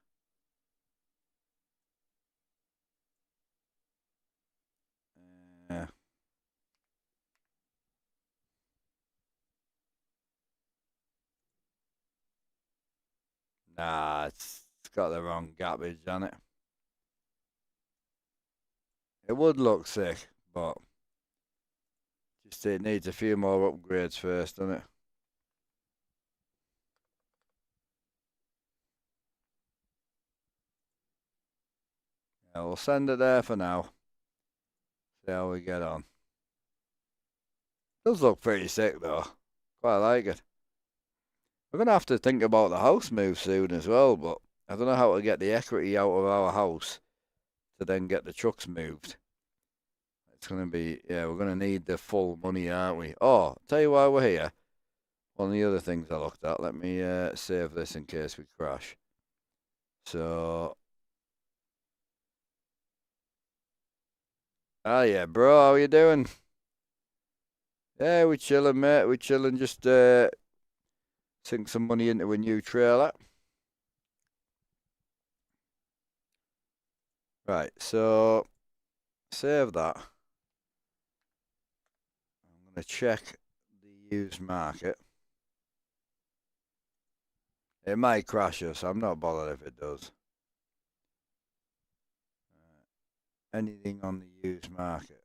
Yeah. Nah, it's got the wrong garbage on it. It would look sick, but just it needs a few more upgrades first, doesn't it? Yeah, we'll send it there for now. See how we get on. Does look pretty sick though. quite like it. We're gonna have to think about the house move soon as well, but I don't know how to get the equity out of our house to then get the trucks moved. It's gonna be, yeah, we're gonna need the full money, aren't we? Oh, tell you why we're here. One of the other things I looked at. Let me save this in case we crash. So, ah, yeah, bro, how you doing? Yeah, we're chilling, mate. We're chilling. Just sink some money into a new trailer. Right, so save that. I'm gonna check the used market. It might crash us. I'm not bothered if it does. Anything on the used market?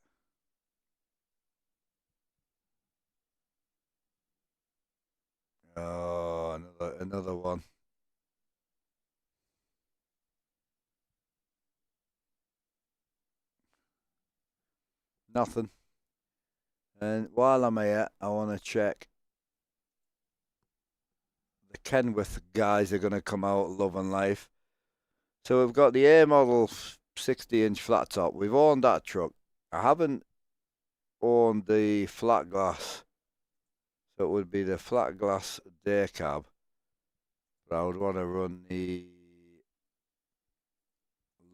Oh, another one. Nothing. And while I'm here, I want to check. The Kenworth guys are going to come out Love and Life. So we've got the A model 60-inch flat top. We've owned that truck. I haven't owned the flat glass. So it would be the flat glass day cab. But I would want to run the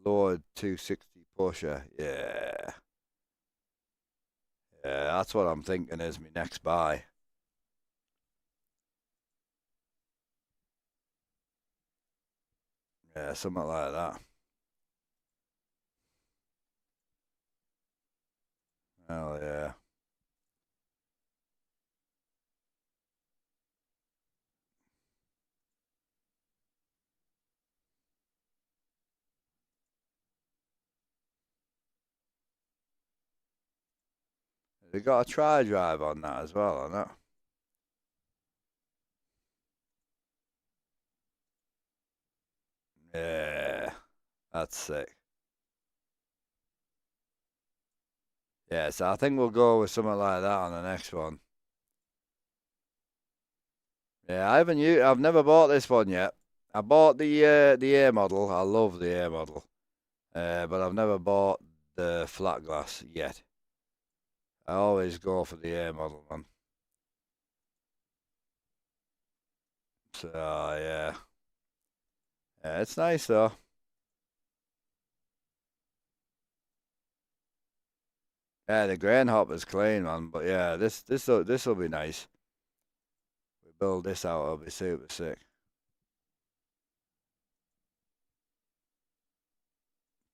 lowered 260 pusher. Yeah. Yeah, that's what I'm thinking is my next buy. Yeah, something like that. Hell yeah. They got a tri drive on that as well, on that. Yeah, that's sick. Yeah, so I think we'll go with something like that on the next one. Yeah, I've never bought this one yet. I bought the A model. I love the A model. But I've never bought the flat glass yet. I always go for the A model, man. So yeah. Yeah, it's nice though. Yeah, the grain hopper's clean, man. But yeah, this will be nice. We build this out, it'll be super sick.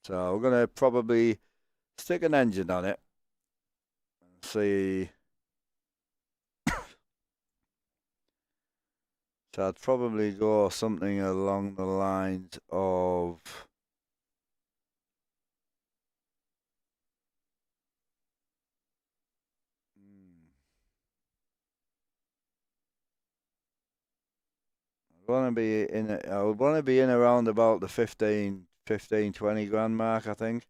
So we're gonna probably stick an engine on it and see. So I'd probably go something along the lines of. Hmm, I would want to be in around about the 20 grand mark, I think.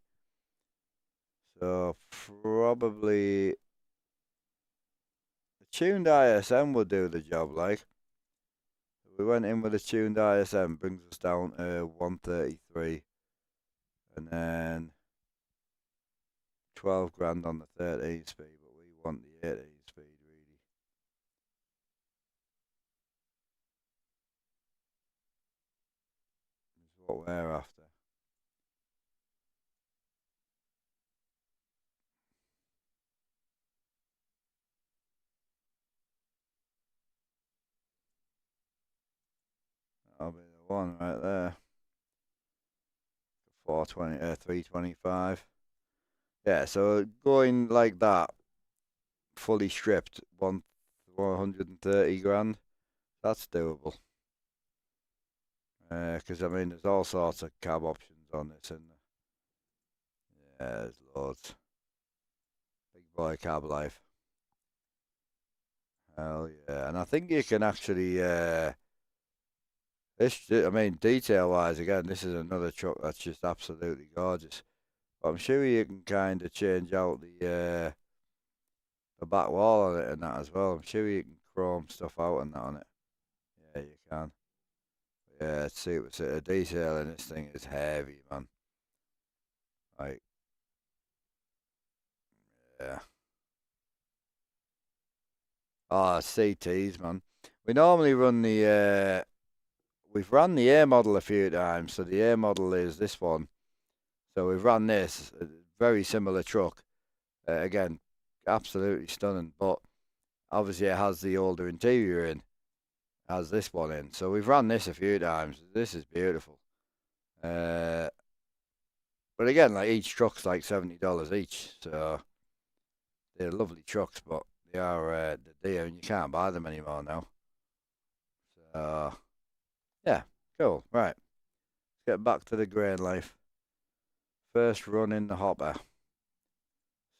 So probably the tuned ISM would do the job. Like we went in with a tuned ISM, brings us down to 133, and then 12 grand on the 13 speed, but we want the 18 speed really. Is what we're after. That'll be the one right there. 420, 325. Yeah, so going like that, fully stripped, 130 grand, that's doable. Because I mean, there's all sorts of cab options on this, and yeah, there's loads. Big boy cab life. Hell yeah, and I think you can actually, I mean, detail wise, again, this is another truck that's just absolutely gorgeous. But I'm sure you can kind of change out the back wall on it and that as well. I'm sure you can chrome stuff out and that on it. Yeah, you can. Yeah, see, the detail in this thing is heavy, man. Like, yeah. Oh, CTs, man. We normally run the, we've run the A model a few times. So the A model is this one. So we've run this, a very similar truck. Again, absolutely stunning. But obviously it has the older interior in. Has this one in. So we've run this a few times. This is beautiful. But again, like each truck's like $70 each. So they're lovely trucks, but they are dear and you can't buy them anymore now. So yeah, cool. Right. Let's get back to the grain life. First run in the hopper.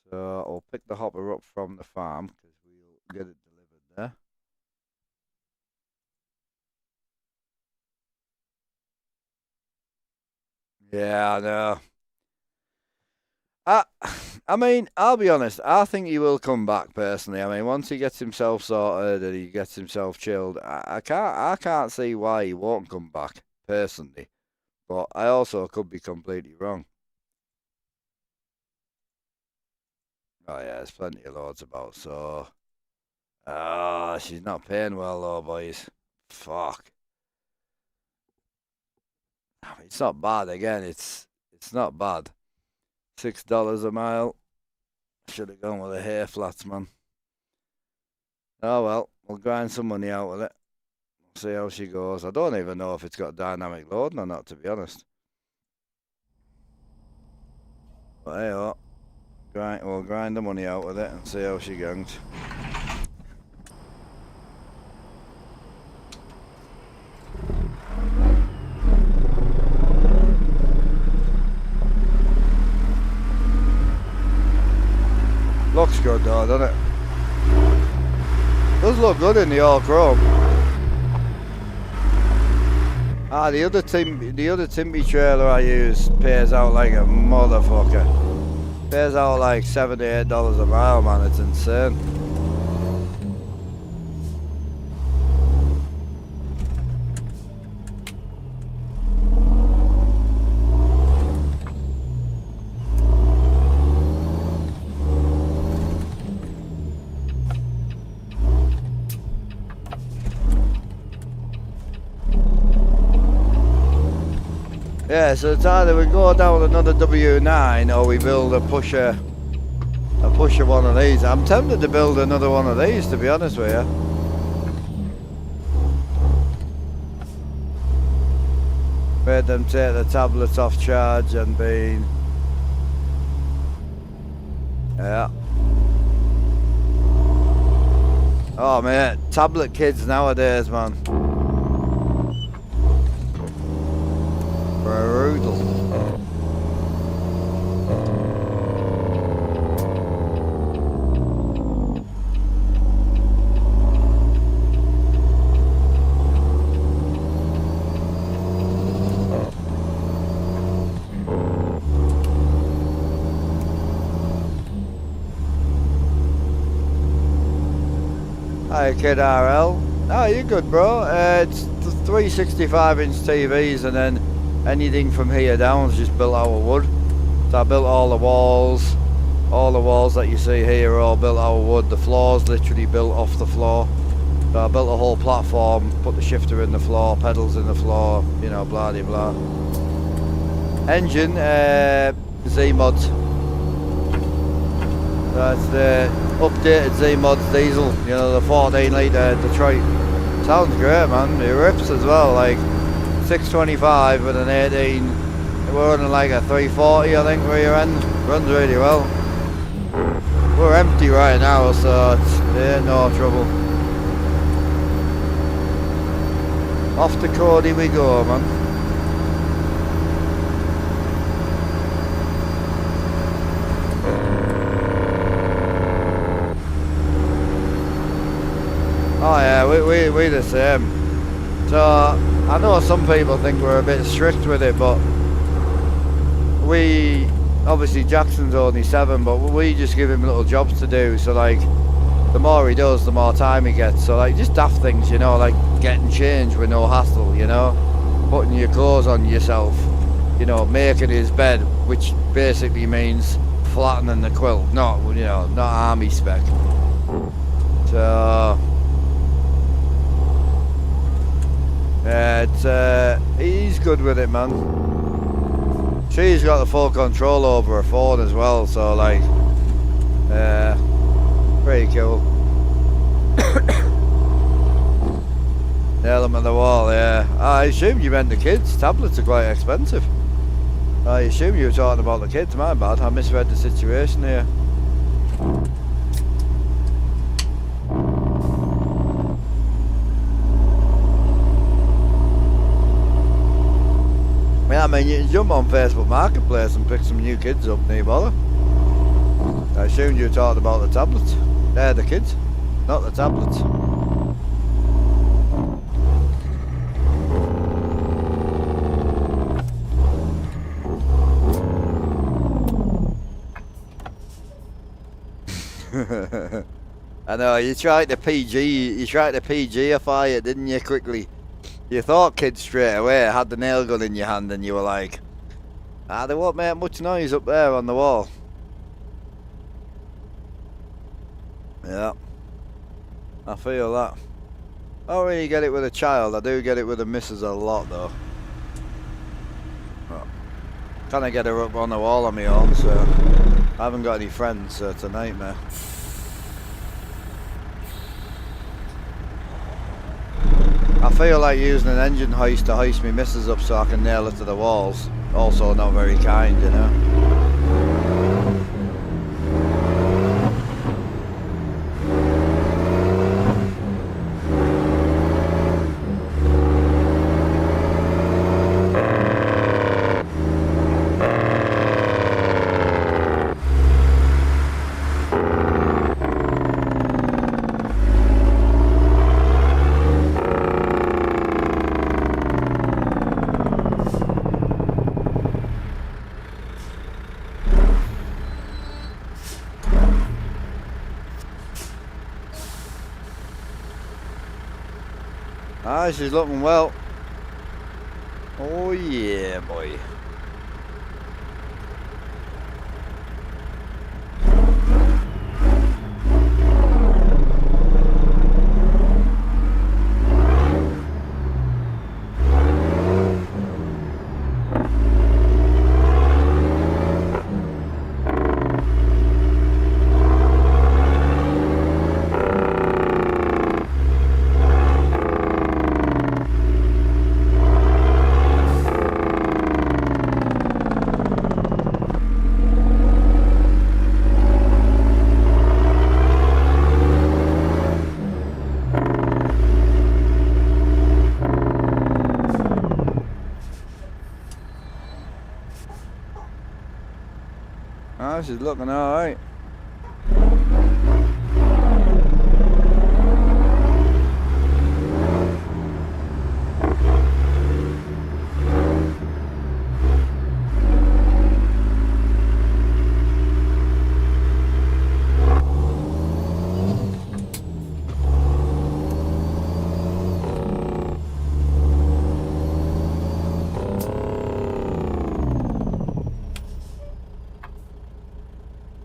So I'll pick the hopper up from the farm because we'll get it delivered there. Yeah, I know. I mean, I'll be honest. I think he will come back personally. I mean, once he gets himself sorted and he gets himself chilled, I can't see why he won't come back personally. But I also could be completely wrong. Oh yeah, there's plenty of loads about. So, she's not paying well though, boys. Fuck. I mean, it's not bad. Again, it's not bad. $6 a mile. Should have gone with the hair flats, man. Oh well, we'll grind some money out with it. We'll see how she goes. I don't even know if it's got dynamic loading or not, to be honest. But hey, oh, we'll grind the money out with it and see how she goes. Looks good though, doesn't it? Does look good in the all chrome. The other Timby trailer I use pays out like a motherfucker. Pays out like $78 a mile, man. It's insane. Yeah, so it's either we go down another W9 or we build a pusher one of these. I'm tempted to build another one of these, to be honest with you. Made them take the tablets off charge and being... Yeah. Oh mate, tablet kids nowadays, man. Brutal. Hi Kid RL. Oh, you're good, bro. It's 365-inch TVs and then anything from here down is just built out of wood. So I built all the walls that you see here are all built out of wood. The floor's literally built off the floor. So I built a whole platform, put the shifter in the floor, pedals in the floor, you know, blah de blah. Engine, Z-Mods. That's the updated Z-Mods diesel, you know, the 14 litre Detroit. Sounds great, man. It rips as well, like 625 with an 18. We're running like a 340, I think, rear end. Runs really well. We're empty right now, so it's no trouble. Off to Cody we go, man. Oh yeah, we the same. So I know some people think we're a bit strict with it, but we obviously Jackson's only 7, but we just give him little jobs to do. So like the more he does, the more time he gets. So like just daft things, you know, like getting changed with no hassle, you know, putting your clothes on yourself, you know, making his bed, which basically means flattening the quilt, not, you know, not army spec. So yeah, it's he's good with it, man. She's got the full control over her phone as well, so like pretty cool. Nail them on the wall, yeah. I assume you meant the kids. Tablets are quite expensive. I assume you were talking about the kids, my bad. I misread the situation here. Yeah, I mean, you can jump on Facebook Marketplace and pick some new kids up, no bother. I assumed you were talking about the tablets. They're the kids, not the tablets. I know, you tried to PGify it, didn't you, quickly? You thought kids straight away, had the nail gun in your hand and you were like, they won't make much noise up there on the wall. Yeah, I feel that. I don't really get it with a child, I do get it with a missus a lot though. Kind of get her up on the wall on my own, so I haven't got any friends, so it's a nightmare. I feel like using an engine hoist to hoist my missus up so I can nail it to the walls. Also not very kind, you know. Ah, she's looking well. Oh yeah, boy. Ah, she's looking alright.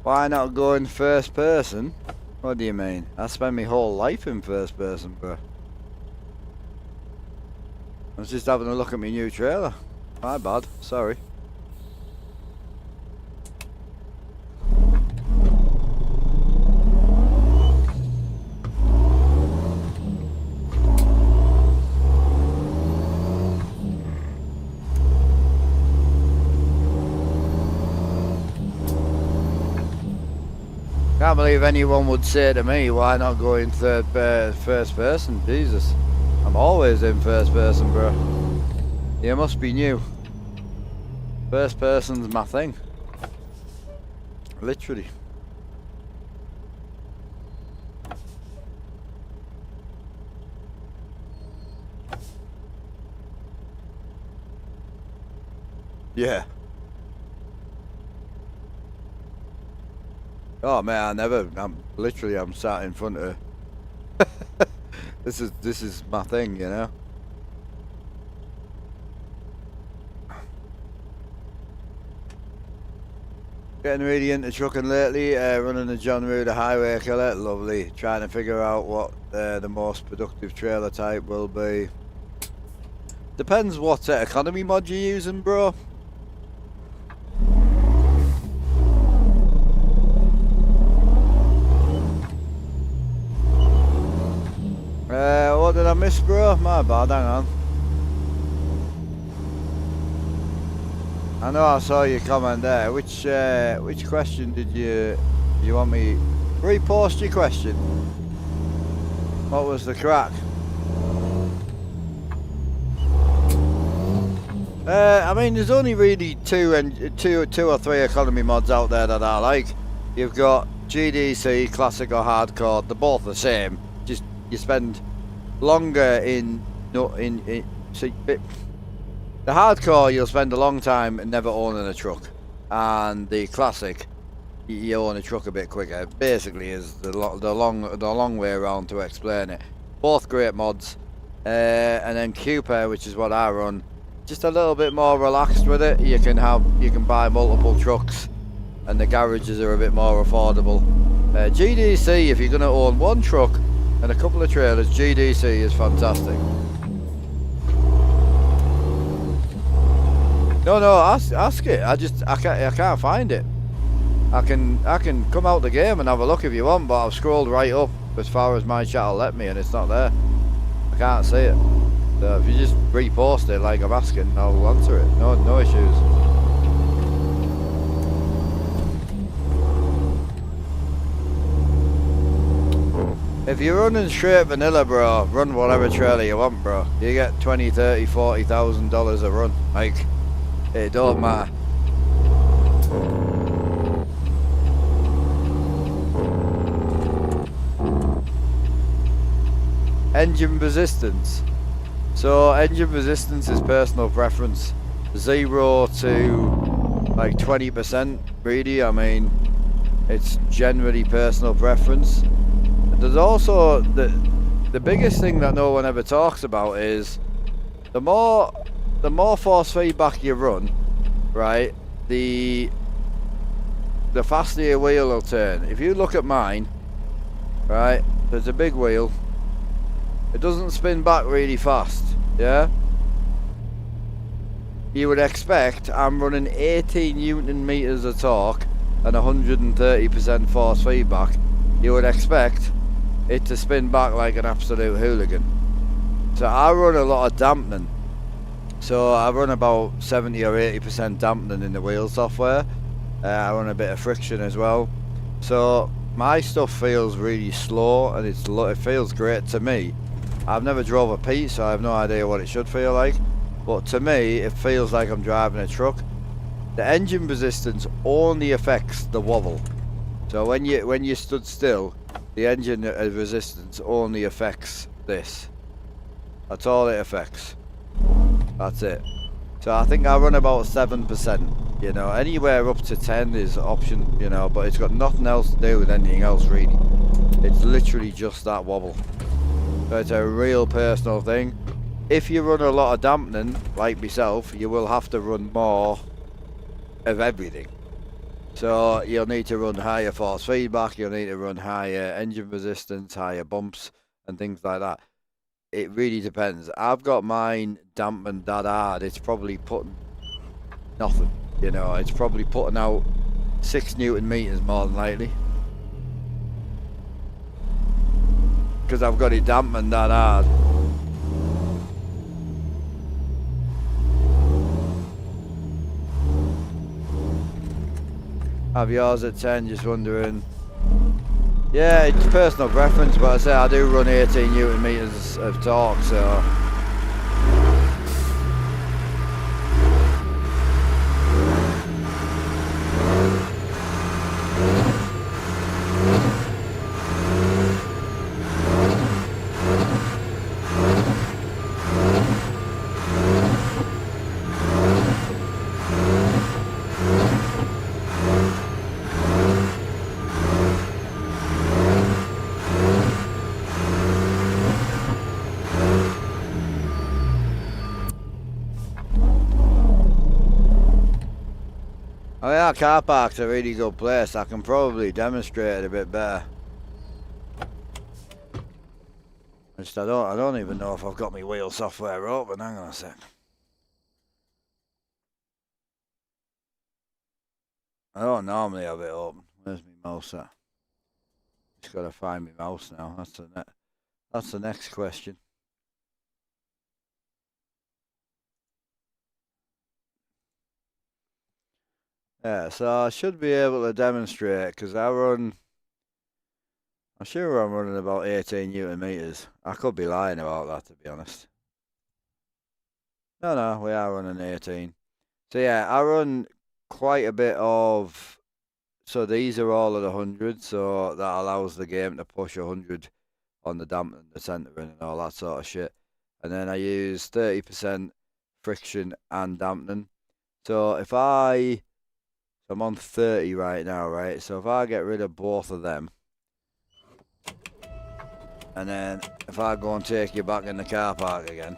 Why not go in first person? What do you mean? I spend my whole life in first person, bro. I was just having a look at my new trailer. My bad, sorry. Can't believe anyone would say to me, why not go in first person? Jesus. I'm always in first person, bro. You must be new. First person's my thing. Literally. Yeah. Oh man, I never. I'm sat in front of. This is my thing, you know. Getting really into trucking lately. Running the John Ruder Highway Killer, lovely. Trying to figure out what the most productive trailer type will be. Depends what economy mod you're using, bro. What did I miss, bro? My bad, hang on. I know I saw your comment there. Which question did you want me repost your question? What was the crack? I mean, there's only really two or three economy mods out there that I like. You've got GDC, Classic or Hardcore. They're both the same. Just you spend longer in the Hardcore. You'll spend a long time never owning a truck, and the Classic, you own a truck a bit quicker. Basically, is the long way around to explain it. Both great mods, and then Cooper, which is what I run. Just a little bit more relaxed with it. You can buy multiple trucks, and the garages are a bit more affordable. GDC, if you're going to own one truck and a couple of trailers, GDC is fantastic. No, ask it. I can't find it. I can come out the game and have a look if you want, but I've scrolled right up as far as my chat will let me, and it's not there. I can't see it. So if you just repost it like I'm asking, I'll answer it. No issues. If you're running straight vanilla, bro, run whatever trailer you want, bro. You get $20,000, $30,000, $40,000 a run. Like, it don't matter. Engine resistance. So engine resistance is personal preference. 0 to like 20% really. I mean, it's generally personal preference. There's also the biggest thing that no one ever talks about is the more force feedback you run, right, the faster your wheel will turn. If you look at mine, right, there's a big wheel. It doesn't spin back really fast, yeah? You would expect I'm running 18 Newton meters of torque and 130% force feedback. You would expect it to spin back like an absolute hooligan. So I run a lot of dampening. So I run about 70 or 80% dampening in the wheel software. I run a bit of friction as well. So my stuff feels really slow, and it feels great to me. I've never drove a Pete, so I have no idea what it should feel like, but to me it feels like I'm driving a truck. The engine resistance only affects the wobble. So when you stood still, the engine resistance only affects this. That's all it affects. That's it. So I think I run about 7%, you know. Anywhere up to 10 is option, you know, but it's got nothing else to do with anything else really. It's literally just that wobble. So it's a real personal thing. If you run a lot of dampening, like myself, you will have to run more of everything. So you'll need to run higher force feedback, you'll need to run higher engine resistance, higher bumps, and things like that. It really depends. I've got mine dampened that hard, it's probably putting nothing, you know, it's probably putting out 6 Newton meters more than likely. Because I've got it dampened that hard. Have yours at 10, just wondering. Yeah, it's personal preference, but I say I do run 18 Newton meters of torque, so. Oh yeah, car park's a really good place. I can probably demonstrate it a bit better. I don't even know if I've got my wheel software open. Hang on a sec. I don't normally have it open. Where's my mouse at? Just gotta find my mouse now. That's the next question. Yeah, so I should be able to demonstrate because I'm sure I'm running about 18 Newton meters. I could be lying about that, to be honest. No, we are running 18. So yeah, I run quite a bit of. So these are all at 100, so that allows the game to push 100 on the dampening, the centering, and all that sort of shit. And then I use 30% friction and dampening. So I'm on 30 right now, right? So if I get rid of both of them, and then if I go and take you back in the car park again.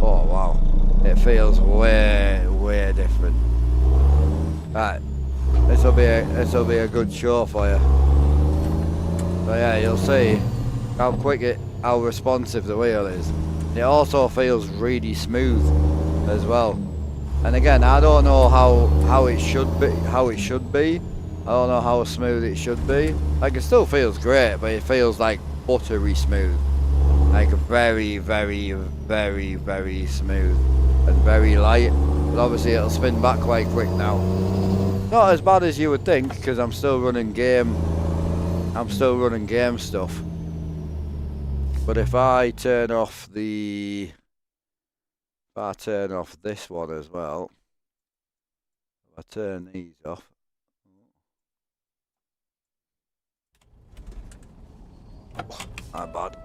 Oh wow, it feels way different. Right, this'll be a good show for you. So yeah, you'll see how responsive the wheel is. It also feels really smooth as well. And again, I don't know how it should be. I don't know how smooth it should be. Like, it still feels great, but it feels like buttery smooth. Like very smooth and very light. But obviously it'll spin back quite quick now. Not as bad as you would think, because I'm still running game stuff. But if I turn off this one as well, if I turn these off. Not bad.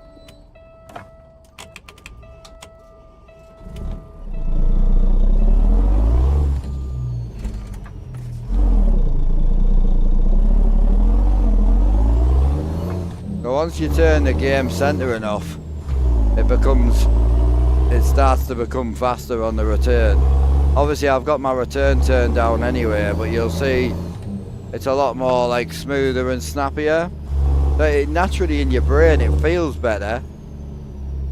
So once you turn the game centering off, it starts to become faster on the return. Obviously I've got my return turned down anyway, but you'll see it's a lot more like smoother and snappier. But naturally in your brain it feels better,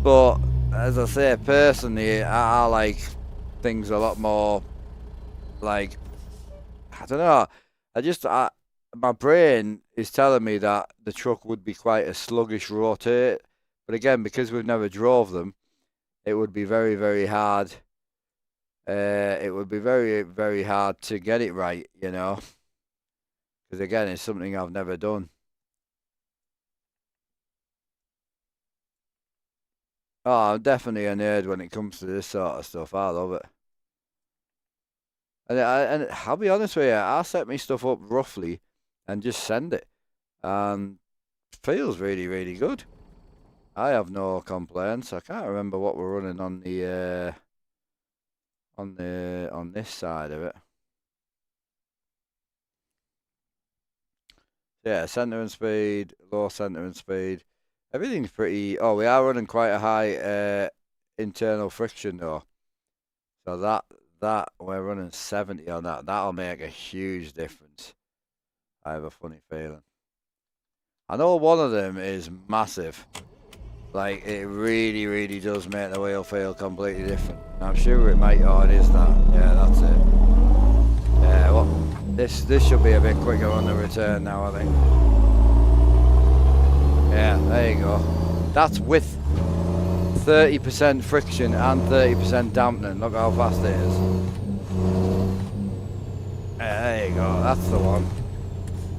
but as I say, personally I like things a lot more, like, I don't know, my brain is telling me that the truck would be quite a sluggish rotate, but again, because we've never drove them, it would be very hard. It would be very hard to get it right, you know, because again, it's something I've never done. Oh, I'm definitely a nerd when it comes to this sort of stuff. I love it. And I'll be honest with you, I set my stuff up roughly and just send it, and it feels really good. I have no complaints. I can't remember what we're running on on this side of it. Yeah, centering speed, low centering speed. Everything's pretty. Oh, we are running quite a high internal friction though. So that we're running 70 on that. That'll make a huge difference. I have a funny feeling. I know one of them is massive. Like, it really does make the wheel feel completely different. I'm sure it might. Oh, it is that. Yeah, that's it. Yeah, well, this should be a bit quicker on the return now, I think. Yeah, there you go. That's with 30% friction and 30% dampening. Look how fast it is. Yeah, there you go. That's the one.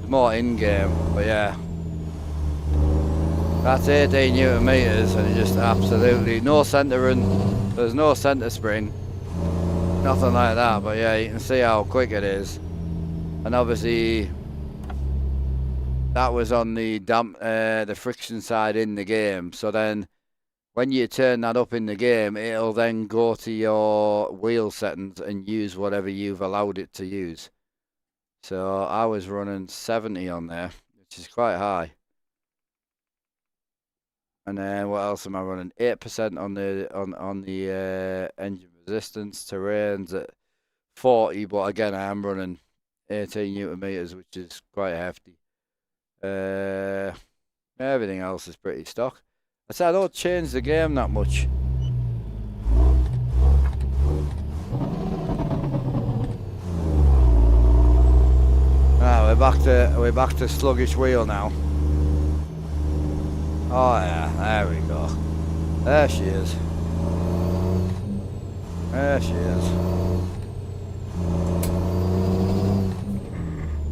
It's more in-game, but yeah. That's 18 Newton meters, and it just absolutely no centering. There's no center spring, nothing like that. But yeah, you can see how quick it is, and obviously that was on the friction side in the game. So then, when you turn that up in the game, it'll then go to your wheel settings and use whatever you've allowed it to use. So I was running 70 on there, which is quite high. And then what else am I running? 8% on the engine resistance. Terrain's at 40, but again, I am running 18 Newton meters, which is quite hefty. Everything else is pretty stock. I said I don't change the game that much. Ah, we're back to sluggish wheel now. Oh yeah, there we go. There she is. There she is.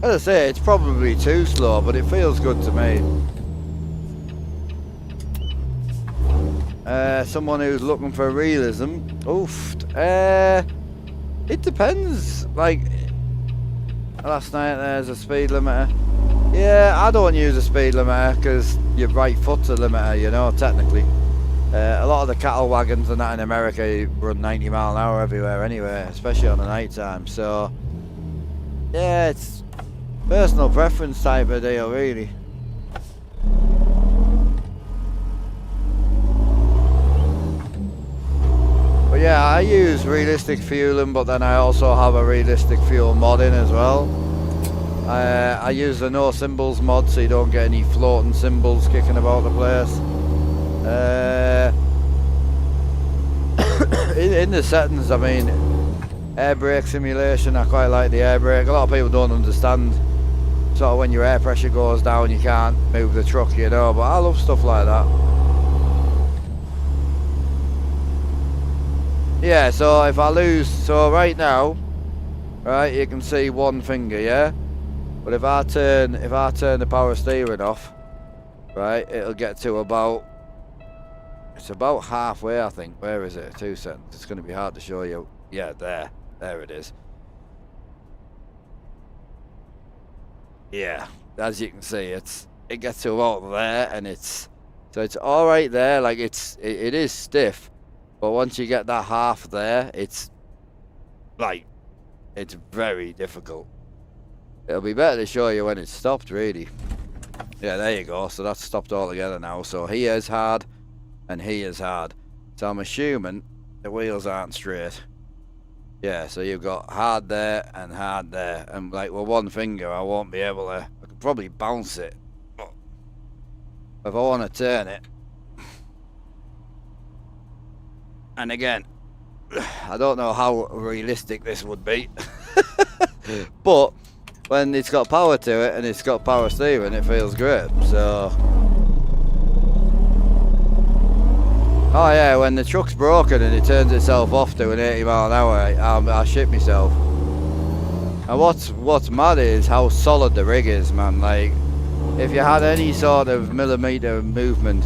As I say, it's probably too slow, but it feels good to me. Someone who's looking for realism. Oof. It depends. Like, last night there's a speed limiter. Yeah, I don't use a speed limiter because your right foot's a limiter, you know, technically. A lot of the cattle wagons and that in America run 90 mile an hour everywhere anyway, especially on the night time. So, yeah, it's personal preference type of deal, really. But yeah, I use realistic fueling, but then I also have a realistic fuel mod in as well. I use the no symbols mod, so you don't get any floating symbols kicking about the place. In the settings, I mean, air brake simulation, I quite like the air brake. A lot of people don't understand sort of when your air pressure goes down, you can't move the truck, you know, but I love stuff like that. Yeah, so if I lose, so right now, right, you can see one finger, yeah? But if I turn the power steering off, right, it'll get to about, it's about halfway, I think. Where is it? 2 seconds. It's going to be hard to show you. Yeah, there it is. Yeah, as you can see, it gets to about there, and it's all right there. Like it is stiff, but once you get that half there, it's like, it's very difficult. It'll be better to show you when it's stopped, really. Yeah, there you go. So that's stopped altogether now. So he is hard, and he is hard. So I'm assuming the wheels aren't straight. Yeah, so you've got hard there and hard there. And like with one finger, I won't be able to. I could probably bounce it. But if I want to turn it. And again, I don't know how realistic this would be. But when it's got power to it and it's got power steering, it feels great. So, oh yeah, when the truck's broken and it turns itself off to an 80 mile an hour, I shit myself. And what's mad is how solid the rig is, man. Like, if you had any sort of millimeter movement,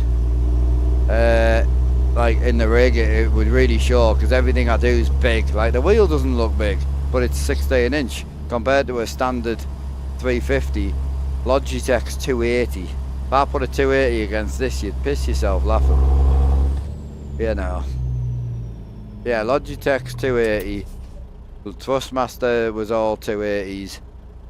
like in the rig, it would really show, because everything I do is big. Like, the wheel doesn't look big, but it's 16 inch. Compared to a standard 350, Logitech's 280. If I put a 280 against this, you'd piss yourself laughing. You know. Yeah, Logitech's 280. The Thrustmaster was all 280s.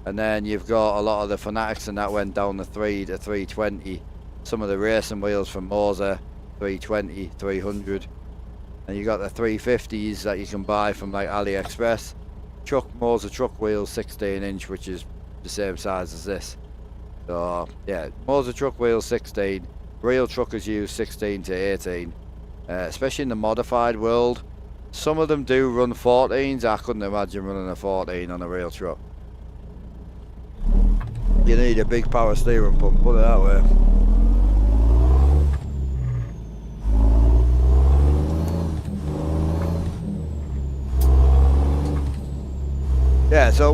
And then you've got a lot of the Fanatics, and that went down the 3 to 320. Some of the racing wheels from Moser, 320, 300. And you got the 350s that you can buy from like AliExpress. Moser truck wheels 16 inch, which is the same size as this. So yeah, Moser truck wheels 16. Real truckers use 16 to 18. Especially in the modified world, some of them do run 14s. I couldn't imagine running a 14 on a real truck. You need a big power steering pump, put it that way. Yeah, so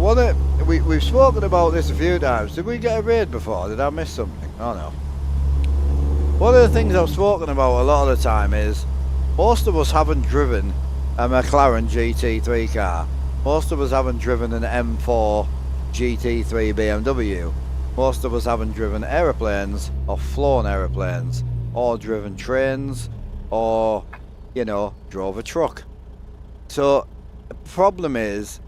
we've spoken about this a few times. Did we get a raid before? Did I miss something? Oh no. One of the things I've spoken about a lot of the time is most of us haven't driven a McLaren GT3 car. Most of us haven't driven an M4 GT3 BMW. Most of us haven't driven aeroplanes or flown aeroplanes or driven trains or, you know, drove a truck. So the problem is,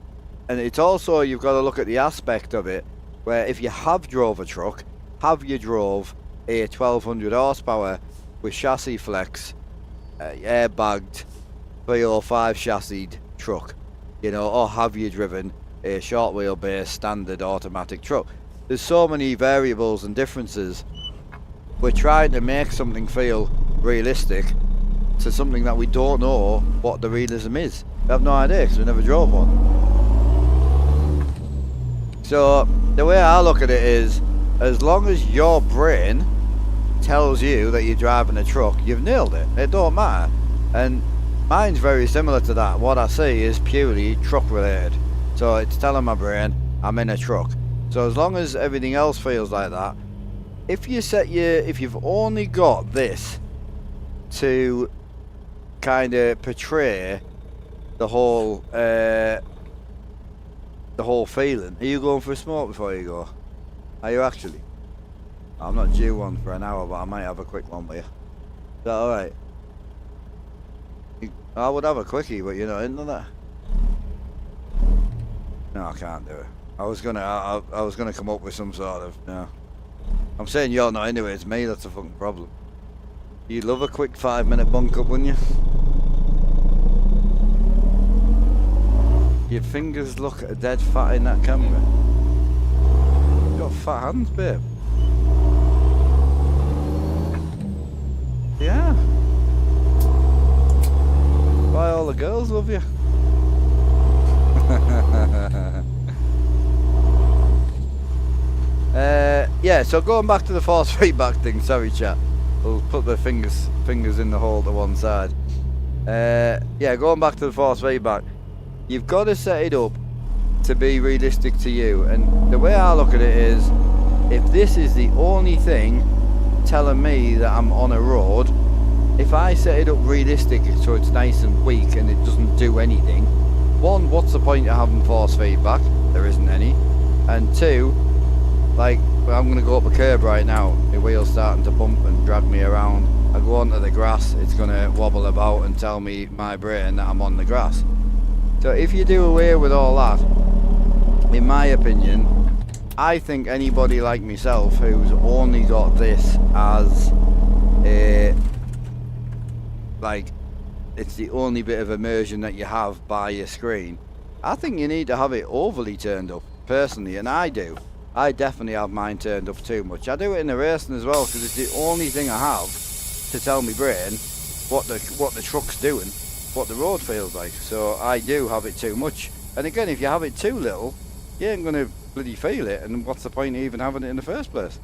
and it's also, you've got to look at the aspect of it, where if you have drove a truck, have you drove a 1200 horsepower with chassis flex, airbagged 305 chassis truck? you know, or have you driven a short wheelbase standard automatic truck? There's so many variables and differences. We're trying to make something feel realistic to something that we don't know what the realism is. We have no idea because we never drove one. So the way I look at it is, as long as your brain tells you that you're driving a truck, you've nailed it. It don't matter. And mine's very similar to that. What I see is purely truck related. So it's telling my brain I'm in a truck. So as long as everything else feels like that, if you've only got this to kind of portray the whole feeling. Are you going for a smoke before you go? Are you actually? I'm not due one for an hour, but I might have a quick one with you. Is that alright? I would have a quickie, but you're not into that. No, I can't do it. I was gonna come up with some sort of, no. I'm saying you're not into it, it's me that's a fucking problem. You'd love a quick 5-minute bunk up, wouldn't you? Your fingers look dead fat in that camera. You've got fat hands, babe. Yeah. Why all the girls love you? Yeah, so going back to the force feedback thing, sorry chat. We'll put the fingers in the hole to one side. Yeah, going back to the force feedback. You've got to set it up to be realistic to you. And the way I look at it is, if this is the only thing telling me that I'm on a road, if I set it up realistic so it's nice and weak and it doesn't do anything, one, what's the point of having force feedback? There isn't any. And two, like, I'm going to go up a curb right now, the wheel's starting to bump and drag me around. I go onto the grass, it's going to wobble about and tell me, my brain, that I'm on the grass. So if you do away with all that, in my opinion, I think anybody like myself who's only got this as a, like, it's the only bit of immersion that you have by your screen, I think you need to have it overly turned up, personally, and I do. I definitely have mine turned up too much. I do it in the racing as well, because it's the only thing I have to tell my brain what the truck's doing, what the road feels like. So I do have it too much. And again, if you have it too little, you ain't going to bloody feel it, and what's the point of even having it in the first place?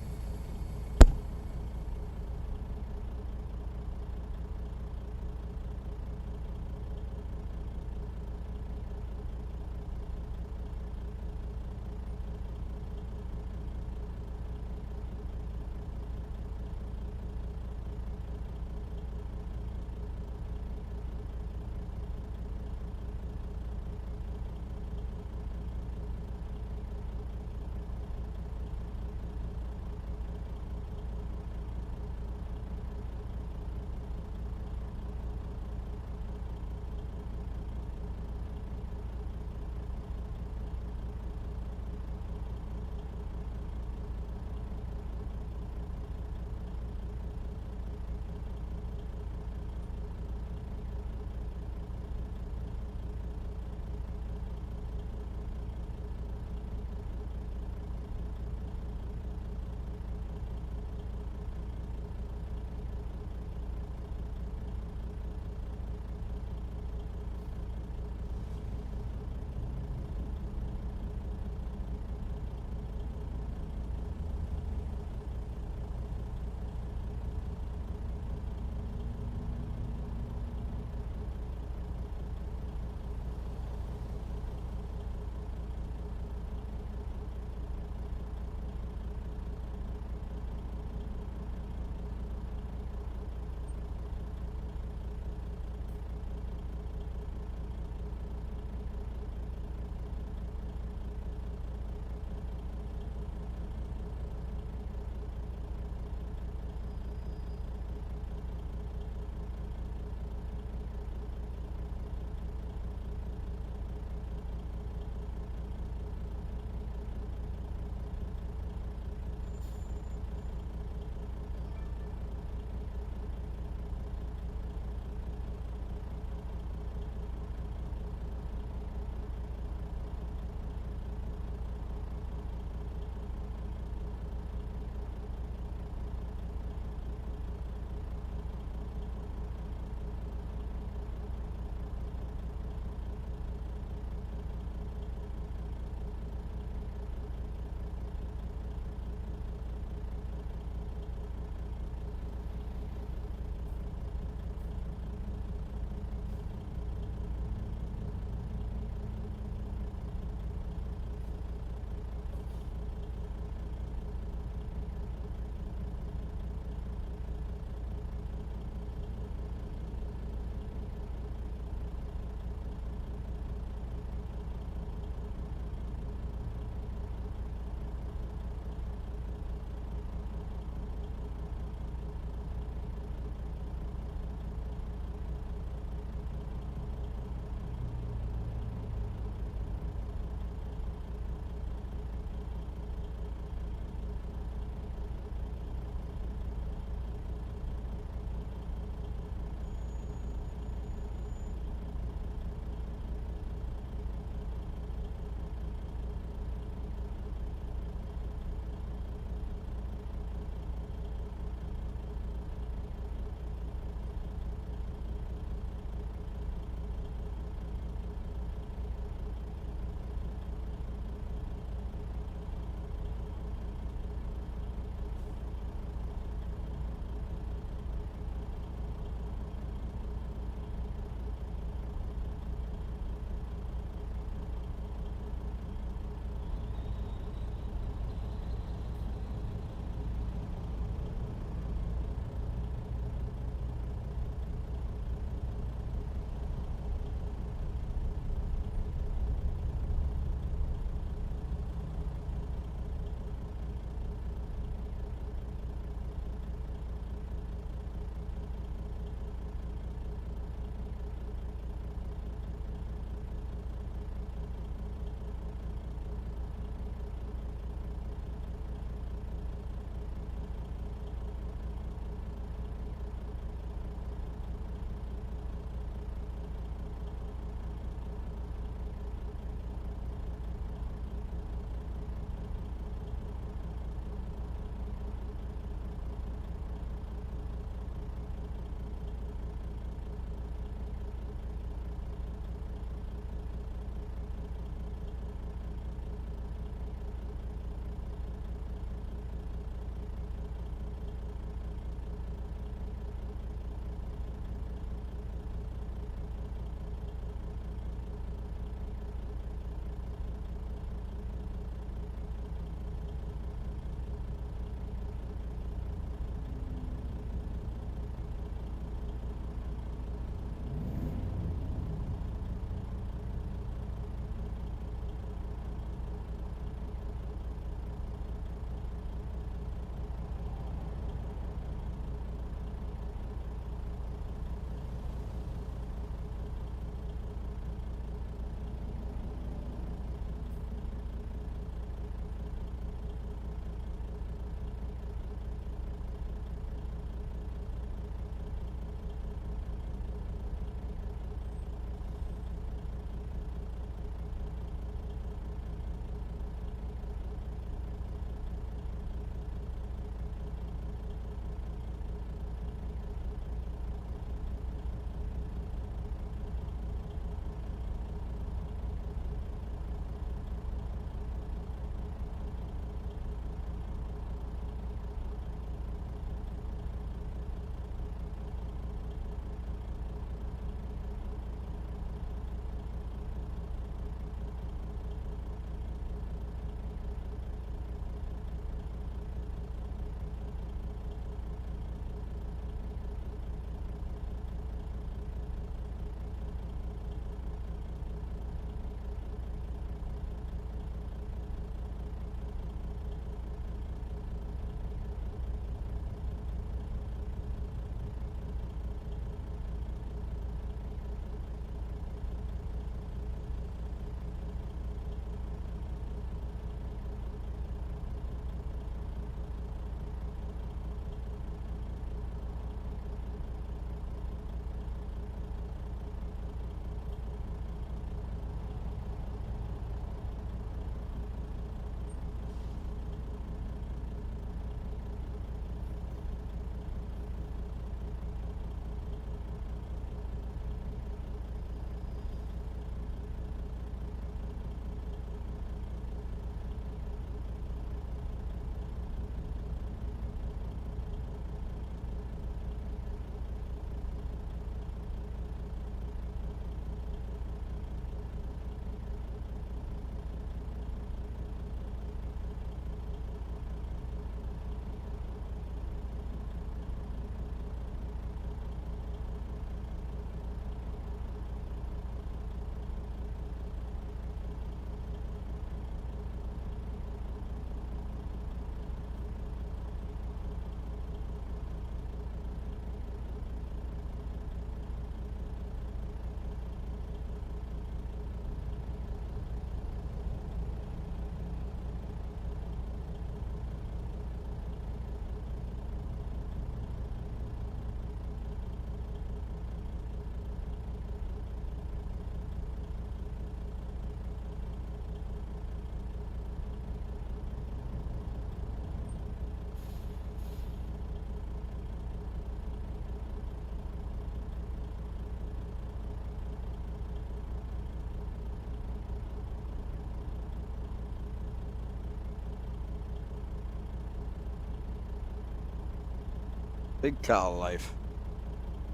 Big cattle life.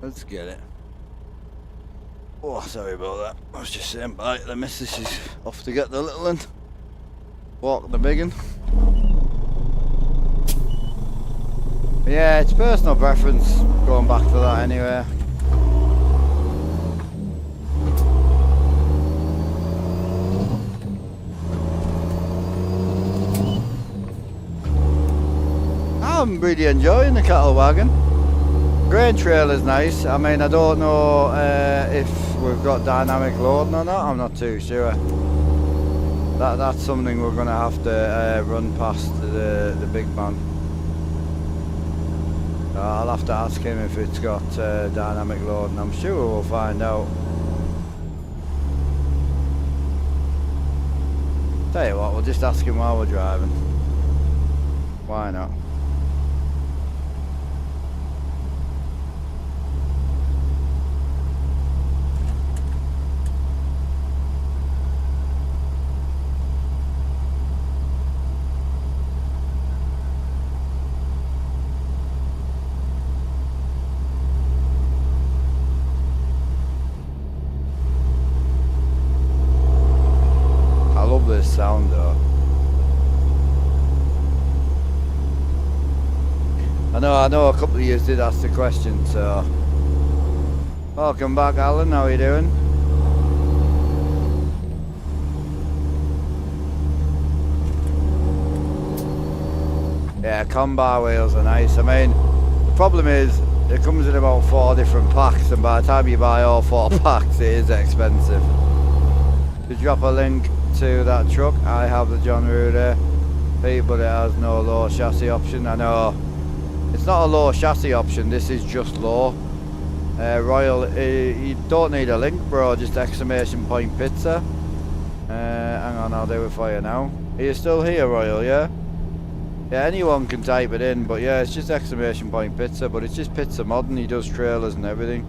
Let's get it. Oh, sorry about that. I was just saying bye to the missus. She's off to get the little one. Walk the big one. Yeah, it's personal preference going back to that anyway. I'm really enjoying the cattle wagon. Grain trailer's nice. I mean, I don't know if we've got dynamic loading or not. I'm not too sure. That's something we're going to have to run past the big man. I'll have to ask him if it's got dynamic loading. I'm sure we'll find out. Tell you what, we'll just ask him while we're driving. Why not? This sound though. I know a couple of you did ask the question, so welcome back, Alan. How are you doing? Yeah, combi wheels are nice. I mean, the problem is it comes in about 4 different packs, and by the time you buy all 4 packs it is expensive. To drop a link to that truck, I have the John Ruder Pete, but it has no low chassis option. I know it's not a low chassis option, this is just low. Royal, you don't need a link, bro, just exclamation point pizza. Hang on, I'll do it for you now. Are you still here, Royal? Yeah, anyone can type it in, but yeah, it's just exclamation point pizza, but it's just Pizza Modern. He does trailers and everything.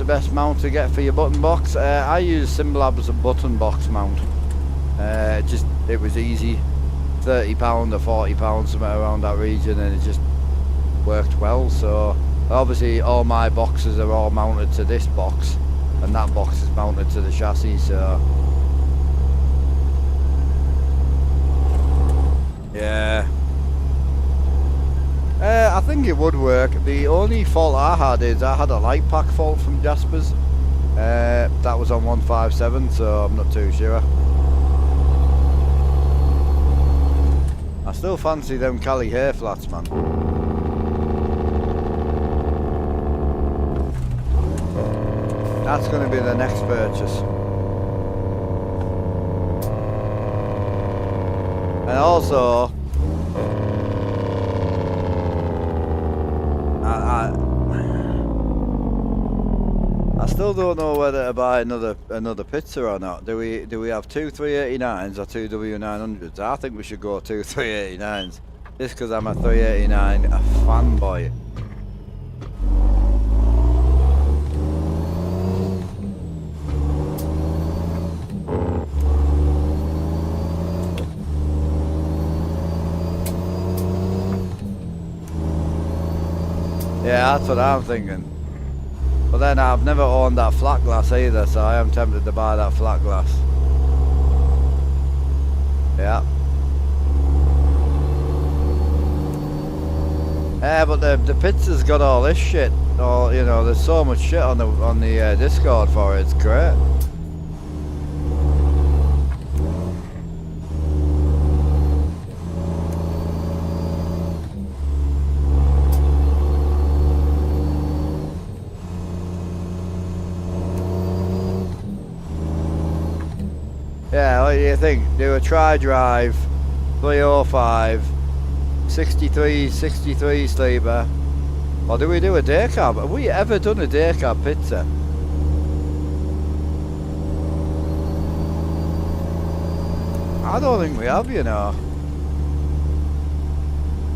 Best mount to get for your button box. I use Symblab's button box mount. It was easy, £30 or £40, somewhere around that region, and it just worked well. So obviously all my boxes are all mounted to this box, and that box is mounted to the chassis. So yeah. I think it would work. The only fault I had is I had a light pack fault from Jasper's. That was on 157, so I'm not too sure. I still fancy them Cali hair flats, man. That's going to be the next purchase. And also, I still don't know whether to buy another pizza or not. Do we have 2 389s or 2 W900s? I think we should go 2 389s. Just because I'm a 389 fanboy. Yeah, that's what I'm thinking. But then I've never owned that flat glass either, so I am tempted to buy that flat glass. Yeah. Yeah, but the pizza's got all this shit. All, you know, there's so much shit on the Discord for it. It's great. Yeah, what do you think? Do a tri-drive, 305, 63 sleeper, or do we do a day cab? Have we ever done a day cab pizza? I don't think we have, you know.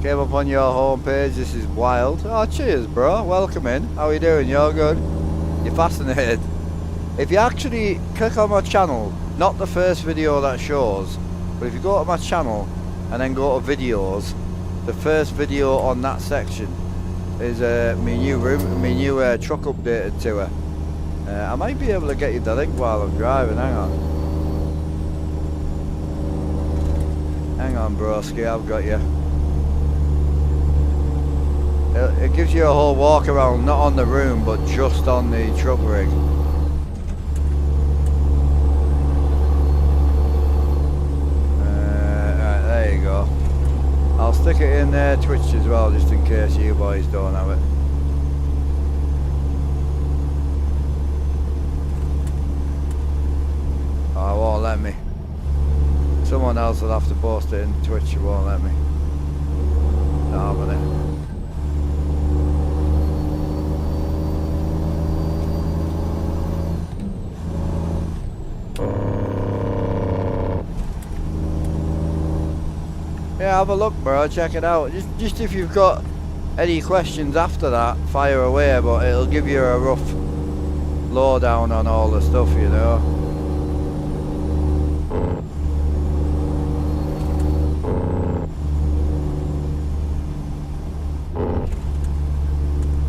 Came up on your homepage. This is wild. Oh, cheers, bro. Welcome in. How are you doing? You're good? You're fascinated. If you actually click on my channel, not the first video that shows, but if you go to my channel and then go to videos, the first video on that section is my new truck updated tour. I might be able to get you the link while I'm driving. Hang on, broski. I've got you. It gives you a whole walk around, not on the room, but just on the truck rig. Right, there you go. I'll stick it in there Twitch as well, just in case you boys don't have it. Oh, it won't let me. Someone else will have to post it in Twitch, it won't let me. No, but yeah, have a look, bro. Check it out. Just if you've got any questions after that, fire away. But it'll give you a rough lowdown on all the stuff, you know.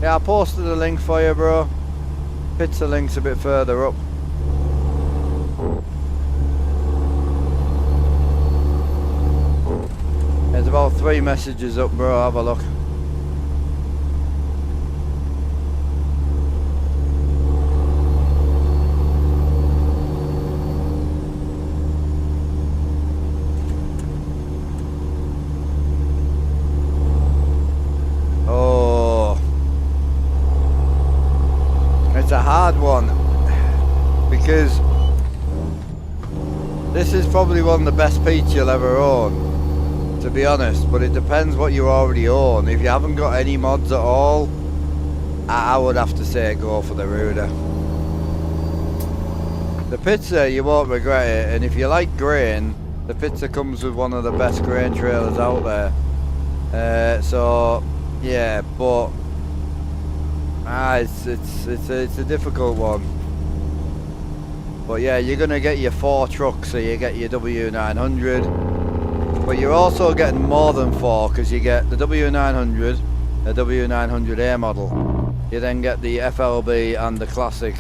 Yeah, I posted a link for you, bro. Pizza link's a bit further up. There's about 3 messages up, bro. Have a look. Oh, it's a hard one because this is probably one of the best Pete's you'll ever own, to be honest, but it depends what you already own. If you haven't got any mods at all, I would have to say go for the Ruder. The pizza, you won't regret it, and if you like grain, the pizza comes with one of the best grain trailers out there. So yeah, but it's a difficult one. But yeah, you're gonna get your 4 trucks, so you get your W900. But you're also getting more than 4, because you get the W900, a W900A model. You then get the FLB and the classic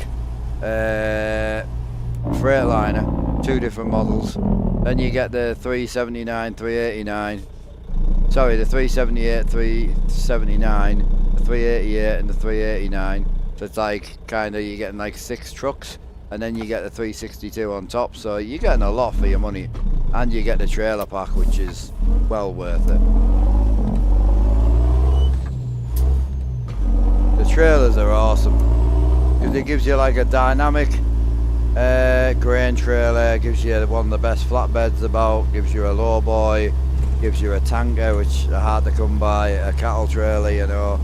Freightliner, 2 different models. Then you get the 379, 389. Sorry, the 378, 379, the 388 and the 389. So it's like, kinda, you're getting like 6 trucks. And then you get the 362 on top, so you're getting a lot for your money. And you get the trailer pack, which is well worth it. The trailers are awesome, because it gives you like a dynamic grain trailer, gives you one of the best flatbeds about, gives you a lowboy, gives you a tanker, which are hard to come by, a cattle trailer, you know,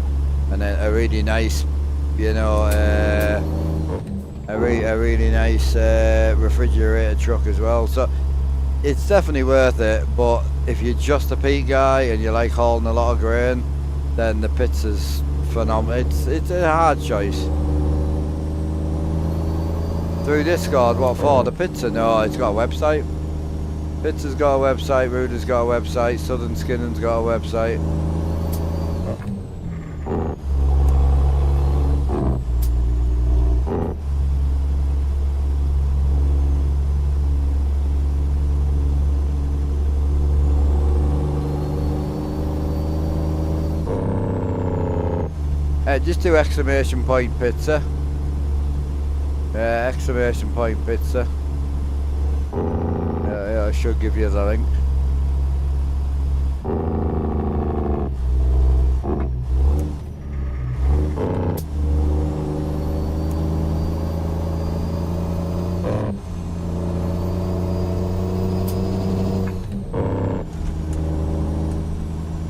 and then a really nice, you know, a really nice refrigerated truck as well. So it's definitely worth it, but if you're just a Pete guy and you like hauling a lot of grain, then the pizza's phenomenal. It's a hard choice. Through Discord, what for? The pizza? No, it's got a website. Pizza's got a website, Ruder's got a website, Southern Skinning's got a website. Just do exclamation point pizza. Exclamation point pizza. Yeah, I should give you the link.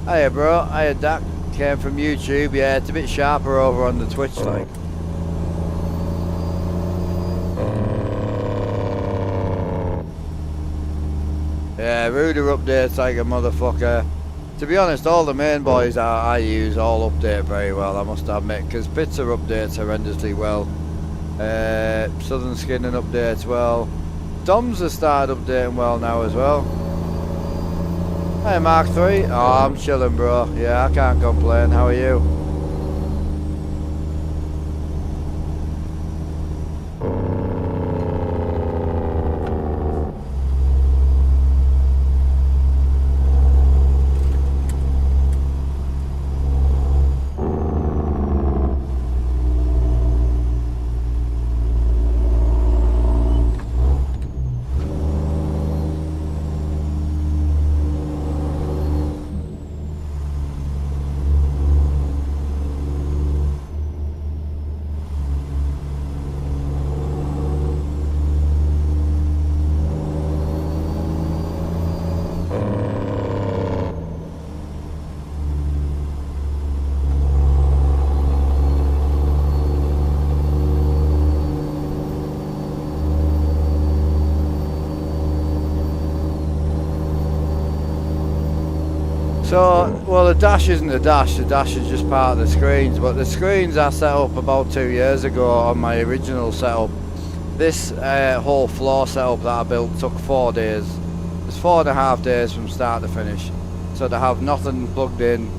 Hiya bro, hiya Dusk. Came from YouTube. Yeah, it's a bit sharper over on the Twitch like. Yeah, Ruder updates like a motherfucker. To be honest, all the main boys I use all update very well, I must admit, because Pizza updates horrendously well. Southern Skinning updates well. Doms have started updating well now as well. Hey Mark 3. Oh, I'm chilling, bro. Yeah, I can't complain. How are you? So, well, the dash isn't the dash is just part of the screens, but the screens I set up about 2 years ago on my original setup. This whole floor setup that I built took 4 days. It's 4.5 days from start to finish. So to have nothing plugged in,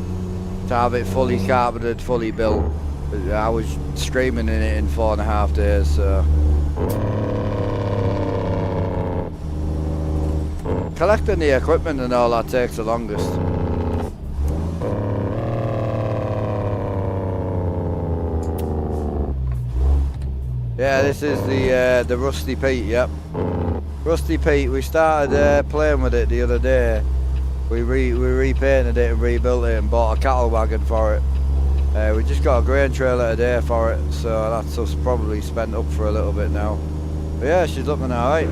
to have it fully carpeted, fully built, I was streaming in it in 4.5 days, so. Collecting the equipment and all that takes the longest. Yeah, this is the Rusty Pete, yep. Rusty Pete, we started playing with it the other day. We repainted it and rebuilt it and bought a cattle wagon for it. We just got a grain trailer today for it, so that's us probably spent up for a little bit now. But yeah, she's looking alright.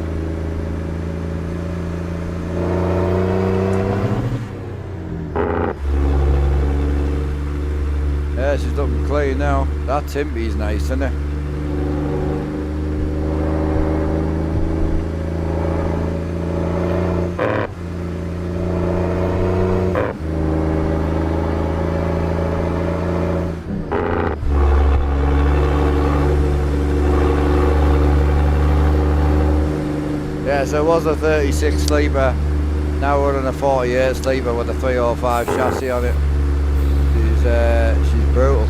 Yeah, she's looking clean now. That Timpy's nice, isn't it? Yeah, so it was a 36 sleeper, now we're on a 48 sleeper with a 305 chassis on it. She's brutal.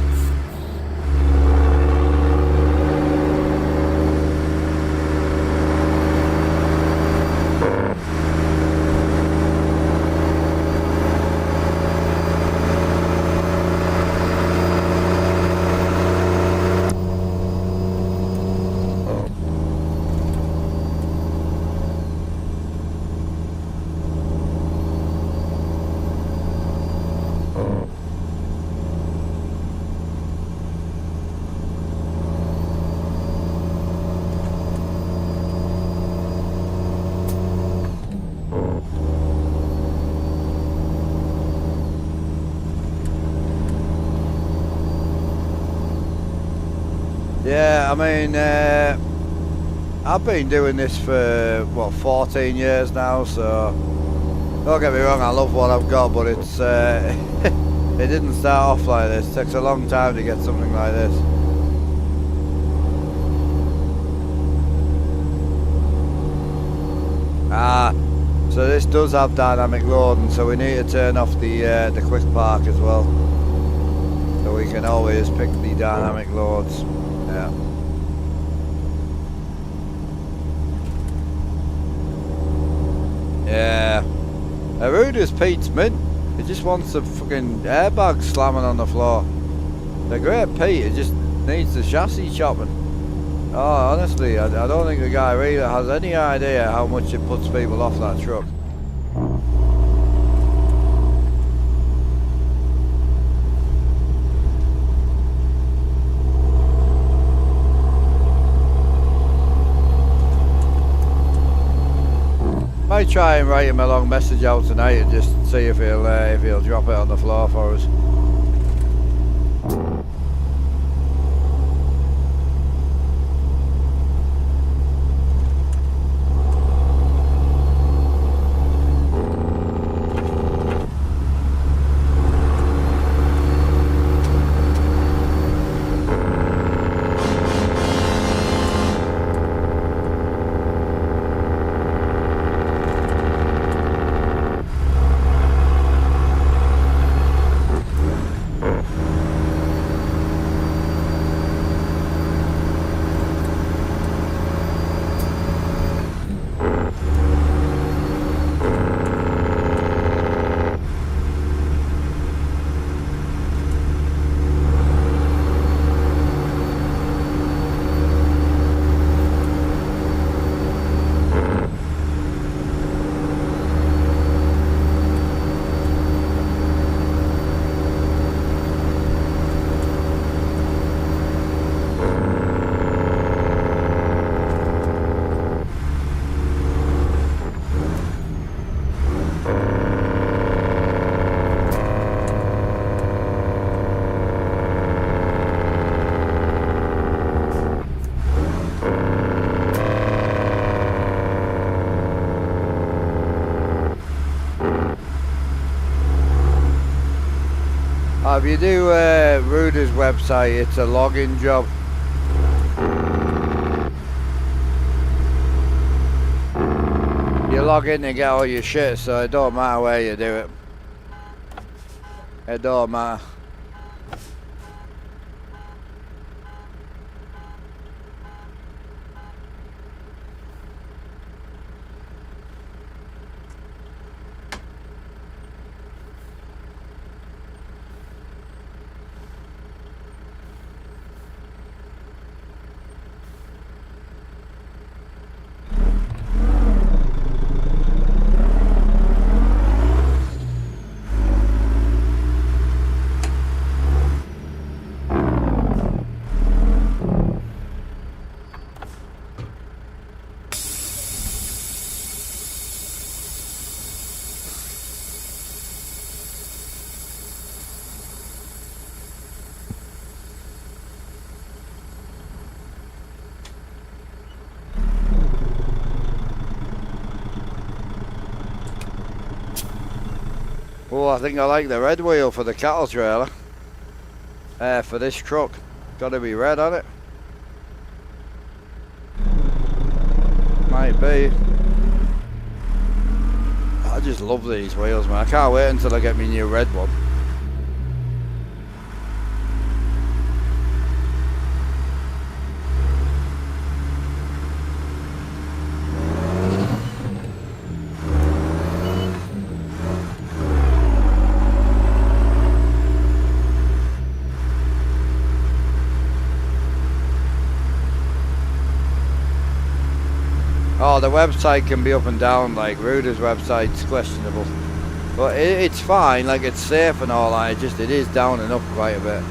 Yeah, I mean, I've been doing this for, what, 14 years now, so don't get me wrong, I love what I've got, but it's, it didn't start off like this. It takes a long time to get something like this. So this does have dynamic loading, so we need to turn off the quick park as well, so we can always pick the dynamic loads. Yeah. Yeah. Aruda's Pete's mint. He just wants the fucking airbag slamming on the floor. The great Pete, it just needs the chassis chopping. Oh, honestly, I don't think the guy really has any idea how much it puts people off that truck. Might try and write him a long message out tonight and just see if he'll drop it on the floor for us. if you do Ruder's website, it's a login job. You log in and get all your shit, so it don't matter where you do it. It don't matter. Oh, I think I like the red wheel for the cattle trailer. For this truck. Gotta be red on it. Might be. I just love these wheels, man. I can't wait until I get my new red one. Oh, the website can be up and down, like Ruder's website's questionable. But it's fine, like it's safe and all that, it is down and up quite a bit.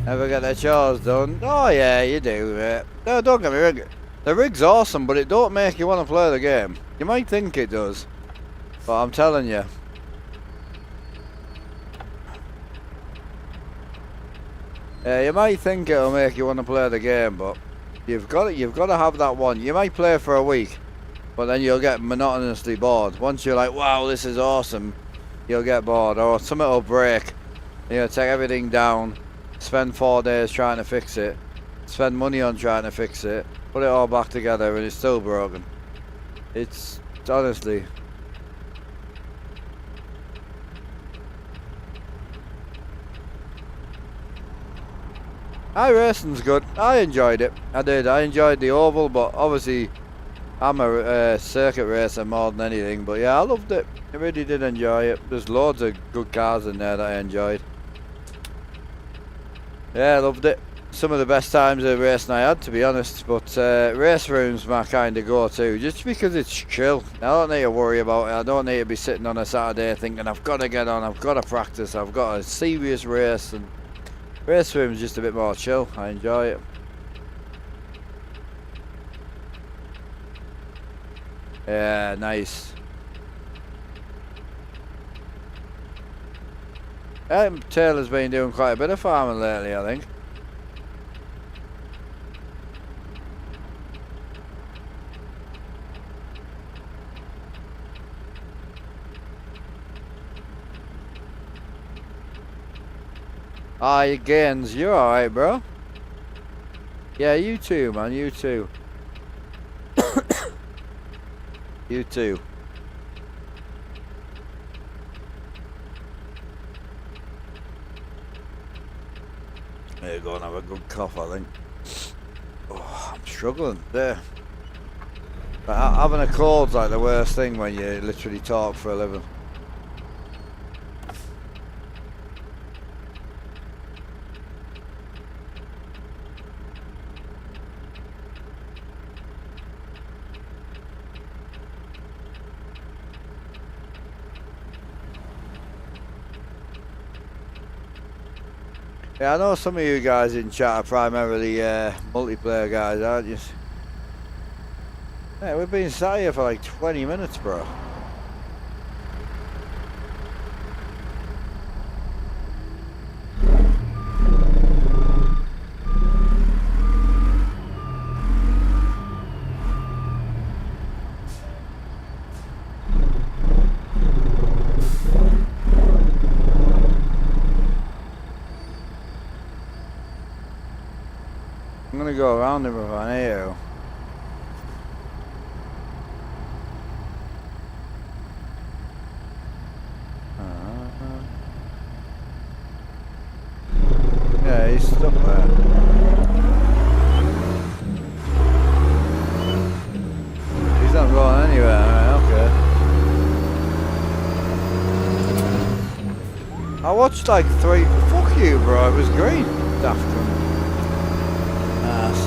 Ever get their chores done? Oh yeah, you do, mate. No, don't get me wrong. The rig's awesome, but it don't make you want to play the game. You might think it does, but I'm telling you. Yeah, you might think it'll make you want to play the game, but you've got to have that one. You might play for a week, but then you'll get monotonously bored. Once you're like, wow, this is awesome, you'll get bored, or something will break. You'll take everything down. Spend 4 days trying to fix it, spend money on trying to fix it, put it all back together and it's still broken. It's honestly. Racing's good. I enjoyed it. I did. I enjoyed the oval, but obviously I'm a circuit racer more than anything. But yeah, I loved it. I really did enjoy it. There's loads of good cars in there that I enjoyed. Yeah, I loved it. Some of the best times of racing I had, to be honest. But race room's my kind of go-to, just because it's chill. I don't need to worry about it. I don't need to be sitting on a Saturday thinking I've got to get on, I've got to practice, I've got a serious race. And race room's just a bit more chill. I enjoy it. Yeah, nice. Taylor's been doing quite a bit of farming lately, I think. Ah, you Gaines, you're alright, bro. Yeah, you too, man, you too. You too. There you go and have a good cough, I think. struggling there. But having a cold's like the worst thing when you literally talk for a living. Yeah, I know some of you guys in chat are primarily multiplayer guys, aren't you? Yeah, we've been sat here for like 20 minutes, bro. I'm gonna go around him if I need to. Yeah, he's stuck there. He's not going anywhere, right? Okay. I watched like 3. Fuck you, bro. It was green. Daft cunt. Ass.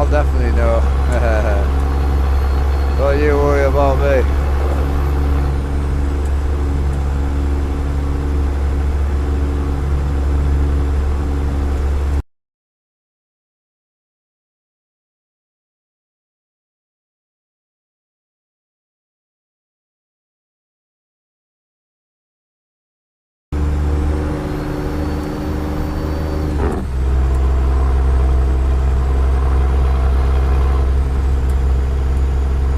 Definitely know. Don't you worry about me.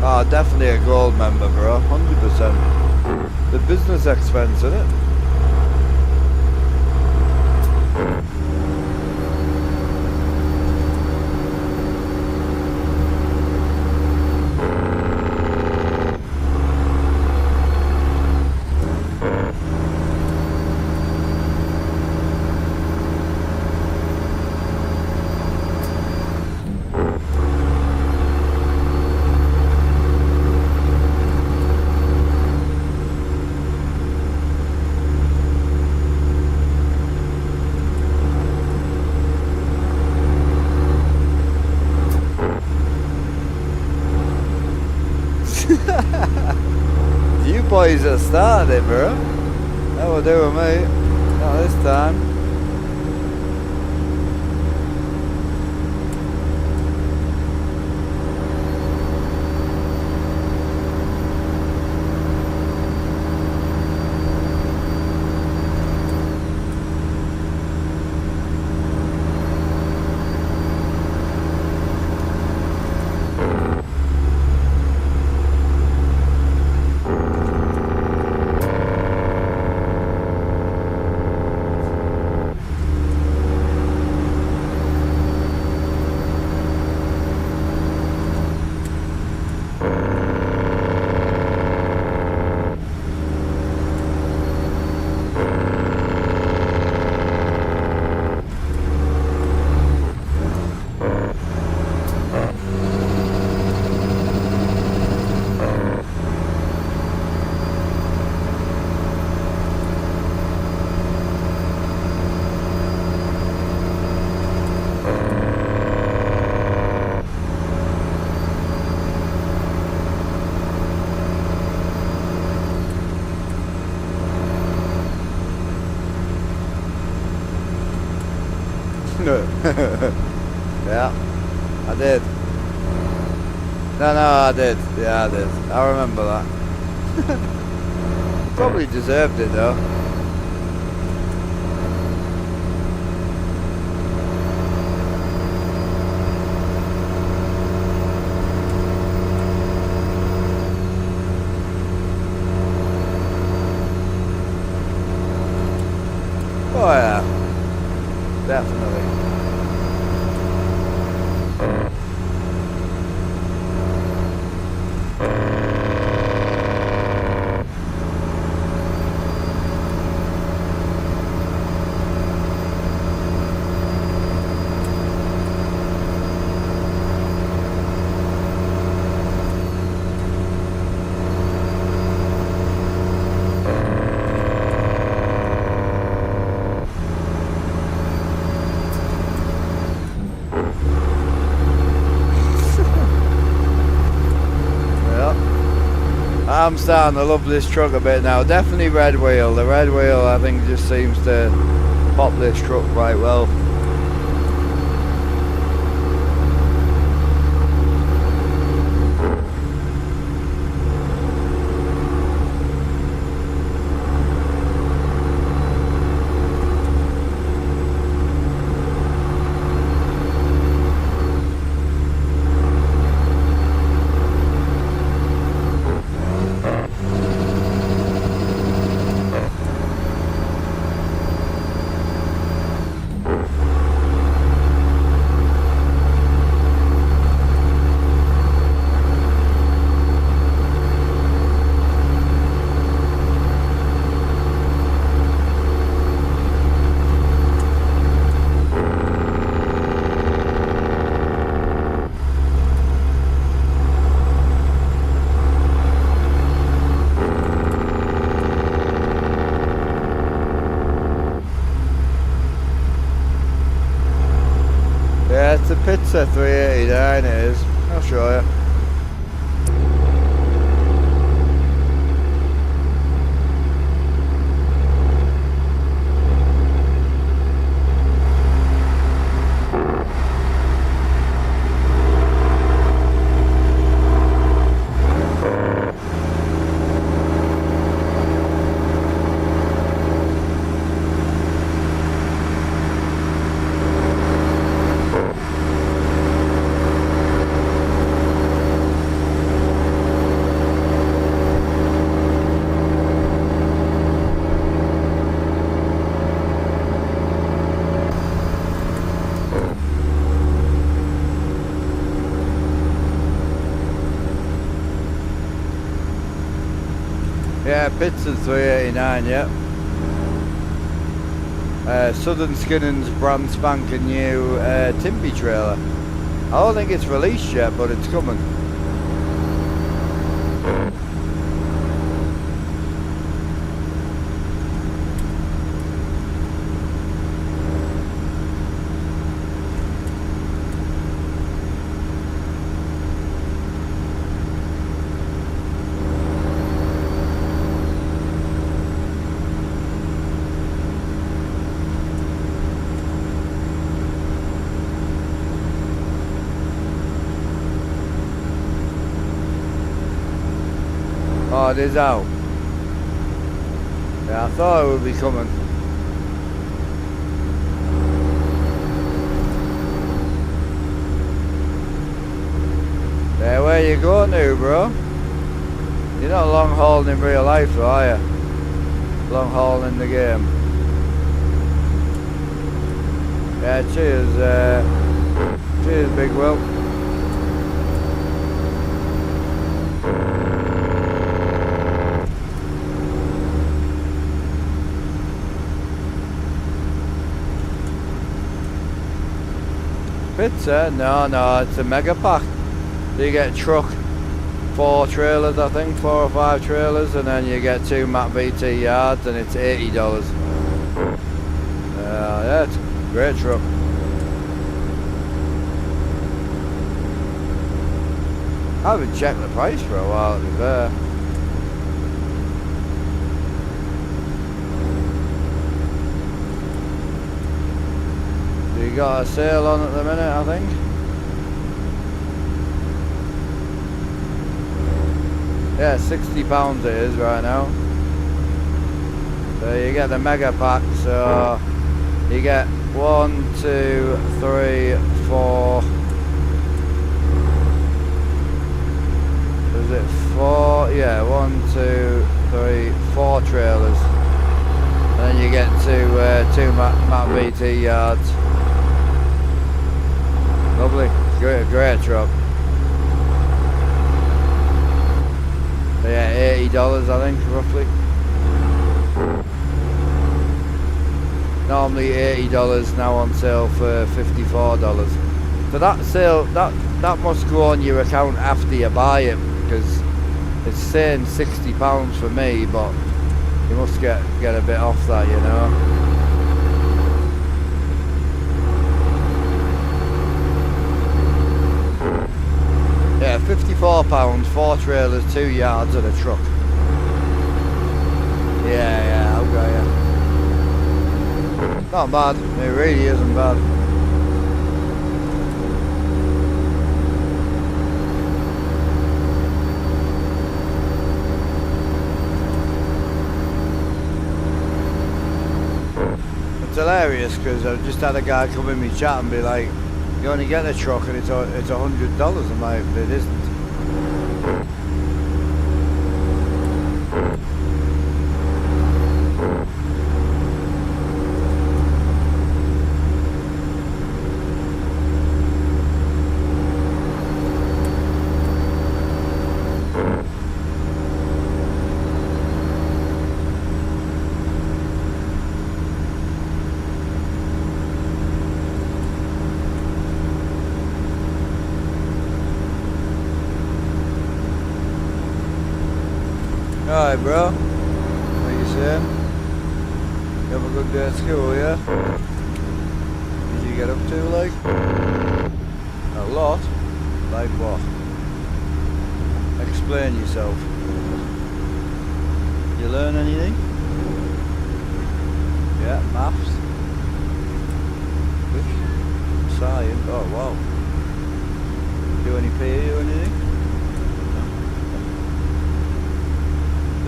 Oh, definitely a gold member, bro. 100%. The business expense, isn't it? You boys are starting it, bro. That will do with me. Not this time. Yeah, I did. No, I did. Yeah, I did. I remember that. Probably deserved it though. Oh yeah, definitely. I'm starting to love this truck a bit now. Definitely red wheel. The red wheel I think just seems to pop this truck quite well. Yeah, it's a Pizza 389 it is. I'll show you. Yeah, Pizza 389, yeah. Southern Skinnon's brand spanking new Timpy trailer. I don't think it's released yet, but it's coming. Oh, it is out. Yeah, I thought it would be coming. Yeah, where you going to, bro? You're not long hauling in real life, though, are you? Long hauling in the game. Yeah, cheers. Cheers, Big Will. Pizza? No, it's a mega pack. So you get a truck, 4 trailers I think, 4 or 5 trailers, and then you get 2 Mac VT yards and it's $80. Yeah, it's a great truck. I haven't checked the price for a while, to be fair. You We got a sale on at the minute, I think. Yeah, £60 it is right now. So you get the mega pack, so you get 1, 2, 3, 4. Is it 4? Yeah, 1, 2, 3, 4 trailers. And then you get two Matt BT yards. Lovely, great truck. Yeah, $80 I think, roughly. Normally $80, now on sale for $54. So that sale, that must go on your account after you buy it, because it's saying £60 for me, but you must get a bit off that, you know. Yeah, £54, 4 trailers, 2 yards and a truck. Yeah, I'll go, yeah. Not bad, it really isn't bad. It's hilarious because I've just had a guy come in me chat and be like, you only get a truck and it's $100. I'm like, it isn't. Alright, bro. What are you saying? You have a good day at school, yeah? Did you get up to, like? A lot? Like what? Explain yourself. You learn anything? Yeah, maths. Science. Oh, wow. Do any PE or anything?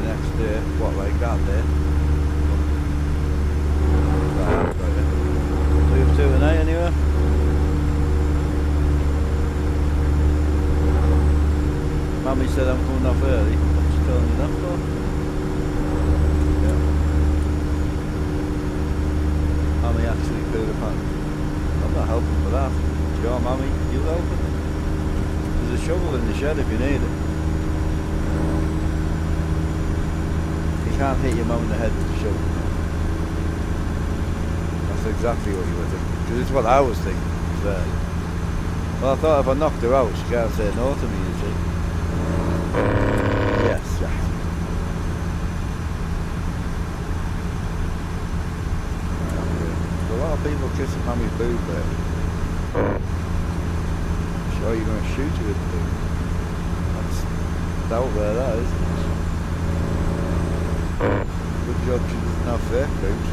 Next day, what, like that day? Right, I've got it. Leave 2 tonight anyway? Mummy said I'm coming off early. What's she telling you that for? Yeah. Mummy actually pooed a pants. I'm not helping with that. Sure, Mummy, you helping? There's a shovel in the shed if you need it. You can't hit your mum in the head with the shovel. That's exactly what you were thinking. Because it's what I was thinking. Well, I thought if I knocked her out, she can't say no to me, you see. Yes, yes. There's a lot of people kissing Mummy's boob there. Sure you're going to shoot her with the boob. That's out there, that is. Good job she doesn't have fake boobs.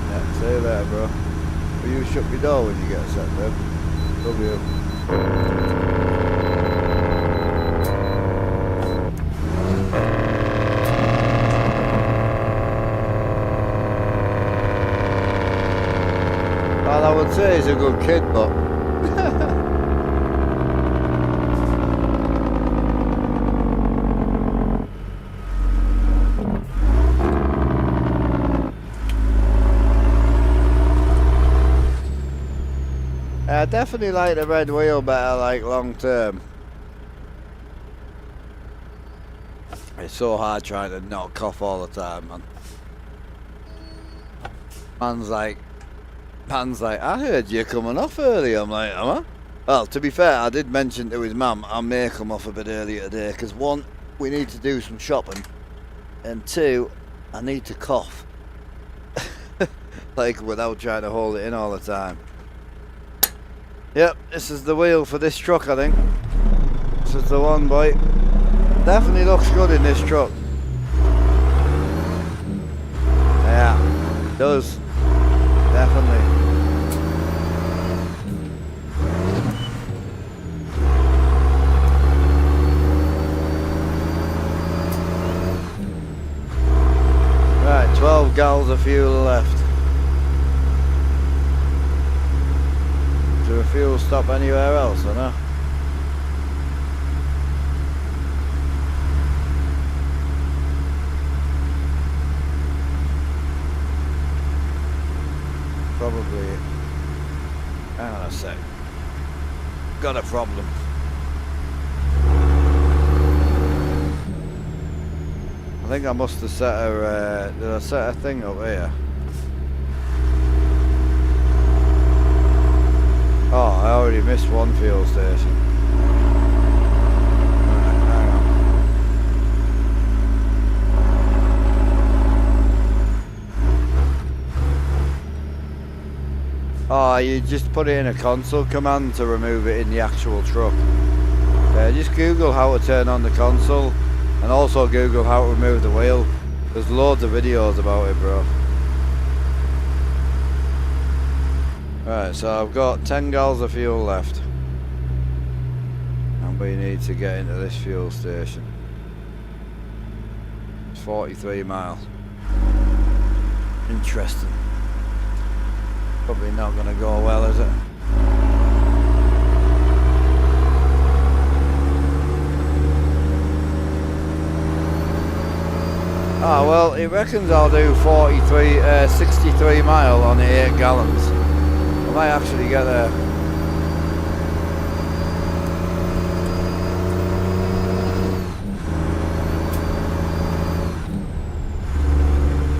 Yeah, see you later, bro. Will you shut my door when you get a set, babe? Love you. Well, I would say he's a good kid, but I definitely like the red wheel better, like long term. It's so hard trying to knock off all the time, man. Man's like, I heard you coming off early. I'm like, am I? Well, to be fair, I did mention to his mum I may come off a bit earlier today, because 1, we need to do some shopping, and 2, I need to cough. Like, without trying to hold it in all the time. Yep, this is the wheel for this truck, I think. This is the one, boy. Definitely looks good in this truck. Yeah, it does. Definitely. Right, 12 gallons of fuel left. Is there a fuel stop anywhere else or no? Probably. Hang on a sec. Got a problem. I think I must have set a. Did I set a thing up here? Oh, I already missed one fuel station. Right, hang on. Oh, you just put it in a console command to remove it in the actual truck. Just Google how to turn on the console and also Google how to remove the wheel. There's loads of videos about it, bro. Right, so I've got 10 gallons of fuel left. And we need to get into this fuel station. It's 43 miles. Interesting. Probably not going to go well, is it? Ah, well, it reckons I'll do 63 mile on the 8 gallons. I might actually get there.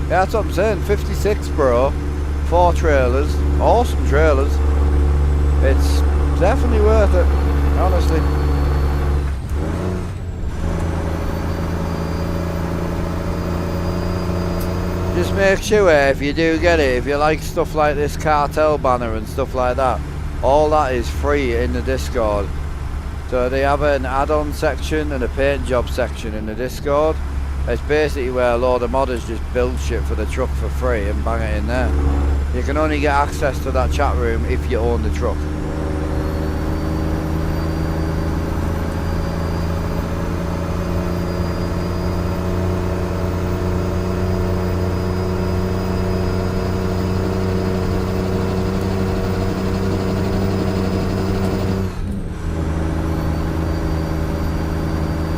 Yeah, that's what I'm saying. 56, bro. 4 trailers. Awesome trailers. It's definitely worth it, honestly. Just make sure if you do get it, if you like stuff like this cartel banner and stuff like that, all that is free in the Discord. So they have an add-on section and a paint job section in the Discord. It's basically where a load of modders just build shit for the truck for free and bang it in there. You can only get access to that chat room if you own the truck.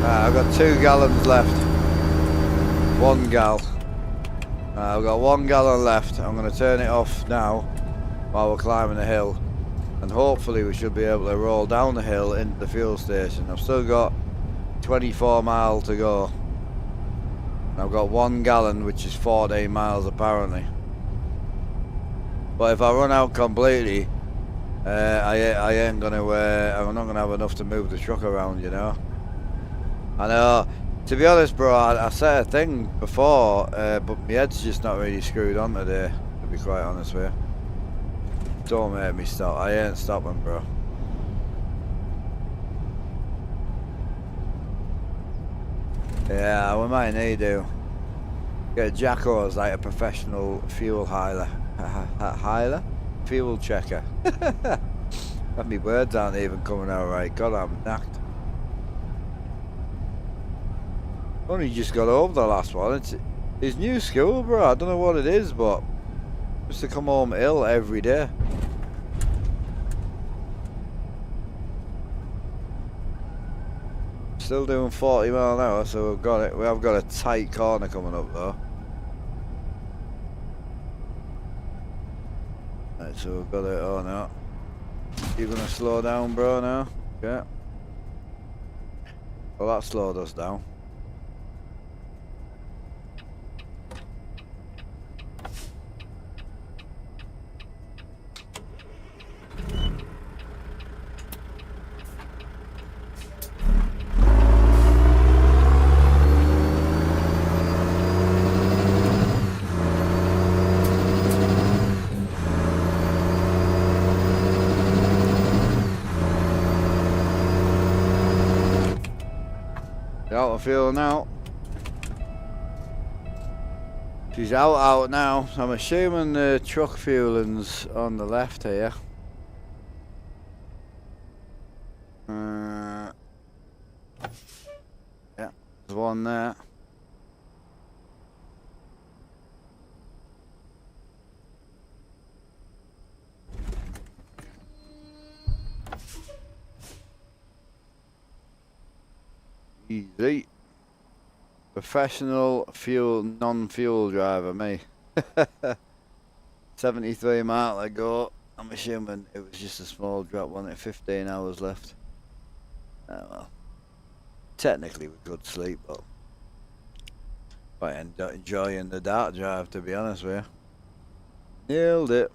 I've got 2 gallons left. 1 gal. I've got 1 gallon left. I'm going to turn it off now while we're climbing the hill. And hopefully we should be able to roll down the hill into the fuel station. I've still got 24 miles to go. I've got 1 gallon, which is 14 miles apparently. But if I run out completely, I ain't gonna. I'm not gonna have enough to move the truck around, you know. I know. To be honest, bro, I said a thing before, but my head's just not really screwed on today, to be quite honest with you. Don't make me stop. I ain't stopping, bro. Yeah, we might need to get Jacko's like a professional fuel hiler. Fuel checker. And my words aren't even coming out right. God, I'm knacked. Only just got over the last one. It's his new school, bro. I don't know what it is, but just to come home ill every day. Still doing 40 miles an hour, so we've got it. We have got a tight corner coming up though. Right, so we've got it. Oh no, you're gonna slow down, bro? Now, yeah. Well, that slowed us down. of fuel now. She's out now. I'm assuming the truck fueling's on the left here. Yeah, there's one there. Easy. Professional fuel, non-fuel driver, me. 73 mile ago. I'm assuming it was just a small drop, wasn't it? 15 hours left. Oh well. Technically we could sleep, but quite enjoying the dark drive, to be honest with you. Nailed it.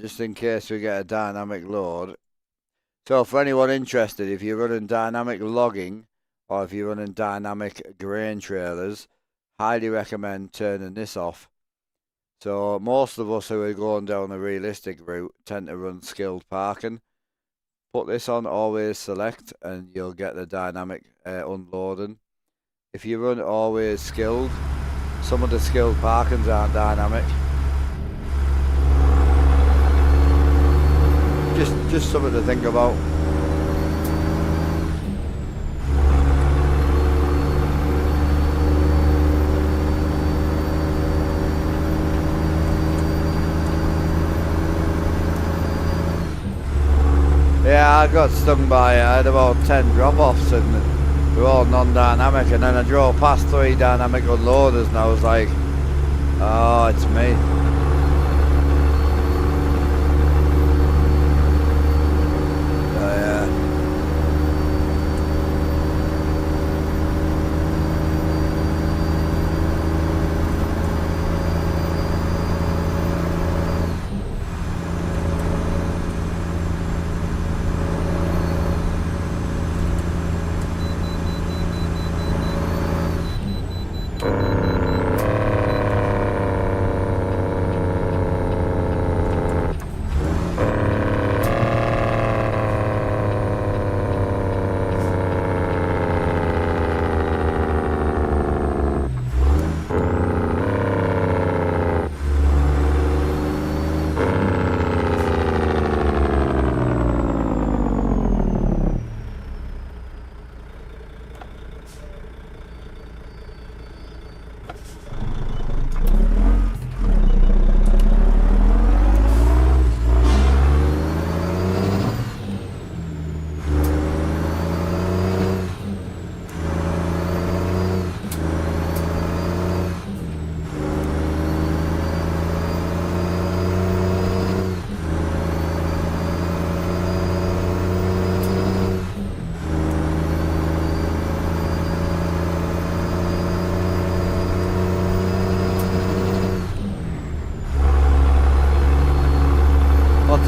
Just in case we get a dynamic load. So for anyone interested, if you're running dynamic logging or if you're running dynamic grain trailers, highly recommend turning this off. So most of us who are going down the realistic route tend to run skilled parking. Put this on always select and you'll get the dynamic unloading. If you run always skilled, some of the skilled parkings aren't dynamic. Just something to think about. Yeah, I got stung by it. I had about 10 drop-offs and they were all non-dynamic, and then I drove past 3 dynamic unloaders and I was like, oh, it's me.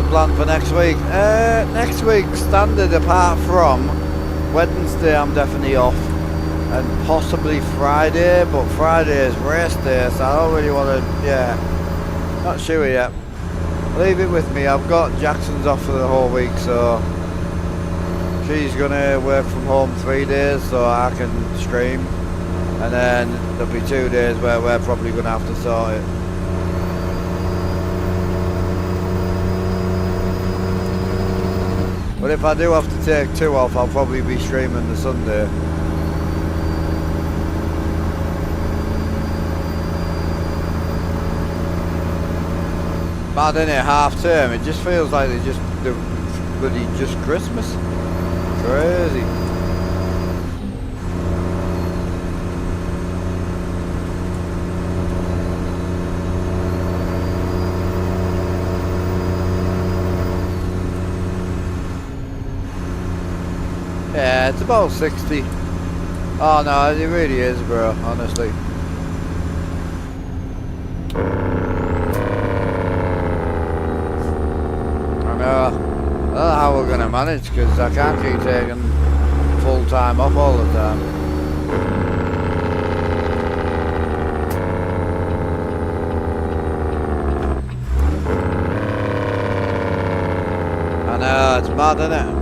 Plan for next week? Next week standard, apart from Wednesday I'm definitely off and possibly Friday, but Friday is race day, so I don't really want to, not sure yet. Leave it with me. I've got Jackson's off for the whole week, so she's gonna work from home 3 days so I can stream, and then there'll be 2 days where we're probably gonna have to sort it. But if I do have to take 2 off, I'll probably be streaming the Sunday. Bad, innit? Half term. It just feels like they're bloody just Christmas. crazy. Yeah, it's about 60. Oh no, it really is, bro, honestly. I don't know how we're gonna manage, because I can't keep taking full time off all the time. I know, it's mad, isn't it?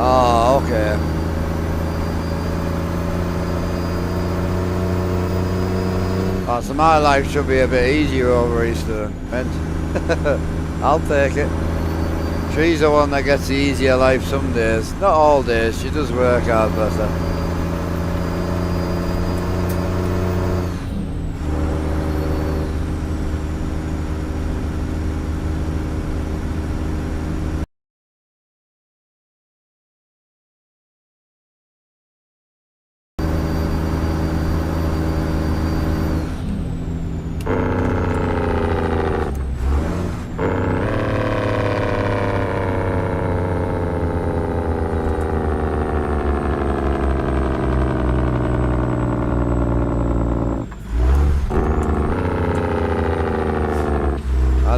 Oh, okay. Oh, so my life should be a bit easier over Easter, meant. I'll take it. She's the one that gets the easier life some days. Not all days, she does work hard, bless her.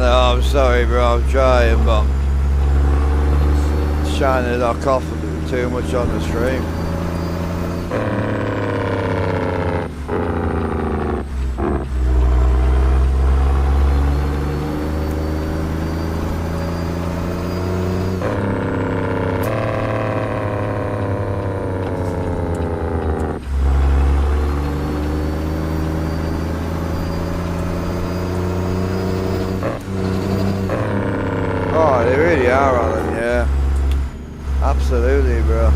I'm sorry, bro, I'm trying, but it's shining it off too much on the stream. Oh, they really are, Alan, yeah. Absolutely, bro.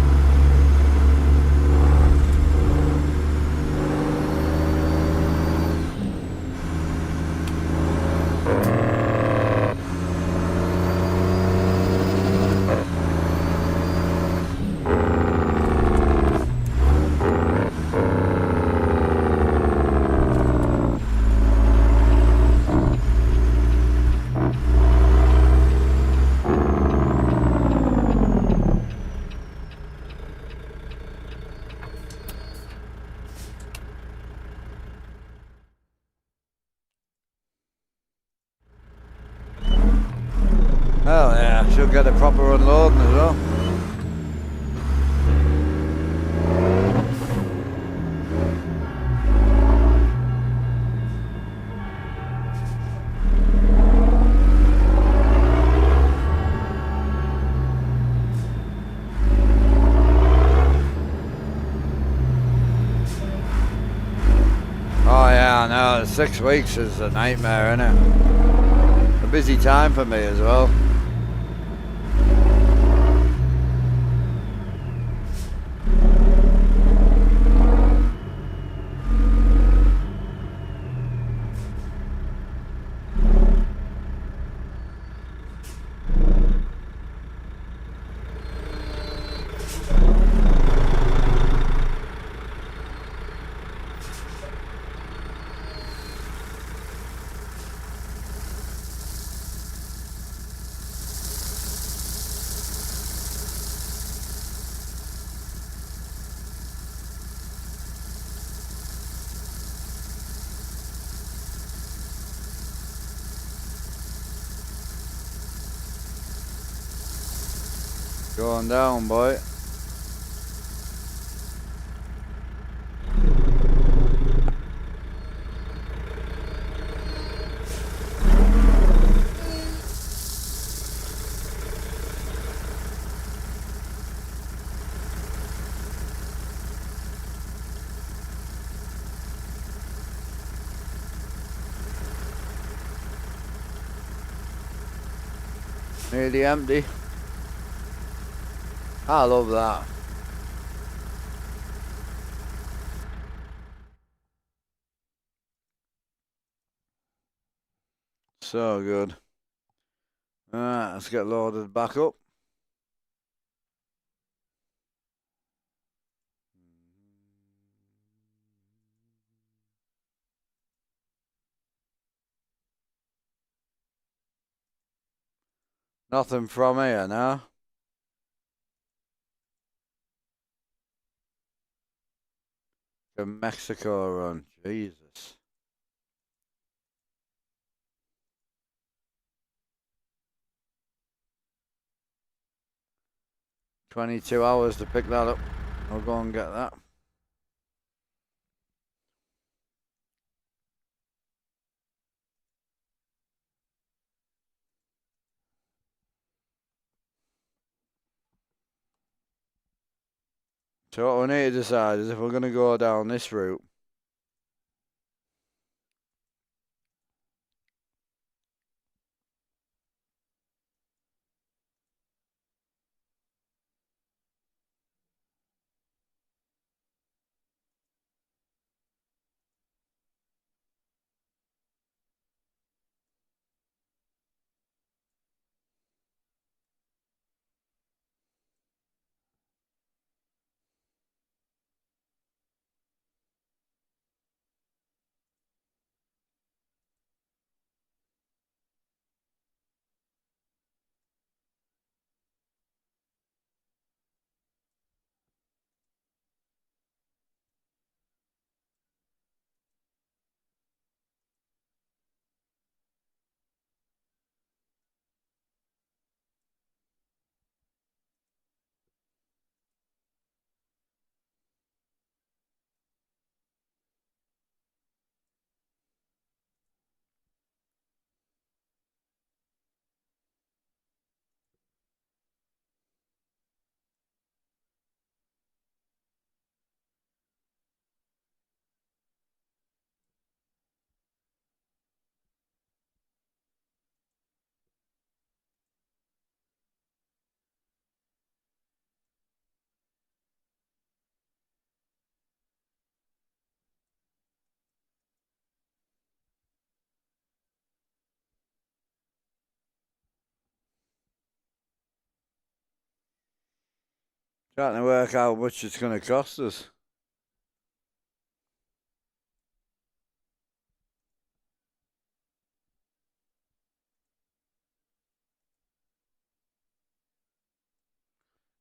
Oh yeah, she'll get a proper unloading as well. Oh yeah, I know, 6 weeks is a nightmare, isn't it? A busy time for me as well. Going down, boy. Nearly empty. I love that. So good. Alright, let's get loaded back up. Nothing from here now. The Mexico run. Jesus. 22 hours to pick that up. I'll go and get that. So what we need to decide is if we're going to go down this route. Trying to work out how much it's going to cost us.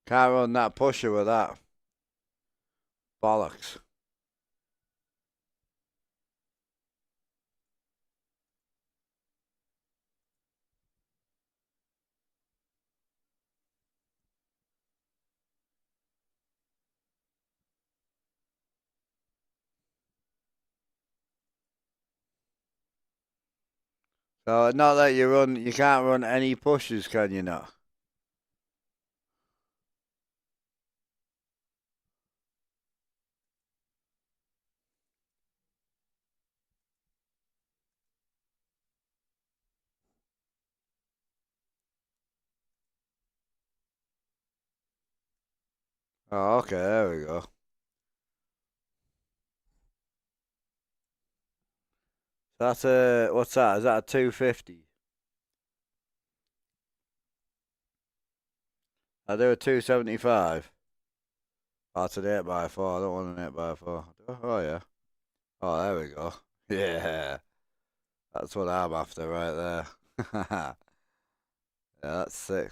Can't run that pusher with that. Bollocks. So not that you can't run any pushes, can you not? Oh, okay, there we go. That's what's that? Is that a 250? I do a 275. Oh, it's an 8x4. I don't want an 8x4. Oh, yeah. Oh, there we go. Yeah. That's what I'm after right there. Yeah, that's sick.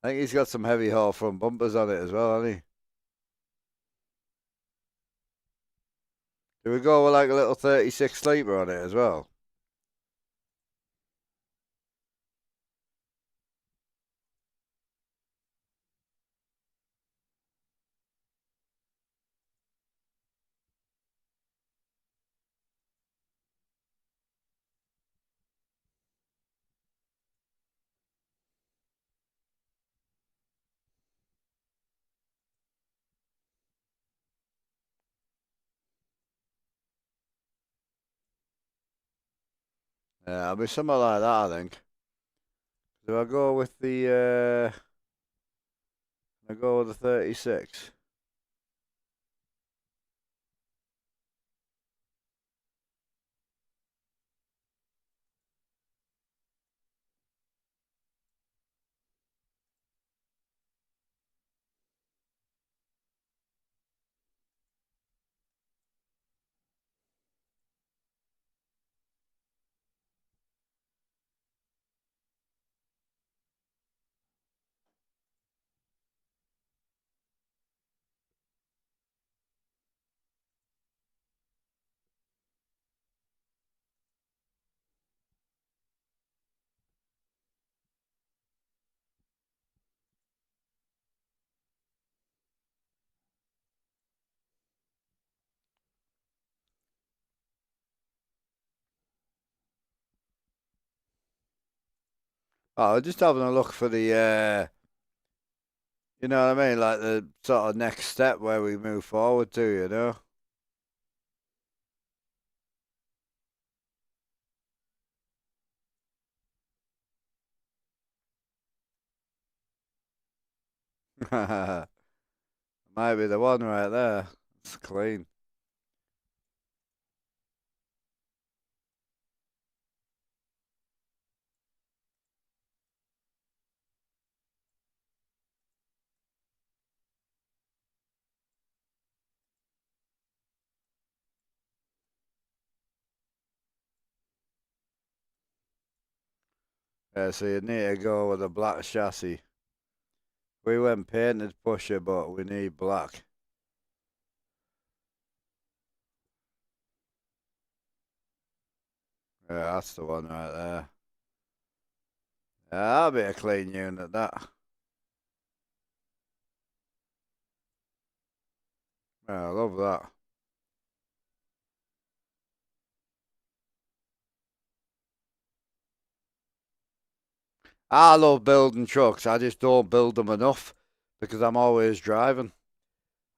I think he's got some heavy haul front bumpers on it as well, hasn't he? Do we go with like a little 36 sleeper on it as well? Yeah, it'll be something like that, I think. Do I go with the I go with the 36? Oh, just having a look for the you know what I mean, like the sort of next step where we move forward to, you know. Might be the one right there. It's clean. Yeah, so you need to go with a black chassis. We went painted pusher, but we need black. Yeah, that's the one right there. Yeah, that'll be a clean unit, that. Yeah, I love that. I love building trucks. I just don't build them enough because I'm always driving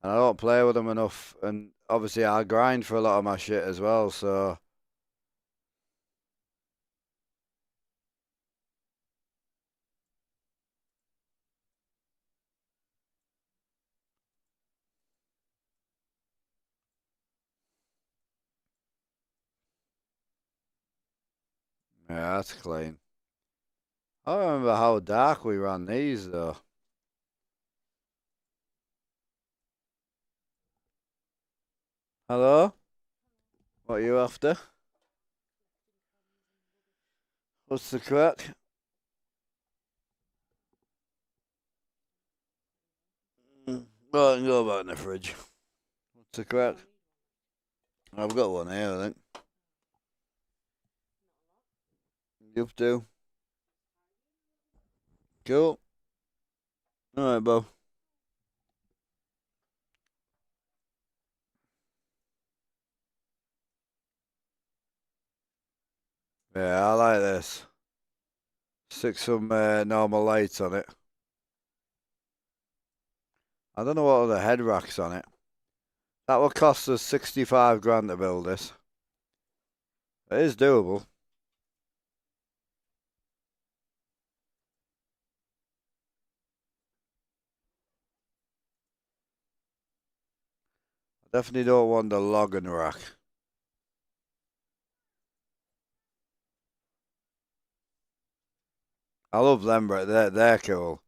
and I don't play with them enough. And obviously, I grind for a lot of my shit as well. So, yeah, that's clean. I remember how dark we ran these though. Hello? What are you after? What's the crack? Well, I can go back in the fridge. What's the crack? I've got one here, I think. You too. Cool. Alright, Bo. Yeah, I like this. Stick some normal lights on it. I don't know what other head racks on it. That will cost us 65 grand to build this. It is doable. I definitely don't want the logging rack. I love them, but they're cool.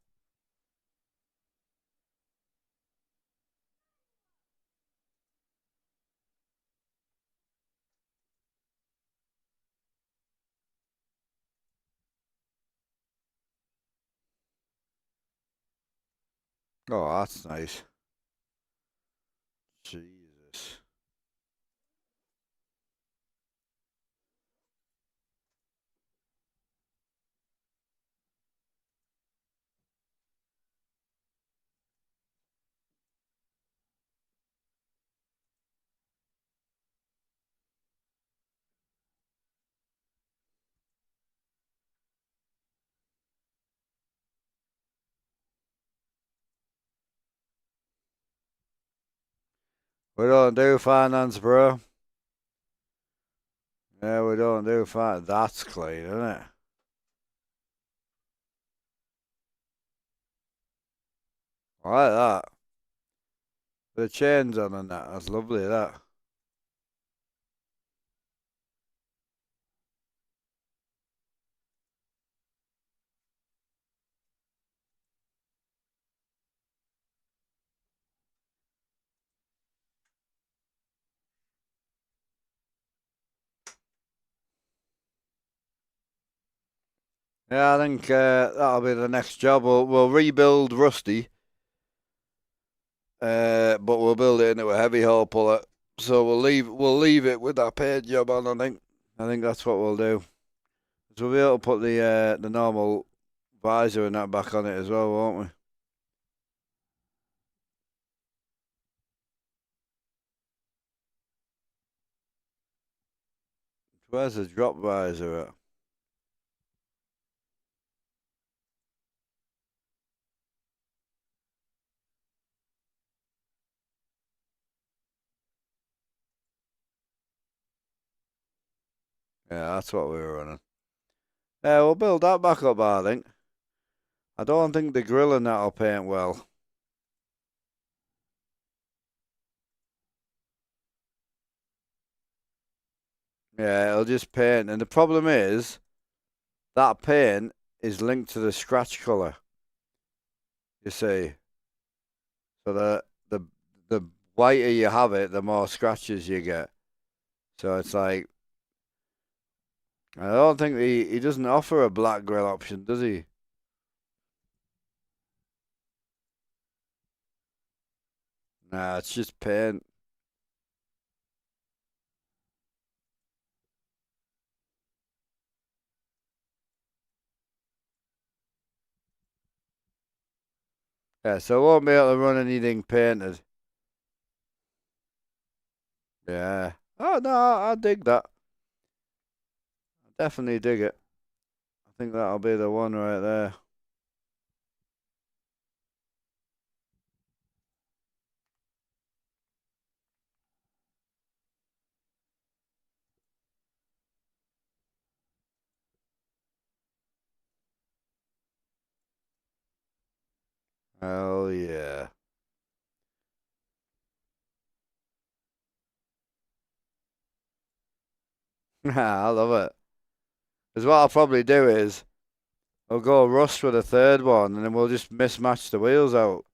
Oh, that's nice. Jesus. We don't do finance, bro. Yeah, we don't do finance. That's clean, isn't it? I like that. The chains on and that. That's lovely, that. Yeah, I think that'll be the next job. We'll rebuild Rusty, but we'll build it into a heavy haul puller. So we'll leave it with that paint job on. I think that's what we'll do. So we'll be able to put the normal visor and that back on it as well, won't we? Where's the drop visor at? Yeah, that's what we were running. Yeah, we'll build that back up, I think. I don't think the grill and that'll paint well. Yeah, it'll just paint. And the problem is, that paint is linked to the scratch colour, you see. So the whiter you have it, the more scratches you get. So it's like, I don't think he doesn't offer a black grill option, does he? Nah, it's just paint. Yeah, so I won't be able to run anything painted. Yeah. Oh no, I dig that. I definitely dig it. I think that'll be the one right there. Oh yeah. I love it. Because what I'll probably do is I'll go rust for the third one, and then we'll just mismatch the wheels out.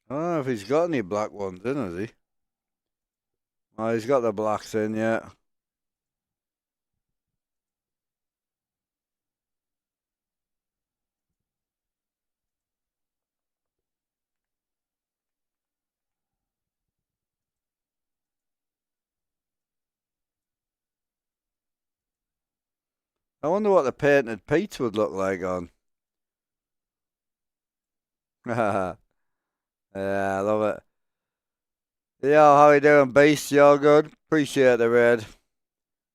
I don't know if he's got any black ones in, has he? Oh, he's got the blacks in, yeah. I wonder what the painted Pete would look like on. Yeah, I love it. Yeah, how you doing, Beast? You all good? Appreciate the raid.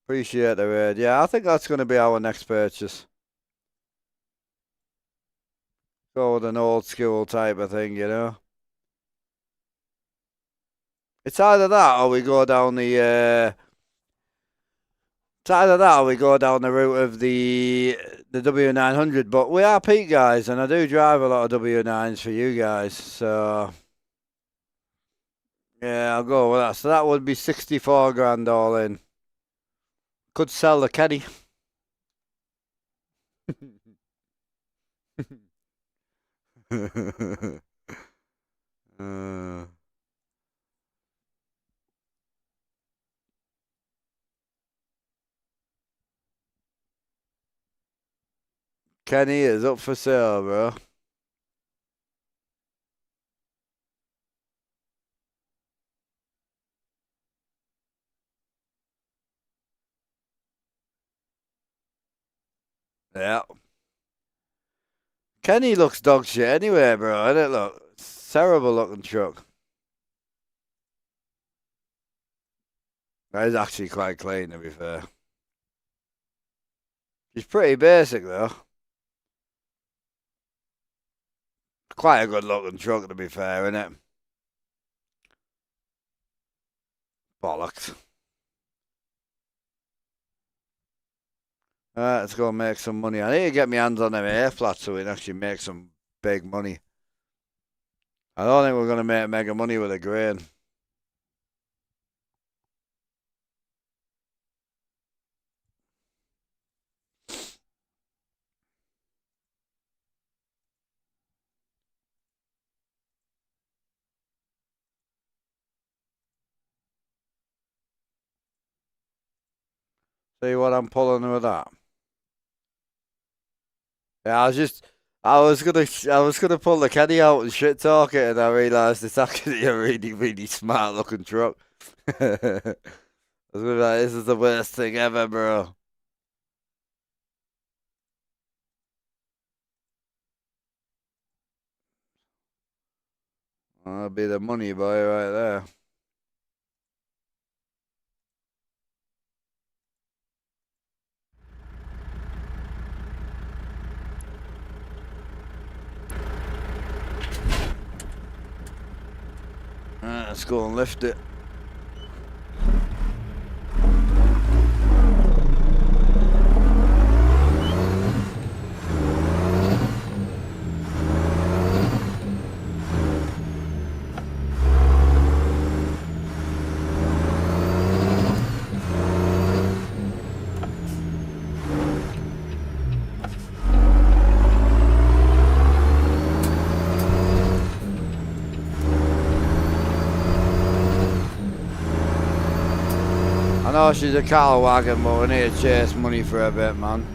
Appreciate the raid. Yeah, I think that's going to be our next purchase. Go with an old school type of thing, you know? It's either that or we go down it's either that or we go down the route of the W900. But we are Pete guys, and I do drive a lot of W9s for you guys. So yeah, I'll go with that. So that would be 64 grand all in. Could sell the Kenny. uh, Kenny is up for sale, bro. Yeah. Kenny looks dog shit anyway, bro. I don't look. It's terrible looking truck. That is actually quite clean, to be fair. He's pretty basic, though. Quite a good looking truck, to be fair, isn't it? Bollocks. Let's go make some money. I need to get my hands on them air flats so we can actually make some big money. I don't think we're going to make mega money with a grain. See what I'm pulling with that? Yeah, I was gonna pull the caddy out and shit talk it, and I realised it's actually a really, really smart looking truck. I was gonna be like, this is the worst thing ever, bro. That'll be the money boy right there. Let's go and lift it. I know she's a cattle wagon, but we need to chase money for a bit, man.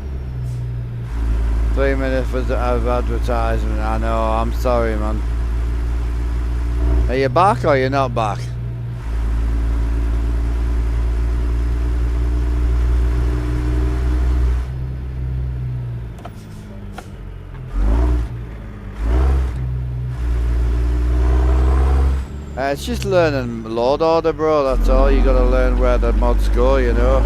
3 minutes of advertisement. I know, I'm sorry, man. Are you back or you're not back? It's just learning load order, bro, that's all. You gotta learn where the mods go, you know.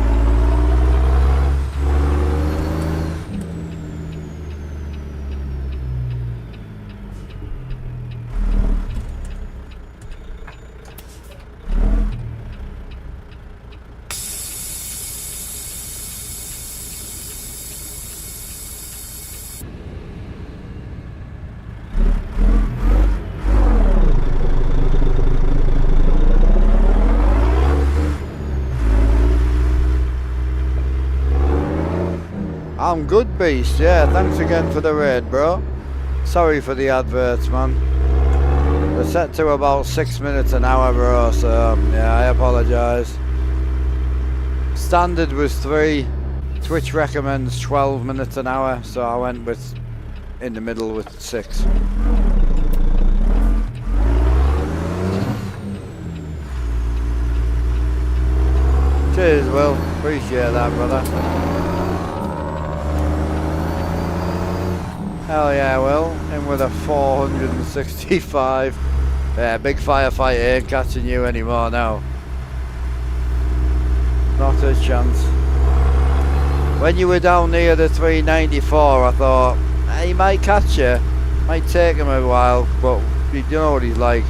I'm good, beast. Yeah, thanks again for the raid, bro. Sorry for the adverts, man. They're set to about 6 minutes an hour, bro, so yeah, I apologise. Standard was 3. Twitch recommends 12 minutes an hour, so I went with in the middle with 6. Cheers, Will. Appreciate that, brother. Hell yeah, Will. In with a 465. Yeah, big firefight ain't catching you anymore now. Not a chance. When you were down near the 394, I thought, he might catch you. Might take him a while, but you know what he's like.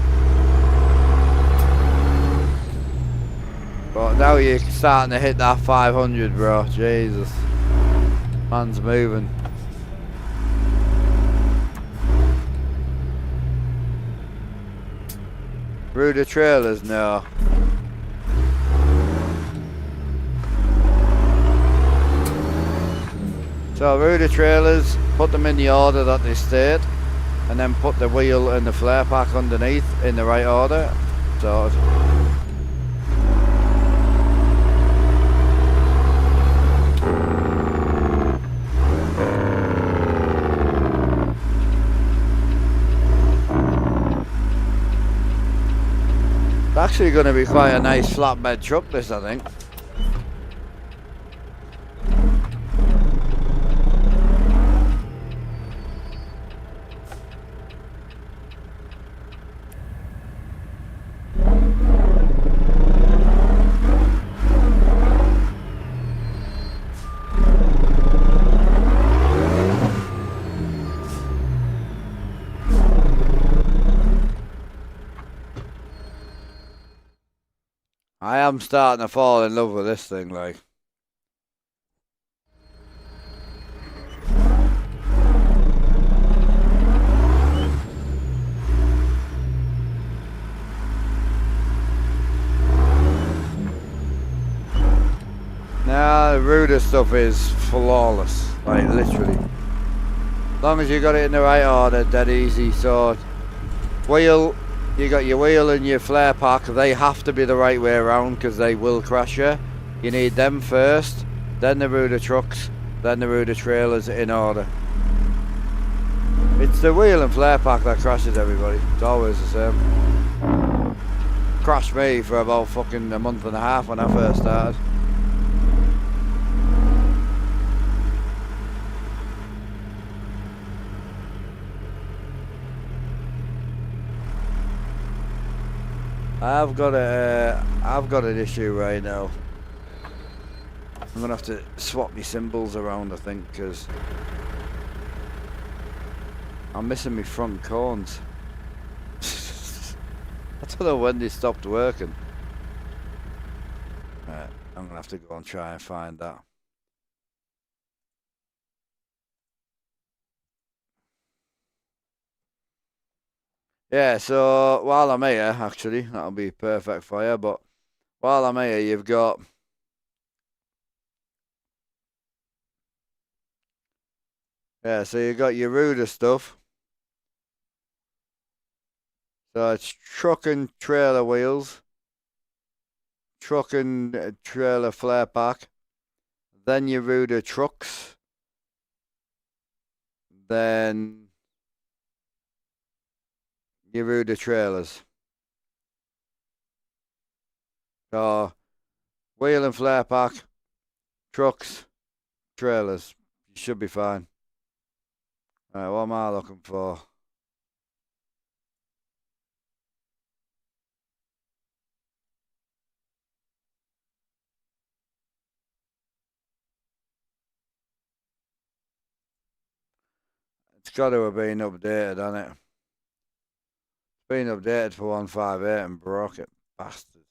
But now you're starting to hit that 500, bro. Jesus. Man's moving. Ruder trailers, no. So Ruder trailers, put them in the order that they stayed, and then put the wheel and the flare pack underneath in the right order. So actually going to be quite a nice flatbed truck, this, I think. I am starting to fall in love with this thing, like. Nah, the Ruder stuff is flawless, like literally. As long as you got it in the right order, dead easy. So, wheel, you got your wheel and your flare pack, they have to be the right way around because they will crash you. You need them first, then the Ruder trucks, then the Ruder trailers in order. It's the wheel and flare pack that crashes everybody. It's always the same. Crashed me for about fucking a month and a half when I first started. I've got an issue right now. I'm gonna have to swap my symbols around, I think, because I'm missing my front cones. I don't know when they stopped working. Right, I'm gonna have to go and try and find that. Yeah, so while I'm here, actually, that'll be perfect for you, but while I'm here, you've got... Yeah, so you've got your Ruder stuff. So it's truck and trailer wheels, truck and trailer flare pack, then your Ruder trucks, then your Ruder trailers. So wheel and flare pack, trucks, trailers. You should be fine. Alright, what am I looking for? It's got to have been updated, hasn't it? It's been updated for 158 and broke it, bastard.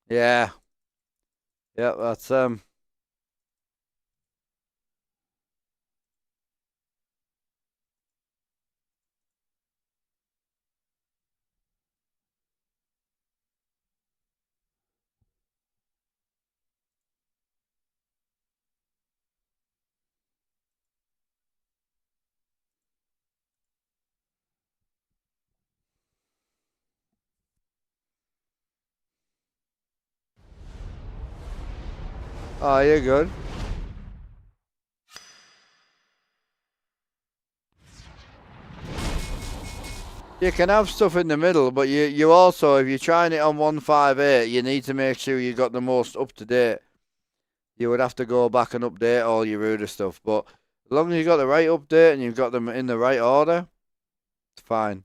Yeah. Yep, that's Oh, you're good. You can have stuff in the middle, but you also, if you're trying it on 158, you need to make sure you got the most up to date. You would have to go back and update all your Ruder stuff, but as long as you got the right update and you've got them in the right order, it's fine.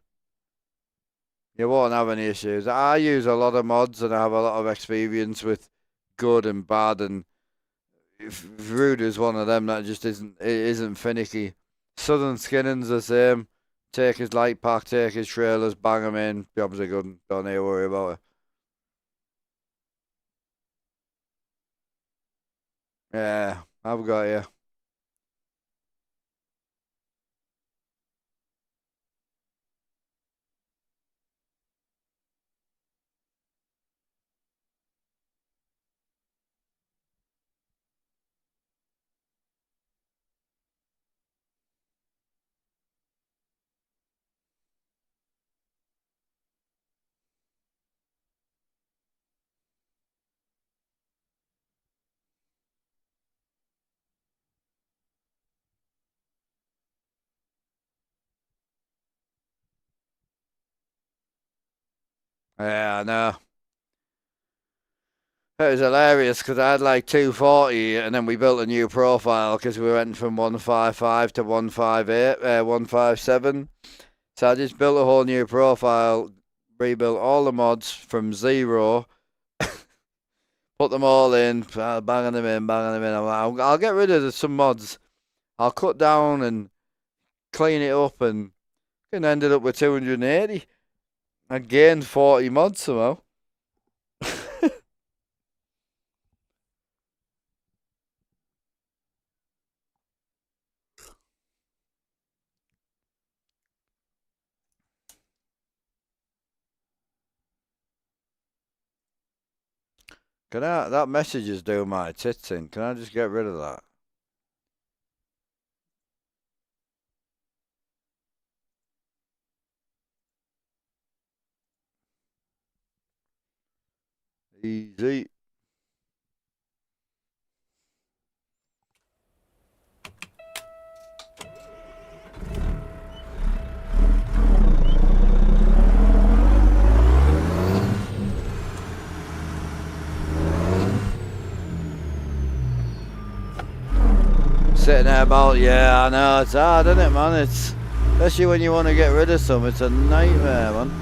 You won't have any issues. I use a lot of mods and I have a lot of experience with good and bad, and Ruder's one of them that just isn't finicky. Southern Skinning's the same. Take his light pack, take his trailers, bang them in. Jobs are good. Don't need to worry about it. Yeah, I've got you. Yeah, I know. It was hilarious because I had like 240 and then we built a new profile because we went from 155 to 158, 157. So I just built a whole new profile, rebuilt all the mods from zero, put them all in, banging them in. I'll get rid of some mods. I'll cut down and clean it up, and ended up with 280. I gained 40 mods somehow. That message is doing my tits in. Can I just get rid of that? Easy. Sitting there about, yeah, I know, it's hard, isn't it, man? It's, especially when you want to get rid of some, it's a nightmare, man.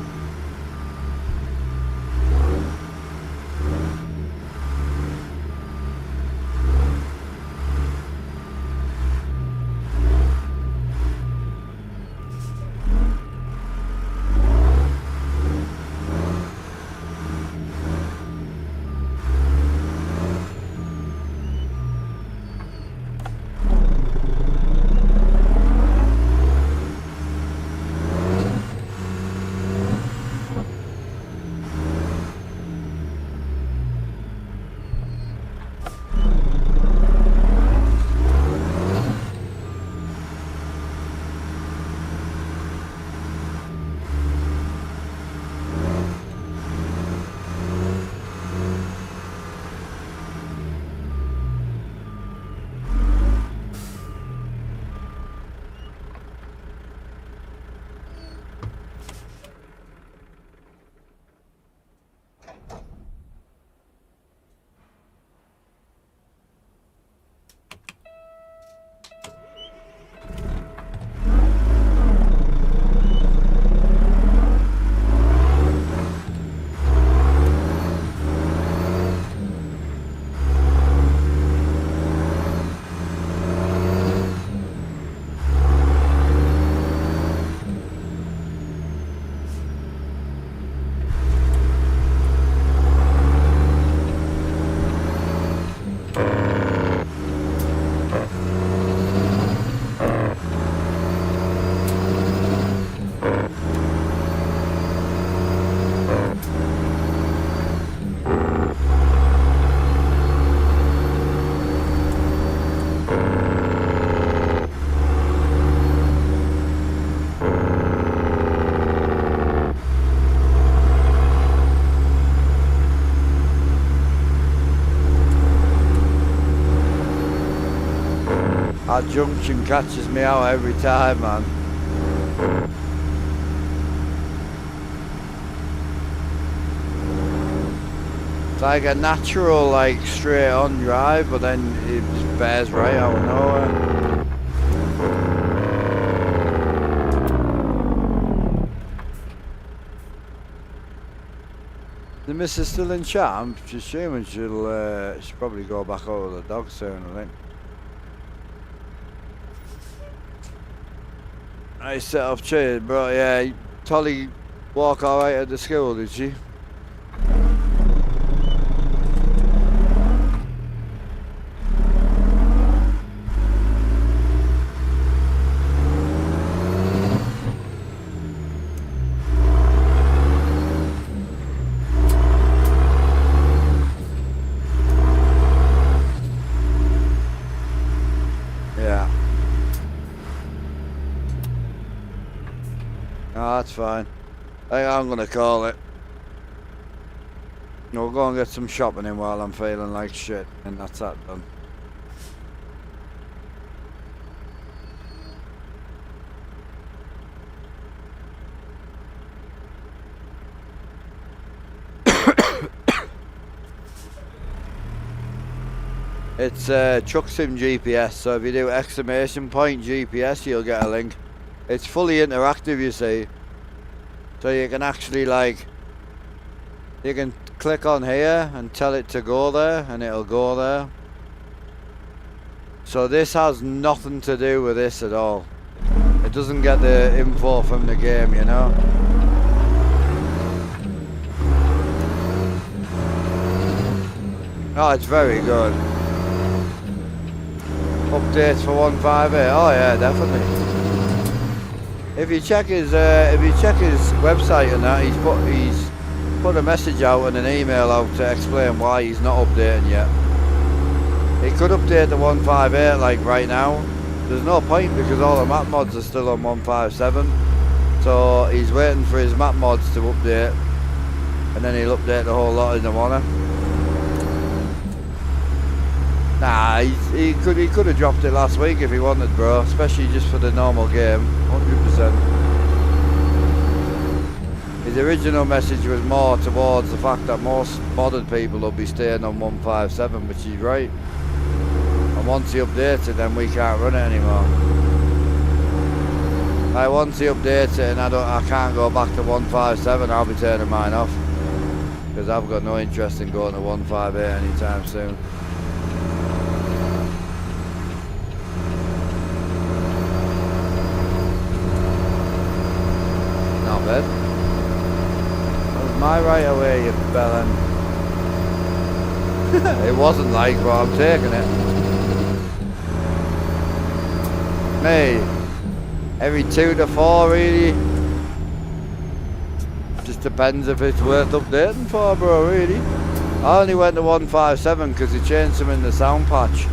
That junction catches me out every time, man. It's like a natural, like, straight on drive, but then it just bears right out of nowhere. The missus still in chat? I'm just assuming she'll probably go back over the dog soon, I think. I set up cheers, bro. Yeah, Tolly walk alright at the school, did she? That's fine. I'm gonna call it. We'll go and get some shopping in while I'm feeling like shit, and that's that done. It's Truck Sim GPS, so if you do exclamation point GPS, you'll get a link. It's fully interactive, you see. So you can actually like, you can click on here and tell it to go there and it'll go there. So this has nothing to do with this at all. It doesn't get the info from the game, you know. Oh, it's very good. Updates for 158. Oh yeah, definitely. If you check his website and that, he's put a message out and an email out to explain why he's not updating yet. He could update the 158 like right now. There's no point because all the map mods are still on 157. So he's waiting for his map mods to update, and then he'll update the whole lot in the wanna. Nah, he could have dropped it last week if he wanted, bro. Especially just for the normal game, 100%. His original message was more towards the fact that most modded people will be staying on 157, which he's right. And once he updates it, then we can't run it anymore. Like once he updates it and I can't go back to 157, I'll be turning mine off. Because I've got no interest in going to 158 anytime soon. Not bad. That was my right away, you bellend. It wasn't like, but I'm taking it. Me, every 2 to 4 really. Just depends if it's worth updating for, bro, really. I only went to 157 because they changed them in the sound patch.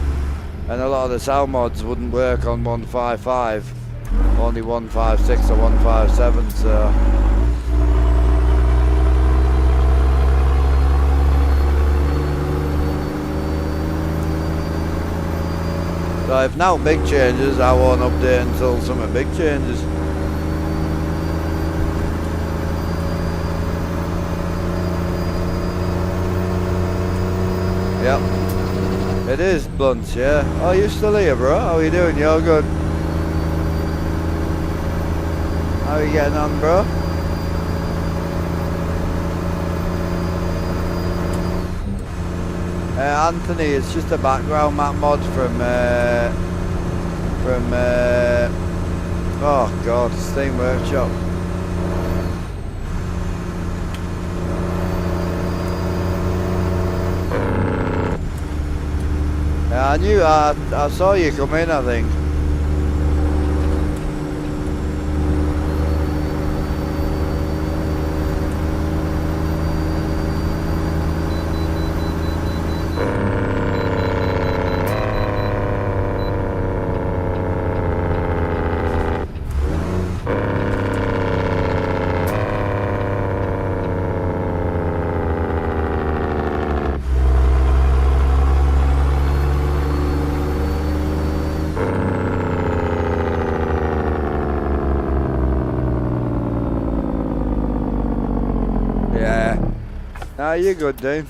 And a lot of the sound mods wouldn't work on 155. Only 156 or 157, so... So if now big changes, I won't update until something big changes. Yep. It is Blunt, yeah. Oh, you still here, bro? How are you doing? You're good. How are you getting on, bro? Anthony, it's just a background map mod from oh god, Steam Workshop. Yeah, I knew, I saw you come in, I think. Nah, you're good, dude.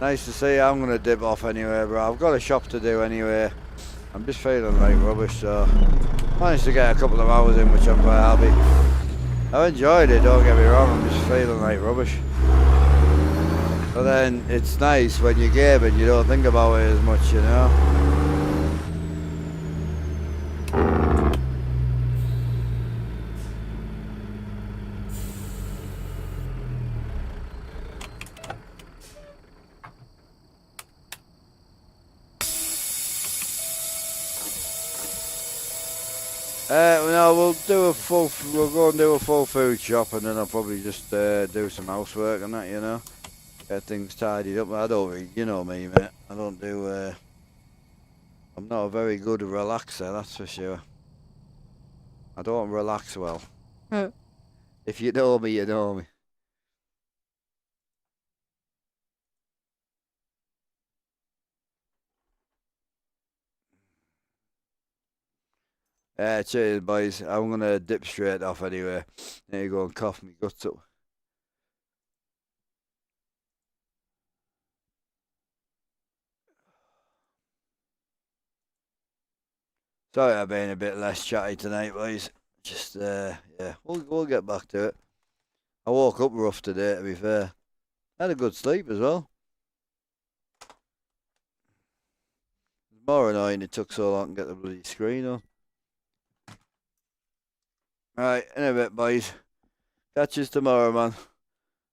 Nice to see you. I'm going to dip off anyway, bro. I've got a shop to do anyway. I'm just feeling like rubbish, so... managed to get a couple of hours in, which I'm quite happy. I enjoyed it, don't get me wrong. I'm just feeling like rubbish. But then, it's nice when you're gaming, you don't think about it as much, you know? No, we'll go and do a full food shop, and then I'll probably just do some housework and that, you know, get things tidied up. I don't really, you know me, mate. I don't do. I'm not a very good relaxer, that's for sure. I don't relax well. If you know me, you know me. Cheers, boys. I'm gonna dip straight off anyway. There you go and cough me guts up. Sorry I've been a bit less chatty tonight, boys. Just, yeah, we'll get back to it. I woke up rough today, to be fair. Had a good sleep as well. It's more annoying it took so long to get the bloody screen on. Right, in a bit, boys. Catch us tomorrow, man.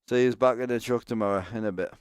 See you back in the truck tomorrow, in a bit.